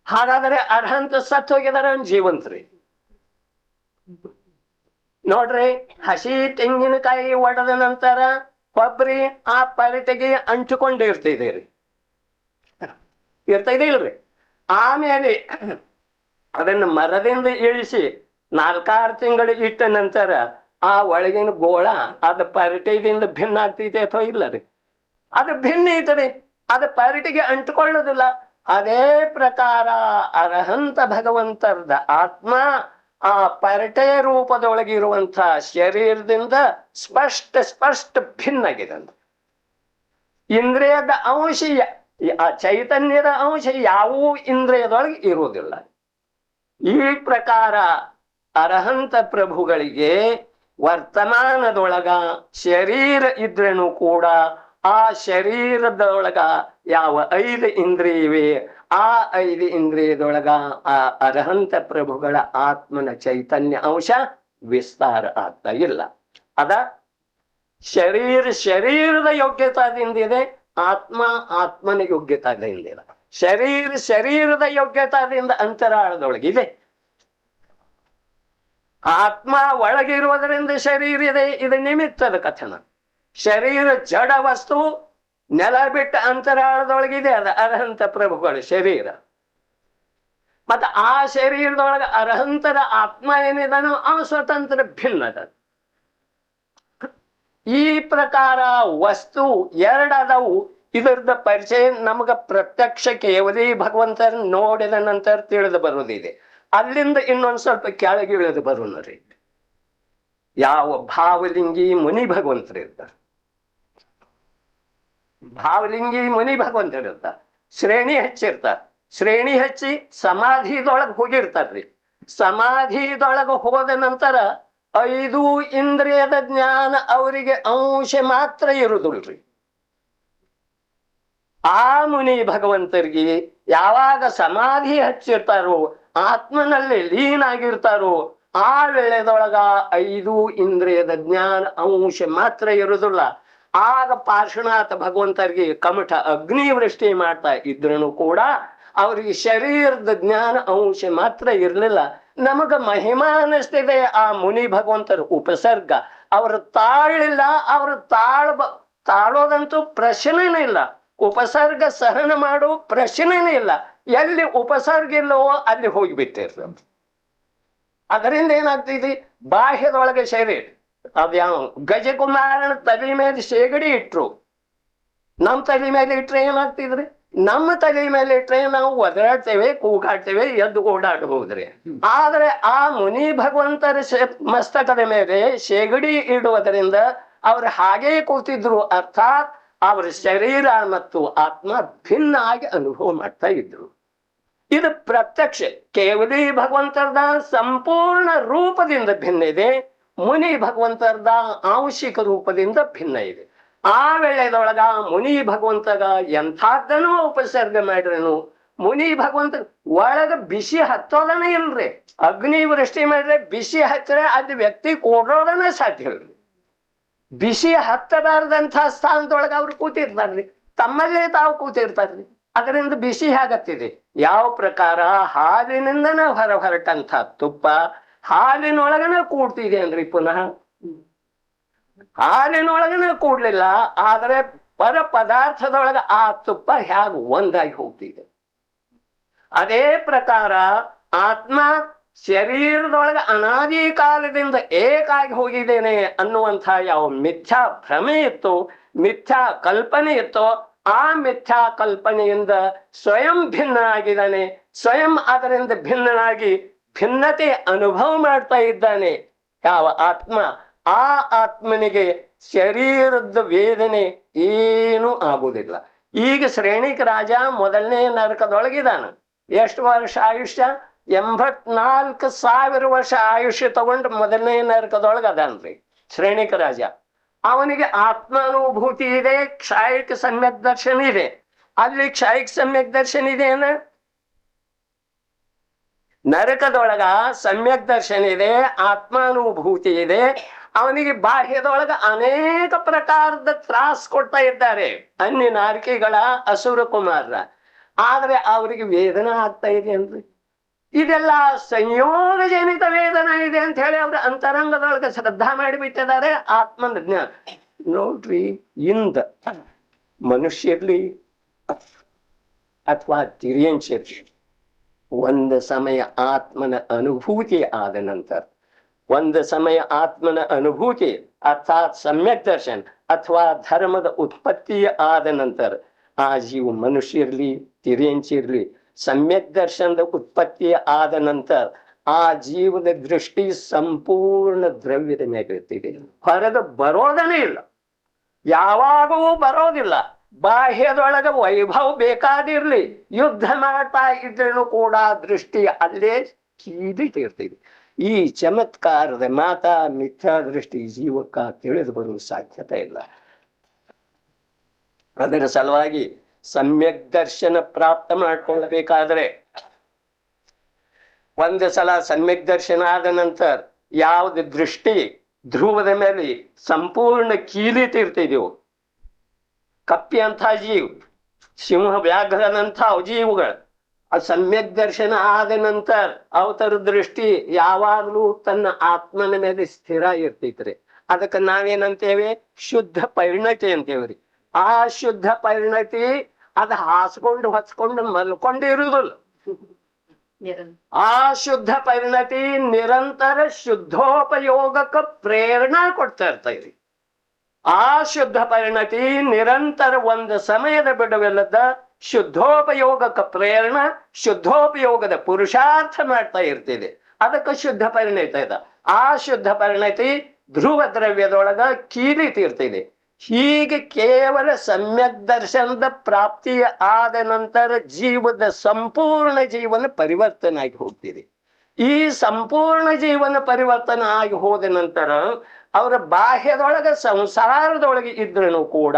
ಹಾಗಾದ್ರೆ ಅರ್ಹಂತ ಸತ್ ಹೋಗಿದಾರ ಜೀವಂತ್ರಿ. ನೋಡ್ರಿ, ಹಸಿ ತೆಂಗಿನಕಾಯಿ ಒಡೆದ ನಂತರ ಕೊಬ್ಬರಿ ಆ ಪರಟೆಗೆ ಅಂಟಿಕೊಂಡಿರ್ತಿದ್ದೀರಿ, ಇರ್ತಾ ಇದೆ ಇಲ್ರಿ? ಆಮೇಲೆ ಅದನ್ನು ಮರದಿಂದ ಇಳಿಸಿ 4-6 ತಿಂಗಳು ಇಟ್ಟ ನಂತರ ಆ ಒಳಗಿನ ಗೋಳ ಅದು ಪರಟೆಯಿಂದ ಭಿನ್ನ ಆಗ್ತೈತೆ ಅಥವಾ ಇಲ್ಲ ರೀ? ಅದು ಭಿನ್ನ ಐತರಿ, ಅದು ಪರಟೆಗೆ ಅಂಟಿಕೊಳ್ಳೋದಿಲ್ಲ. ಅದೇ ಪ್ರಕಾರ ಅರ್ಹಂತ ಭಗವಂತರದ ಆತ್ಮ ಆ ಪರಟೆ ರೂಪದೊಳಗಿರುವಂತ ಶರೀರದಿಂದ ಸ್ಪಷ್ಟ ಭಿನ್ನಾಗಿದೆ. ಇಂದ್ರಿಯದ ಅಂಶ, ಆ ಚೈತನ್ಯದ ಅಂಶ ಯಾವ ಇಂದ್ರಿಯದೊಳಗೆ ಇರುವುದಿಲ್ಲ. ಈ ಪ್ರಕಾರ ಅರ್ಹಂತ ಪ್ರಭುಗಳಿಗೆ ವರ್ತಮಾನದೊಳಗ ಶರೀರ ಇದ್ರೂ ಕೂಡ ಆ ಶರೀರದೊಳಗ ಯಾವ 5 ಇಂದ್ರಿಯವೆ, ಆ 5 ಇಂದ್ರಿಯದೊಳಗ ಆ ಅರ್ಹಂತ ಪ್ರಭುಗಳ ಆತ್ಮನ ಚೈತನ್ಯ ಅಂಶ ವಿಸ್ತಾರ ಆಗ್ತಾ ಇಲ್ಲ. ಅದ ಶರೀರದ ಯೋಗ್ಯತಾದಿಂದಿದೆ, ಆತ್ಮನ ಯೋಗ್ಯತಾದಿಂದಿಲ್ಲ. ಶರೀರದ ಯೋಗ್ಯತಾದಿಂದ ಅಂತರಾಳದೊಳಗಿದೆ. ಆತ್ಮ ಒಳಗಿರುವುದರಿಂದ ಶರೀರ ಇದೆ, ಇದು ನಿಮಿತ್ತದ ಕಥನ. ಶರೀರ ಜಡ ವಸ್ತು, ನೆಲ ಬಿಟ್ಟ ಅಂತರಾಳದೊಳಗಿದೆ ಅದ ಅರ್ಹಂತ ಪ್ರಭುಗಳ ಶರೀರ. ಮತ್ತ ಆ ಶರೀರದೊಳಗ ಅರ್ಹಂತರ ಆತ್ಮ ಏನಿದಾನೋ ಅವ ಸ್ವತಂತ್ರ ಭಿನ್ನದ. ಈ ಪ್ರಕಾರ ವಸ್ತು ಎರಡದವು. ಇದರದ ಪರಿಚಯ ನಮಗ ಪ್ರತ್ಯಕ್ಷ ಕೇವಲಿ ಭಗವಂತನ ನೋಡಿದ ನಂತರ ತಿಳಿದು ಬರುವುದಿದೆ. ಅಲ್ಲಿಂದ ಇನ್ನೊಂದ್ ಸ್ವಲ್ಪ ಕೆಳಗೆ ಇಳಿದು ಬರೋಣರಿ. ಯಾವ ಭಾವಲಿಂಗಿ ಮುನಿ ಭಗವಂತರಿರ್ತಾರೆ, ಭಾವಲಿಂಗಿ ಮುನಿ ಭಗವಂತರಿರ್ತಾರೆ, ಶ್ರೇಣಿ ಹಚ್ಚಿರ್ತಾರ. ಶ್ರೇಣಿ ಹಚ್ಚಿ ಸಮಾಧಿದೊಳಗೆ ಹೋಗಿರ್ತಾರ್ರಿ. ಸಮಾಧಿದೊಳಗೆ ಹೋದ ನಂತರ 5 ಇಂದ್ರಿಯದ ಜ್ಞಾನ ಅವರಿಗೆ ಅಂಶ ಮಾತ್ರ ಇರುವುದಿಲ್ರಿ. ಆ ಮುನಿ ಭಗವಂತರಿಗೆ ಯಾವಾಗ ಸಮಾಧಿ ಹಚ್ಚಿರ್ತಾರೋ, ಆತ್ಮನಲ್ಲಿ ಲೀನ್ ಆಗಿರ್ತಾರೋ, ಆ ವೇಳೆದೊಳಗ 5 ಇಂದ್ರಿಯದ ಜ್ಞಾನ ಅಂಶ ಮಾತ್ರ ಇರುವುದಿಲ್ಲ. ಆಗ ಪಾರ್ಶ್ವನಾಥ ಭಗವಂತರಿಗೆ ಕಮಠ ಅಗ್ನಿವೃಷ್ಟಿ ಮಾಡ್ತಾ ಇದ್ರೂ ಕೂಡ ಅವ್ರಿಗೆ ಶರೀರದ ಜ್ಞಾನ ಅಂಶ ಮಾತ್ರ ಇರಲಿಲ್ಲ. ನಮಗ ಮಹಿಮಾ ಅನ್ನಿಸ್ತಿದೆ ಆ ಮುನಿ ಭಗವಂತರ ಉಪಸರ್ಗ. ಅವರು ತಾಳಿಲ್ಲ, ಅವರು ತಾಳೋದಂತೂ ಪ್ರಶ್ನೆನೇ ಇಲ್ಲ. ಉಪಸರ್ಗ ಸಹನ ಮಾಡೋ ಪ್ರಶ್ನೆನೇ ಇಲ್ಲ. ಎಲ್ಲಿ ಉಪಸರ್ಗ ಇಲ್ಲವೋ ಅಲ್ಲಿ ಹೋಗಿಬಿಟ್ಟಿರ್ತ. ಅದರಿಂದ ಏನಾಗ್ತಿದೆ, ಬಾಹ್ಯದೊಳಗೆ ಶರೀರ ಅದ್ಯಾವ ಗಜಕುಮಾರನ ತಲೆ ಮೇಲೆ ಶೇಗಡಿ ಇಟ್ರು, ನಮ್ಮ ತಲೆ ಮೇಲೆ ಇಟ್ರೆ ಏನಾಗ್ತಿದ್ರಿ? ನಮ್ಮ ತಲೆ ಮೇಲೆ ಇಟ್ರೆ ನಾವು ಒದರಾಡ್ತೇವೆ, ಕೂಗಾಡ್ತೇವೆ, ಎದ್ದು ಓಡಾಡಬಹುದ್ರಿ. ಆದ್ರೆ ಆ ಮುನಿ ಭಗವಂತರ ಮಸ್ತಕದ ಮೇಲೆ ಶೇಗಡಿ ಇಡುವುದರಿಂದ ಅವ್ರು ಹಾಗೇ ಕೂತಿದ್ರು. ಅರ್ಥಾತ್ ಅವರ ಶರೀರ ಮತ್ತು ಆತ್ಮ ಭಿನ್ನ ಆಗಿ ಅನುಭವ ಮಾಡ್ತಾ ಇದ್ರು. ಇದು ಪ್ರತ್ಯಕ್ಷ. ಕೇವಲಿ ಭಗವಂತರದ ಸಂಪೂರ್ಣ ರೂಪದಿಂದ ಭಿನ್ನ ಇದೆ, ಮುನಿ ಭಗವಂತರದ ಆಂಶಿಕ ರೂಪದಿಂದ ಭಿನ್ನ ಇದೆ. ಆ ವೇಳೆದೊಳಗ ಮುನಿ ಭಗವಂತಗ ಎಂಥದ್ದನೂ ಉಪಸರ್ಗ ಮಾಡ್ರನು ಮುನಿ ಭಗವಂತ ಒಳಗ ಬಿಸಿ ಹತ್ತೋದನೇ ಇಲ್ರಿ. ಅಗ್ನಿ ವೃಷ್ಟಿ ಮಾಡಿದ್ರೆ ಬಿಸಿ ಹಚ್ಚರೆ ಅದು ವ್ಯಕ್ತಿ ಕೊಡೋದನ್ನ ಸಾಧ್ಯ ಇಲ್ರಿ. ಬಿಸಿ ಹತ್ತಬಾರ್ದಂಥ ಸ್ಥಾನದೊಳಗೆ ಅವ್ರು ಕೂತಿರ್ತಾರ್ರಿ, ತಮ್ಮಲ್ಲೇ ತಾವು ಕೂತಿರ್ತಾರ್ರಿ. ಅದರಿಂದ ಬಿಸಿ ಆಗತ್ತಿದೆ. ಯಾವ ಪ್ರಕಾರ ಹಾಲಿನಿಂದನ ಹೊರಟಂಥ ತುಪ್ಪ ಹಾಲಿನೊಳಗನ ಕೂಡ್ತಿದೆ ಅಂದ್ರಿ. ಪುನಃ ಹಾಲಿನೊಳಗನ ಕೂಡ್ಲಿಲ್ಲ, ಆದ್ರೆ ಪರ ಪದಾರ್ಥದೊಳಗ ಆ ತುಪ್ಪ ಹ್ಯಾಗ ಒಂದಾಗಿ ಹೋಗ್ತಿದೆ. ಅದೇ ಪ್ರಕಾರ ಆತ್ಮ ಶರೀರದೊಳಗ ಅನಾದಿ ಕಾಲದಿಂದ ಏಕಾಗಿ ಹೋಗಿದ್ದೇನೆ ಅನ್ನುವಂಥ ಯಾವ ಮಿಥ್ಯಾ ಭ್ರಮೆ ಇತ್ತೋ, ಮಿಥ್ಯಾ ಕಲ್ಪನೆ ಇತ್ತೋ, ಆ ಮಿಥ್ಯಾ ಕಲ್ಪನೆಯಿಂದ ಸ್ವಯಂ ಭಿನ್ನ ಆಗಿದ್ದಾನೆ. ಸ್ವಯಂ ಅದರಿಂದ ಭಿನ್ನನಾಗಿ ಭಿನ್ನತೆ ಅನುಭವ ಮಾಡ್ತಾ ಇದ್ದಾನೆ ಯಾವ ಆತ್ಮ. ಆ ಆತ್ಮನಿಗೆ ಶರೀರದ ವೇದನೆ ಏನೂ ಆಗುವುದಿಲ್ಲ. ಈಗ ಶ್ರೇಣಿಕ ರಾಜ ಮೊದಲನೇ ನರಕದೊಳಗಿದಾನ. ಎಷ್ಟು ವರ್ಷ ಆಯುಷ್ಯ? 84,000 ವರ್ಷ ಆಯುಷ್ಯ ತಗೊಂಡು ಮೊದಲನೇ ನರಕದೊಳಗ ಅದಾನ್ರಿ ಶ್ರೇಣಿಕ ರಾಜ. ಅವನಿಗೆ ಆತ್ಮಾನುಭೂತಿ ಇದೆ, ಕ್ಷಾಯಿಕ ಸಮ್ಯಕ್ ದರ್ಶನ ಇದೆ. ಅಲ್ಲಿ ಕ್ಷಾಯಿಕ ಸಮ್ಯಕ್ ದರ್ಶನ ಇದೆ ಏನ? ನರಕದೊಳಗ ಸಮ್ಯಕ್ ದರ್ಶನ ಇದೆ, ಆತ್ಮಾನುಭೂತಿ ಇದೆ. ಅವನಿಗೆ ಬಾಹ್ಯದೊಳಗ ಅನೇಕ ಪ್ರಕಾರದ ತ್ರಾಸ್ ಕೊಡ್ತಾ ಇದ್ದಾರೆ ಅನ್ಯ ನಾರಿಕೆಗಳ ಅಸುರ ಕುಮಾರ. ಆದ್ರೆ ಅವರಿಗೆ ವೇದನ ಆಗ್ತಾ ಇದೆ ಅಂದ್ರೆ ಇದೆಲ್ಲ ಸಂಯೋಗ ಜನಿತ ವೇದನ ಇದೆ ಅಂತ ಹೇಳಿ ಅವ್ರ ಅಂತರಂಗದೊಳಗೆ ಶ್ರದ್ಧಾ ಮಾಡಿಬಿಟ್ಟಿದ್ದಾರೆ ಆತ್ಮನ ಜ್ಞಾನ. ನೋಡ್ರಿ, ಇಂದ ಮನುಷ್ಯರ್ಲಿ ಅಥವಾ ತಿರಿಯಂಶರ್ಲಿ ಒಂದು ಸಮಯ ಆತ್ಮನ ಅನುಭೂತಿ ಆದ ನಂತರ, ಒಂದು ಸಮಯ ಆತ್ಮನ ಅನುಭೂತಿ ಅರ್ಥಾತ್ ಸಮ್ಯಕ್ ದರ್ಶನ ಅಥವಾ ಧರ್ಮದ ಉತ್ಪತ್ತಿ ಆದ ನಂತರ ಆ ಜೀವ ಮನುಷ್ಯರ್ಲಿ ತಿರಿಯಂಚಿರ್ಲಿ ಸಮ್ಯಕ್ ದರ್ಶನದ ಉತ್ಪತ್ತಿ ಆದ ನಂತರ ಆ ಜೀವದ ದೃಷ್ಟಿ ಸಂಪೂರ್ಣ ದ್ರವ್ಯದ ಮೇಲೆ ಇರ್ತಿದೆ. ಹೊರಗೆ ಬರೋದನೇ ಇಲ್ಲ, ಯಾವಾಗೂ ಬರೋದಿಲ್ಲ. ಬಾಹ್ಯದೊಳಗ ವೈಭವ ಬೇಕಾದಿರ್ಲಿ, ಯುದ್ಧ ಮಾಡ್ತಾ ಇದ್ರೂ ಕೂಡ ದೃಷ್ಟಿ ಅಲ್ಲೇ ಕೀದಿಟ್ಟಿರ್ತೀವಿ. ಈ ಚಮತ್ಕಾರದ ಮಾತಾ ಮಿಥ್ಯಾ ದೃಷ್ಟಿ ಜೀವಕ್ಕ ತಿಳಿದು ಬರುವ ಸಾಧ್ಯತೆ ಇಲ್ಲ. ಅದರ ಸಲುವಾಗಿ ಸಮ್ಯಕ್ ದರ್ಶನ ಪ್ರಾಪ್ತ ಮಾಡ್ಕೊಳ್ಳಬೇಕಾದ್ರೆ ಒಂದು ಸಲ ಸಮ್ಯಕ್ ದರ್ಶನ ಆದ ನಂತರ ಯಾವ್ದು ದೃಷ್ಟಿ ಧ್ರುವದ ಮೇಲೆ ಸಂಪೂರ್ಣ ಕೀಲಿತಿರ್ತಿದೆವು, ಕಪ್ಪಿ ಅಂತ ಜೀವ, ಸಿಂಹ ವ್ಯಾಘ್ರದಂಥ ಜೀವಗಳು ಆ ಸಮ್ಯಕ್ ದರ್ಶನ ಆದ ನಂತರ ಅವತರ ದೃಷ್ಟಿ ಯಾವಾಗ್ಲೂ ತನ್ನ ಆತ್ಮನ ಮೇಲೆ ಸ್ಥಿರ ಇರ್ತೈತ್ರಿ. ಅದಕ್ಕೆ ನಾವೇನಂತೇವೆ? ಶುದ್ಧ ಪರಿಣತಿ ಅಂತೇವ್ರಿ. ಆ ಶುದ್ಧ ಪರಿಣತಿ ಅದು ಹಾಸ್ಕೊಂಡು ಹೊಚ್ಕೊಂಡು ಮಲ್ಕೊಂಡಿರುವುದಿಲ್ಲ. ಆ ಶುದ್ಧ ಪರಿಣತಿ ನಿರಂತರ ಶುದ್ಧೋಪಯೋಗಕ್ಕೆ ಪ್ರೇರಣಾ ಕೊಡ್ತಾ ಇರ್ತೈತಿ. ಆ ಶುದ್ಧ ಪರಿಣತಿ ನಿರಂತರ ಒಂದು ಸಮಯದ ಬಿಡುವಿಲ್ಲದ ಶುದ್ಧೋಪಯೋಗಕ್ಕೆ ಪ್ರೇರಣ, ಶುದ್ಧೋಪಯೋಗದ ಪುರುಷಾರ್ಥ ಮಾಡ್ತಾ ಇರ್ತಿದೆ. ಅದಕ್ಕೆ ಶುದ್ಧ ಪರಿಣತಿ ಇದೆ. ಆ ಶುದ್ಧ ಪರಿಣತಿ ಧ್ರುವ ದ್ರವ್ಯದೊಳಗ ಕೀಲಿತಿರ್ತಿದೆ. ಹೀಗೆ ಕೇವಲ ಸಮ್ಯಕ್ ದರ್ಶನದ ಪ್ರಾಪ್ತಿ ಆದ ನಂತರ ಜೀವದ ಸಂಪೂರ್ಣ ಜೀವನ ಪರಿವರ್ತನೆ ಆಗಿ ಹೋಗ್ತಿದೆ. ಈ ಸಂಪೂರ್ಣ ಜೀವನ ಪರಿವರ್ತನೆ ಆಗಿ ಹೋದ ನಂತರ ಅವರ ಬಾಹ್ಯದೊಳಗ ಸಂಸಾರದೊಳಗೆ ಇದ್ರೂ ಕೂಡ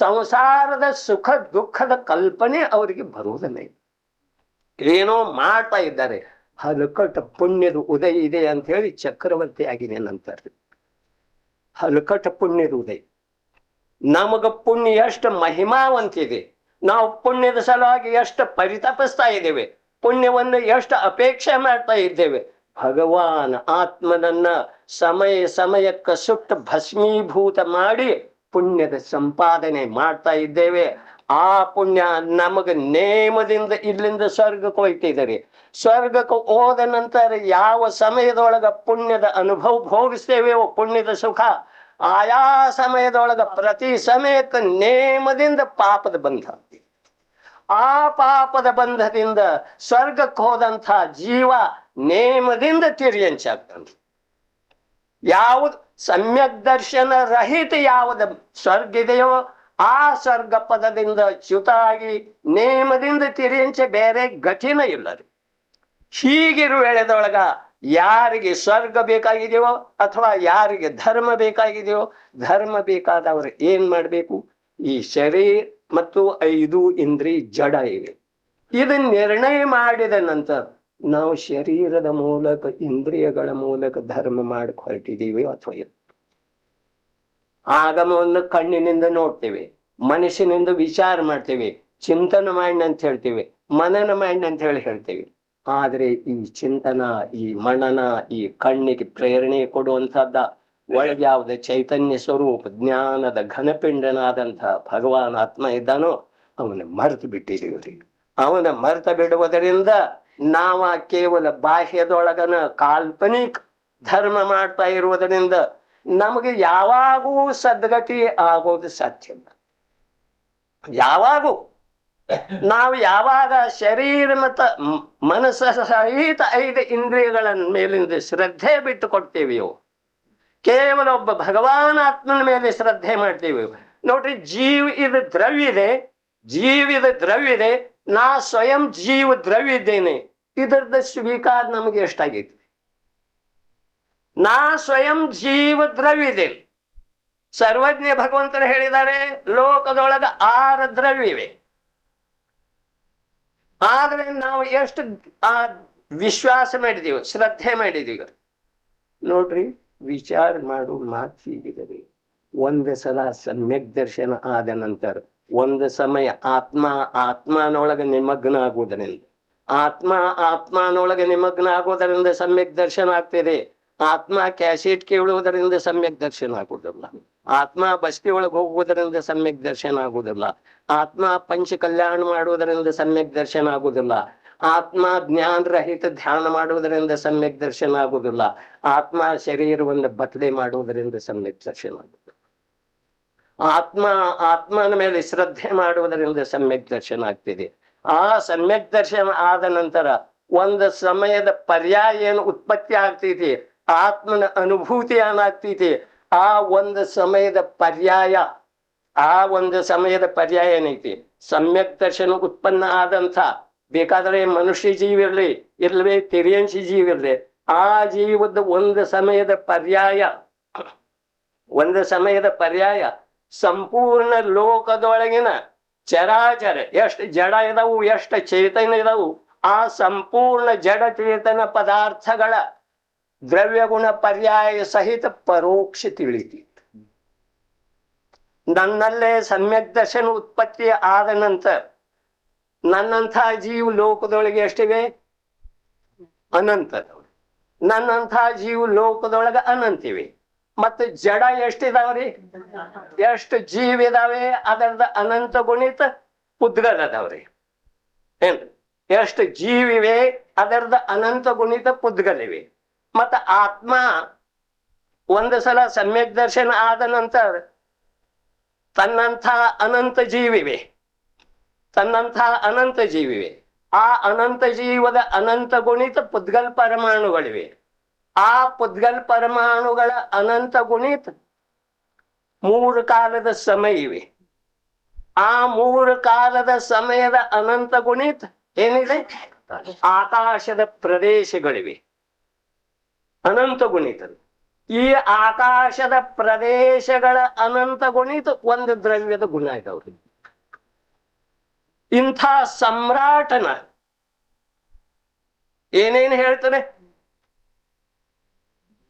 ಸಂಸಾರದ ಸುಖ ದುಃಖದ ಕಲ್ಪನೆ ಅವರಿಗೆ ಬರುವುದಿಲ್ಲ. ಏನೋ ಮಾಡ್ತಾ ಇದ್ದಾರೆ, ಹಲಕಟ ಪುಣ್ಯದ ಉದಯ ಇದೆ ಅಂತ ಹೇಳಿ ಚಕ್ರವರ್ತಿ ಆಗಿದೆ ನಂತರ. ಹಲಕಟ ಪುಣ್ಯದ ಉದಯ, ನಮಗ ಪುಣ್ಯ ಎಷ್ಟು ಮಹಿಮಾವಂತಿದೆ, ನಾವು ಪುಣ್ಯದ ಸಲುವಾಗಿ ಎಷ್ಟು ಪರಿತಪಿಸ್ತಾ ಇದ್ದೇವೆ, ಪುಣ್ಯವನ್ನು ಎಷ್ಟು ಅಪೇಕ್ಷೆ ಮಾಡ್ತಾ ಇದ್ದೇವೆ. ಭಗವಾನ್ ಆತ್ಮನನ್ನ ಸಮಯ ಸಮಯಕ್ಕೆ ಸುಟ್ಟು ಭಸ್ಮೀಭೂತ ಮಾಡಿ ಪುಣ್ಯದ ಸಂಪಾದನೆ ಮಾಡ್ತಾ ಇದ್ದೇವೆ. ಆ ಪುಣ್ಯ ನಮಗ ನೇಮದಿಂದ ಇಲ್ಲಿಂದ ಸ್ವರ್ಗಕ್ಕೆ ಹೋಗ್ತಿದ್ದಾರೆ. ಸ್ವರ್ಗಕ್ಕೆ ಹೋದ ನಂತರ ಯಾವ ಸಮಯದೊಳಗ ಪುಣ್ಯದ ಅನುಭವ ಭೋಗಿಸ್ತೇವೆಯೋ ಪುಣ್ಯದ ಸುಖ, ಆಯಾ ಸಮಯದೊಳಗ ಪ್ರತಿ ಸಮಯಕ್ಕೆ ನೇಮದಿಂದ ಪಾಪದ ಬಂಧ. ಆ ಪಾಪದ ಬಂಧದಿಂದ ಸ್ವರ್ಗಕ್ಕೆ ಹೋದಂಥ ಜೀವ ನೇಮದಿಂದ ತಿರಿಯಂಚಾಗ್ತಾನೆ. ಯಾವುದು ಸಮ್ಯಕ್ ದರ್ಶನ ರಹಿತ ಯಾವುದು ಸ್ವರ್ಗ ಇದೆಯೋ ಆ ಸ್ವರ್ಗ ಪದದಿಂದ ಚ್ಯುತಾಗಿ ನೇಮದಿಂದ ತಿರಿಯಂಚ ಬೇರೆ ಗತಿನ ಇಲ್ಲ ರೀ. ಹೀಗಿರುವ ವೇಳೆದೊಳಗ ಯಾರಿಗೆ ಸ್ವರ್ಗ ಬೇಕಾಗಿದೆಯೋ ಅಥವಾ ಯಾರಿಗೆ ಧರ್ಮ ಬೇಕಾಗಿದೆಯೋ, ಧರ್ಮ ಬೇಕಾದವರು ಏನ್ ಮಾಡ್ಬೇಕು? ಈ ಶರೀರ ಮತ್ತು 5 ಇಂದ್ರಿಯ ಜಡ ಇವೆ. ಇದನ್ನ ನಿರ್ಣಯ ಮಾಡಿದ ನಂತರ ನಾವು ಶರೀರದ ಮೂಲಕ ಇಂದ್ರಿಯಗಳ ಮೂಲಕ ಧರ್ಮ ಮಾಡಿ ಹೊರಟಿದ್ದೀವಿ ಅಥವಾ ಇಲ್ಲ. ಆಗಮವನ್ನು ಕಣ್ಣಿನಿಂದ ನೋಡ್ತೇವೆ, ಮನಸ್ಸಿನಿಂದ ವಿಚಾರ ಮಾಡ್ತೇವೆ, ಚಿಂತನ ಮಾಡಿ ಅಂತ ಹೇಳ್ತೇವೆ, ಮನನ ಮಾಡಿ ಅಂತ ಹೇಳ್ತೇವೆ. ಆದ್ರೆ ಈ ಚಿಂತನ, ಈ ಮನನ, ಈ ಕಣ್ಣಿಗೆ ಪ್ರೇರಣೆ ಕೊಡುವಂತಹದ್ದ ಒಳಗೆ ಯಾವುದೇ ಚೈತನ್ಯ ಸ್ವರೂಪ ಜ್ಞಾನದ ಘನಪಿಂಡನಾದಂಥ ಭಗವಾನ್ ಆತ್ಮ ಇದ್ದಾನೋ ಅವನ ಮರೆತು ಬಿಟ್ಟಿದ್ದೀವ್ರಿ. ಅವನ ಮರೆತ ಬಿಡುವುದರಿಂದ ನಾವ ಕೇವಲ ಬಾಹ್ಯದೊಳಗನ ಕಾಲ್ಪನಿಕ ಧರ್ಮ ಮಾಡ್ತಾ ಇರುವುದರಿಂದ ನಮಗೆ ಯಾವಾಗೂ ಸದ್ಗತಿ ಆಗೋದು ಸಾಧ್ಯ ಇಲ್ಲ. ಯಾವಾಗೂ ನಾವು ಯಾವಾಗ ಶರೀರ ಮತ್ತು ಮನಸ್ಸ ಸಹಿತ 5 ಇಂದ್ರಿಯಗಳ ಮೇಲಿಂದ ಶ್ರದ್ಧೆ ಬಿಟ್ಟು ಕೊಡ್ತೇವೆಯೋ, ಕೇವಲ ಒಬ್ಬ ಭಗವಾನ್ ಆತ್ಮನ ಮೇಲೆ ಶ್ರದ್ಧೆ ಮಾಡ್ತೀವಿ. ನೋಡ್ರಿ, ಜೀವ ಇದು ದ್ರವ್ಯ ಇದೆ, ಜೀವಿದ ದ್ರವ್ಯ ಇದೆ, ನಾ ಸ್ವಯಂ ಜೀವ ದ್ರವ್ಯ ಇದ್ದೇನೆ. ಇದರದ ಸ್ವೀಕಾರ ನಮಗೆ ಎಷ್ಟಾಗೈತಿ? ನಾ ಸ್ವಯಂ ಜೀವ ದ್ರವ್ಯ ಇದೆ. ಸರ್ವಜ್ಞ ಭಗವಂತರು ಹೇಳಿದ್ದಾರೆ, ಲೋಕದೊಳಗ 6 ದ್ರವ್ಯವಿವೆ. ಆದ್ರೆ ನಾವು ಎಷ್ಟು ವಿಶ್ವಾಸ ಮಾಡಿದೀವಿ, ಶ್ರದ್ಧೆ ಮಾಡಿದೀವಿ ನೋಡ್ರಿ. ವಿಚಾರ ಮಾಡು ಮಾತು ಹೀಗಿದರೆ, ಒಂದು ಸಲ ಸಮ್ಯಕ್ ದರ್ಶನ ಆದ ನಂತರ ಒಂದು ಸಮಯ ಆತ್ಮನೊಳಗೆ ನಿಮಗ್ನ ಆಗುವುದರಿಂದ, ಆತ್ಮನೊಳಗೆ ನಿಮಗ್ನ ಆಗೋದರಿಂದ ಸಮ್ಯಕ್ ದರ್ಶನ ಆಗ್ತಿದೆ. ಆತ್ಮ ಕ್ಯಾಸೆಟ್ ಕೇಳುವುದರಿಂದ ಸಮ್ಯಕ್ ದರ್ಶನ ಆಗುವುದಿಲ್ಲ. ಆತ್ಮ ಬಸ್ತಿ ಒಳಗೆ ಹೋಗುವುದರಿಂದ ಸಮ್ಯಕ್ ದರ್ಶನ ಆಗುವುದಿಲ್ಲ. ಆತ್ಮ ಪಂಚ ಕಲ್ಯಾಣ ಮಾಡುವುದರಿಂದ ಸಮ್ಯಕ್ ದರ್ಶನ ಆಗುವುದಿಲ್ಲ. ಆತ್ಮ ಜ್ಞಾನ ರಹಿತ ಧ್ಯಾನ ಮಾಡುವುದರಿಂದ ಸಮ್ಯಕ್ ದರ್ಶನ ಆಗುವುದಿಲ್ಲ. ಆತ್ಮ ಶರೀರವನ್ನು ಬದಲೆ ಮಾಡುವುದರಿಂದ ಸಮ್ಯಕ್ ದರ್ಶನ ಆಗುವುದಿಲ್ಲ. ಆತ್ಮನ ಮೇಲೆ ಶ್ರದ್ಧೆ ಮಾಡುವುದರಿಂದ ಸಮ್ಯಕ್ ದರ್ಶನ ಆಗ್ತಿದೆ. ಆ ಸಮ್ಯಕ್ ದರ್ಶನ ಆದ ನಂತರ ಒಂದು ಸಮಯದ ಪರ್ಯಾಯ ಏನು ಉತ್ಪತ್ತಿ ಆಗ್ತೈತಿ, ಆತ್ಮನ ಅನುಭೂತಿ ಏನಾಗ್ತೈತಿ, ಆ ಒಂದು ಸಮಯದ ಪರ್ಯಾಯ ಏನೈತಿ, ಸಮ್ಯಕ್ ದರ್ಶನ ಉತ್ಪನ್ನ ಆದಂಥ, ಬೇಕಾದ್ರೆ ಮನುಷ್ಯ ಜೀವ ಇರ್ಲಿ, ಇರ್ಲವೇ ತಿರಿಯಂಶಿ ಜೀವ ಇರ್ಲಿ, ಆ ಜೀವದ ಒಂದು ಸಮಯದ ಪರ್ಯಾಯ ಸಂಪೂರ್ಣ ಲೋಕದೊಳಗಿನ ಚರಾಚರ ಎಷ್ಟು ಜಡ ಇದಾವು, ಎಷ್ಟು ಚೇತನ ಇದಾವು, ಆ ಸಂಪೂರ್ಣ ಜಡ ಚೇತನ ಪದಾರ್ಥಗಳ ದ್ರವ್ಯಗುಣ ಪರ್ಯಾಯ ಸಹಿತ ಪರೋಕ್ಷ ತಿಳಿತಿ. ನನ್ನಲ್ಲೇ ಸಮ್ಯಕ್ ದರ್ಶನ ಉತ್ಪತ್ತಿ ಆದ ನಂತರ ನನ್ನಂಥ ಜೀವ ಲೋಕದೊಳಗೆ ಎಷ್ಟಿವೆ? ಅನಂತದವು. ನನ್ನಂಥ ಜೀವ ಲೋಕದೊಳಗೆ ಅನಂತಿವೆ. ಮತ್ತೆ ಜಡ ಎಷ್ಟಿದಾವ್ರಿ? ಎಷ್ಟು ಜೀವ ಇದಾವೆ? ಅದರದ ಅನಂತ ಗುಣಿತ ಪುದ್ಗಲ್ ಅದಾವ್ರಿ. ಏನ್ರಿ? ಎಷ್ಟು ಜೀವಿವೆ? ಅದರದ ಅನಂತ ಗುಣಿತ ಪುದ್ಗಲಿವೆ. ಮತ್ತ ಆತ್ಮ ಒಂದು ಸಲ ಸಮ್ಯಕ್ ದರ್ಶನ ಆದ ನಂತರ ತನ್ನಂಥ ಅನಂತ ಜೀವಿವೆ, ತನ್ನಂಥ ಅನಂತ ಜೀವಿವೆ. ಆ ಅನಂತ ಜೀವದ ಅನಂತ ಗುಣಿತ ಪುದ್ಗಲ್ ಪರಮಾಣುಗಳಿವೆ. ಆ ಪುದ್ಗಲ್ ಪರಮಾಣುಗಳ ಅನಂತ ಗುಣಿತ 3 ಕಾಲದ ಸಮಯ ಇವೆ. ಆ 3 ಕಾಲದ ಸಮಯದ ಅನಂತ ಗುಣಿತ ಏನಿದೆ? ಆಕಾಶದ ಪ್ರದೇಶಗಳಿವೆ, ಅನಂತ ಗುಣಿತರು. ಈ ಆಕಾಶದ ಪ್ರದೇಶಗಳ ಅನಂತ ಗುಣಿತ ಒಂದು ದ್ರವ್ಯದ ಗುಣ ಇದಾವ್ರಿ. ಇಂಥ ಸಮ್ರಾಟನ ಏನೇನು ಹೇಳ್ತಾನೆ?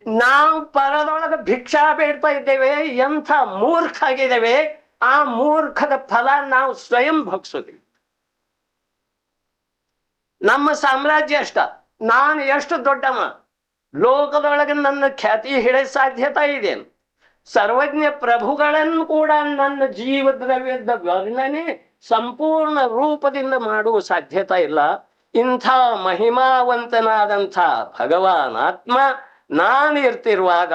ನಾವು ಪರದೊಳಗೆ ಭಿಕ್ಷಾ ಬೇಡ್ತಾ ಇದ್ದೇವೆ. ಎಂಥ ಮೂರ್ಖ ಆಗಿದ್ದೇವೆ. ಆ ಮೂರ್ಖದ ಫಲ ನಾವು ಸ್ವಯಂ ಭೋಗಿಸೋದಿಲ್ಲ. ನಮ್ಮ ಸಾಮ್ರಾಜ್ಯ ಅಷ್ಟ, ನಾನು ಎಷ್ಟು ದೊಡ್ಡವ, ಲೋಕದೊಳಗೆ ನನ್ನ ಖ್ಯಾತಿ ಹಿಡಿಯ ಸಾಧ್ಯತೆ ಇದೆ. ಸರ್ವಜ್ಞ ಪ್ರಭುಗಳನ್ನು ಕೂಡ ನನ್ನ ಜೀವ ದ್ರವ್ಯದ ವರ್ಣನೆ ಸಂಪೂರ್ಣ ರೂಪದಿಂದ ಮಾಡುವ ಸಾಧ್ಯತೆ ಇಲ್ಲ. ಇಂಥ ಮಹಿಮಾವಂತನಾದಂಥ ಭಗವಾನ್ ಆತ್ಮ ನಾನು ಇರ್ತಿರುವಾಗ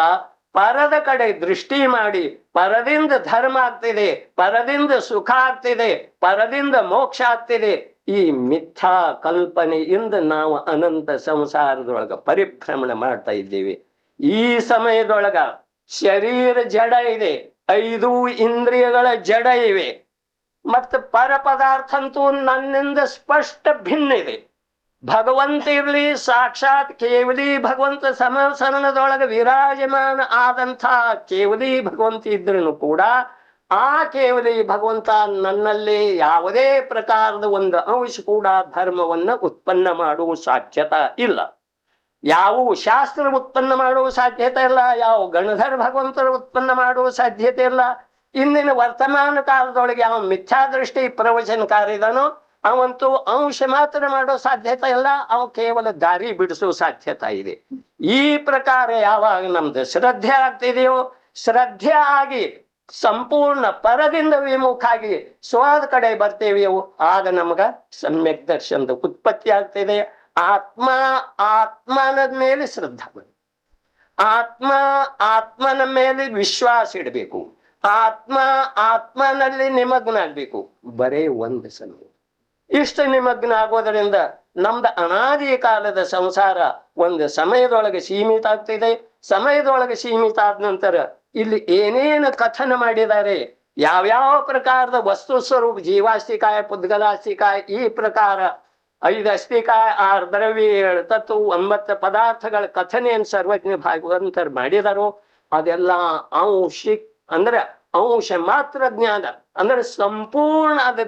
ಪರದ ಕಡೆ ದೃಷ್ಟಿ ಮಾಡಿ ಪರದಿಂದ ಧರ್ಮ ಆಗ್ತಿದೆ, ಪರದಿಂದ ಸುಖ ಆಗ್ತಿದೆ, ಪರದಿಂದ ಮೋಕ್ಷ ಆಗ್ತಿದೆ. ಈ ಮಿಥ್ಯಾ ಕಲ್ಪನೆಯಿಂದ ನಾವು ಅನಂತ ಸಂಸಾರದೊಳಗ ಪರಿಭ್ರಮಣ ಮಾಡ್ತಾ ಇದ್ದೀವಿ. ಈ ಸಮಯದೊಳಗ ಶರೀರ ಜಡ ಇದೆ, 5 ಇಂದ್ರಿಯಗಳ ಜಡ ಇವೆ. ಮತ್ತು ಪರ ಪದಾರ್ಥ ಅಂತೂ ನನ್ನಿಂದ ಸ್ಪಷ್ಟ ಭಿನ್ನ ಇದೆ. ಭಗವಂತ ಇರ್ಲಿ, ಸಾಕ್ಷಾತ್ ಕೇವಲಿ ಭಗವಂತ ಸಮಸರಣದೊಳಗೆ ವಿರಾಜಮಾನ ಆದಂಥ ಕೇವಲಿ ಭಗವಂತ ಇದ್ರೂ ಕೂಡ ಆ ಕೇವಲಿ ಭಗವಂತ ನನ್ನಲ್ಲಿ ಯಾವುದೇ ಪ್ರಕಾರದ ಒಂದು ಅಂಶ ಕೂಡ ಧರ್ಮವನ್ನ ಉತ್ಪನ್ನ ಮಾಡುವ ಸಾಧ್ಯತೆ ಇಲ್ಲ. ಯಾವ ಶಾಸ್ತ್ರ ಉತ್ಪನ್ನ ಮಾಡುವ ಸಾಧ್ಯತೆ ಇಲ್ಲ, ಯಾವ ಗಣಧರ ಭಗವಂತರ ಉತ್ಪನ್ನ ಮಾಡುವ ಸಾಧ್ಯತೆ ಇಲ್ಲ. ಇಂದಿನ ವರ್ತಮಾನ ಕಾಲದೊಳಗೆ ಯಾವ ಮಿಥ್ಯಾದೃಷ್ಟಿ ಪ್ರವಚನಕಾರ ಇದಾನೋ ಅವಂತೂ ಅಂಶ ಮಾತ್ರ ಮಾಡೋ ಸಾಧ್ಯತೆ ಇಲ್ಲ, ಅವ ಕೇವಲ ದಾರಿ ಬಿಡಿಸೋ ಸಾಧ್ಯತೆ ಇದೆ. ಈ ಪ್ರಕಾರ ಯಾವಾಗ ನಮ್ದು ಶ್ರದ್ಧೆ ಆಗ್ತಿದೆಯೋ, ಶ್ರದ್ಧೆ ಆಗಿ ಸಂಪೂರ್ಣ ಪರದಿಂದ ವಿಮುಖಾಗಿ ಸ್ವದ ಕಡೆ ಬರ್ತೇವೆಯೋ, ಆಗ ನಮಗ ಸಮ್ಯಕ್ ದರ್ಶನದ ಉತ್ಪತ್ತಿ ಆಗ್ತಿದೆ. ಆತ್ಮನ ಮೇಲೆ ಶ್ರದ್ಧಾ, ಆತ್ಮನ ಮೇಲೆ ವಿಶ್ವಾಸ ಇಡಬೇಕು, ಆತ್ಮನಲ್ಲಿ ನಿಮಗ್ನ ಆಗ್ಬೇಕು. ಬರೇ ಒಂದು ಸಮಯ ಇಷ್ಟು ನಿಮಗ್ನ ಆಗೋದರಿಂದ ನಮ್ದು ಅನಾದಿ ಕಾಲದ ಸಂಸಾರ ಒಂದು ಸಮಯದೊಳಗೆ ಸೀಮಿತ ಆಗ್ತಿದೆ. ಸಮಯದೊಳಗೆ ಸೀಮಿತ ಆದ ನಂತರ ಇಲ್ಲಿ ಏನೇನು ಕಥನ ಮಾಡಿದ್ದಾರೆ, ಯಾವ್ಯಾವ ಪ್ರಕಾರದ ವಸ್ತು ಸ್ವರೂಪ, ಜೀವಾಸ್ತಿಕಾಯ, ಪುದ್ಗಲಾಸ್ತಿಕಾಯ, ಈ ಪ್ರಕಾರ 5 ಅಸ್ತಿಕಾಯ, 6 ದ್ರವ್ಯ, 7 ತತ್ವ, 9 ಪದಾರ್ಥಗಳ ಕಥನೆಯನ್ನು ಸರ್ವಜ್ಞ ಭಾಗವಂತರು ಮಾಡಿದಾರೋ ಅದೆಲ್ಲ ಅಂದ್ರೆ ಅಂಶ ಮಾತ್ರ ಜ್ಞಾನ, ಅಂದ್ರೆ ಸಂಪೂರ್ಣ ಅದ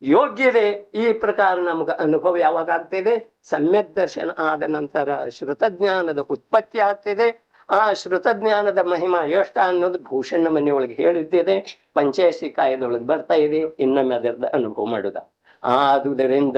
ಯೋಗ್ಯತೆ. ಈ ಪ್ರಕಾರ ನಮ್ಗೆ ಅನುಭವ ಯಾವಾಗ ಆಗ್ತಿದೆ? ಸಮ್ಯಕ್ ದರ್ಶನ ಆದ ನಂತರ ಶ್ರುತಜ್ಞಾನದ ಉತ್ಪತ್ತಿ ಆಗ್ತಿದೆ. ಆ ಶ್ರುತಜ್ಞಾನದ ಮಹಿಮಾ ಎಷ್ಟ ಅನ್ನೋದು ಭೂಷಣ ಮನೆಯೊಳಗೆ ಹೇಳಿದ್ದೇನೆ, ಪಂಚಾಯತಿ ಕಾಯದೊಳಗೆ ಬರ್ತಾ ಇದೆ. ಇನ್ನೊಮ್ಮೆ ಅದರದ ಅನುಭವ ಮಾಡುದ. ಆದುದರಿಂದ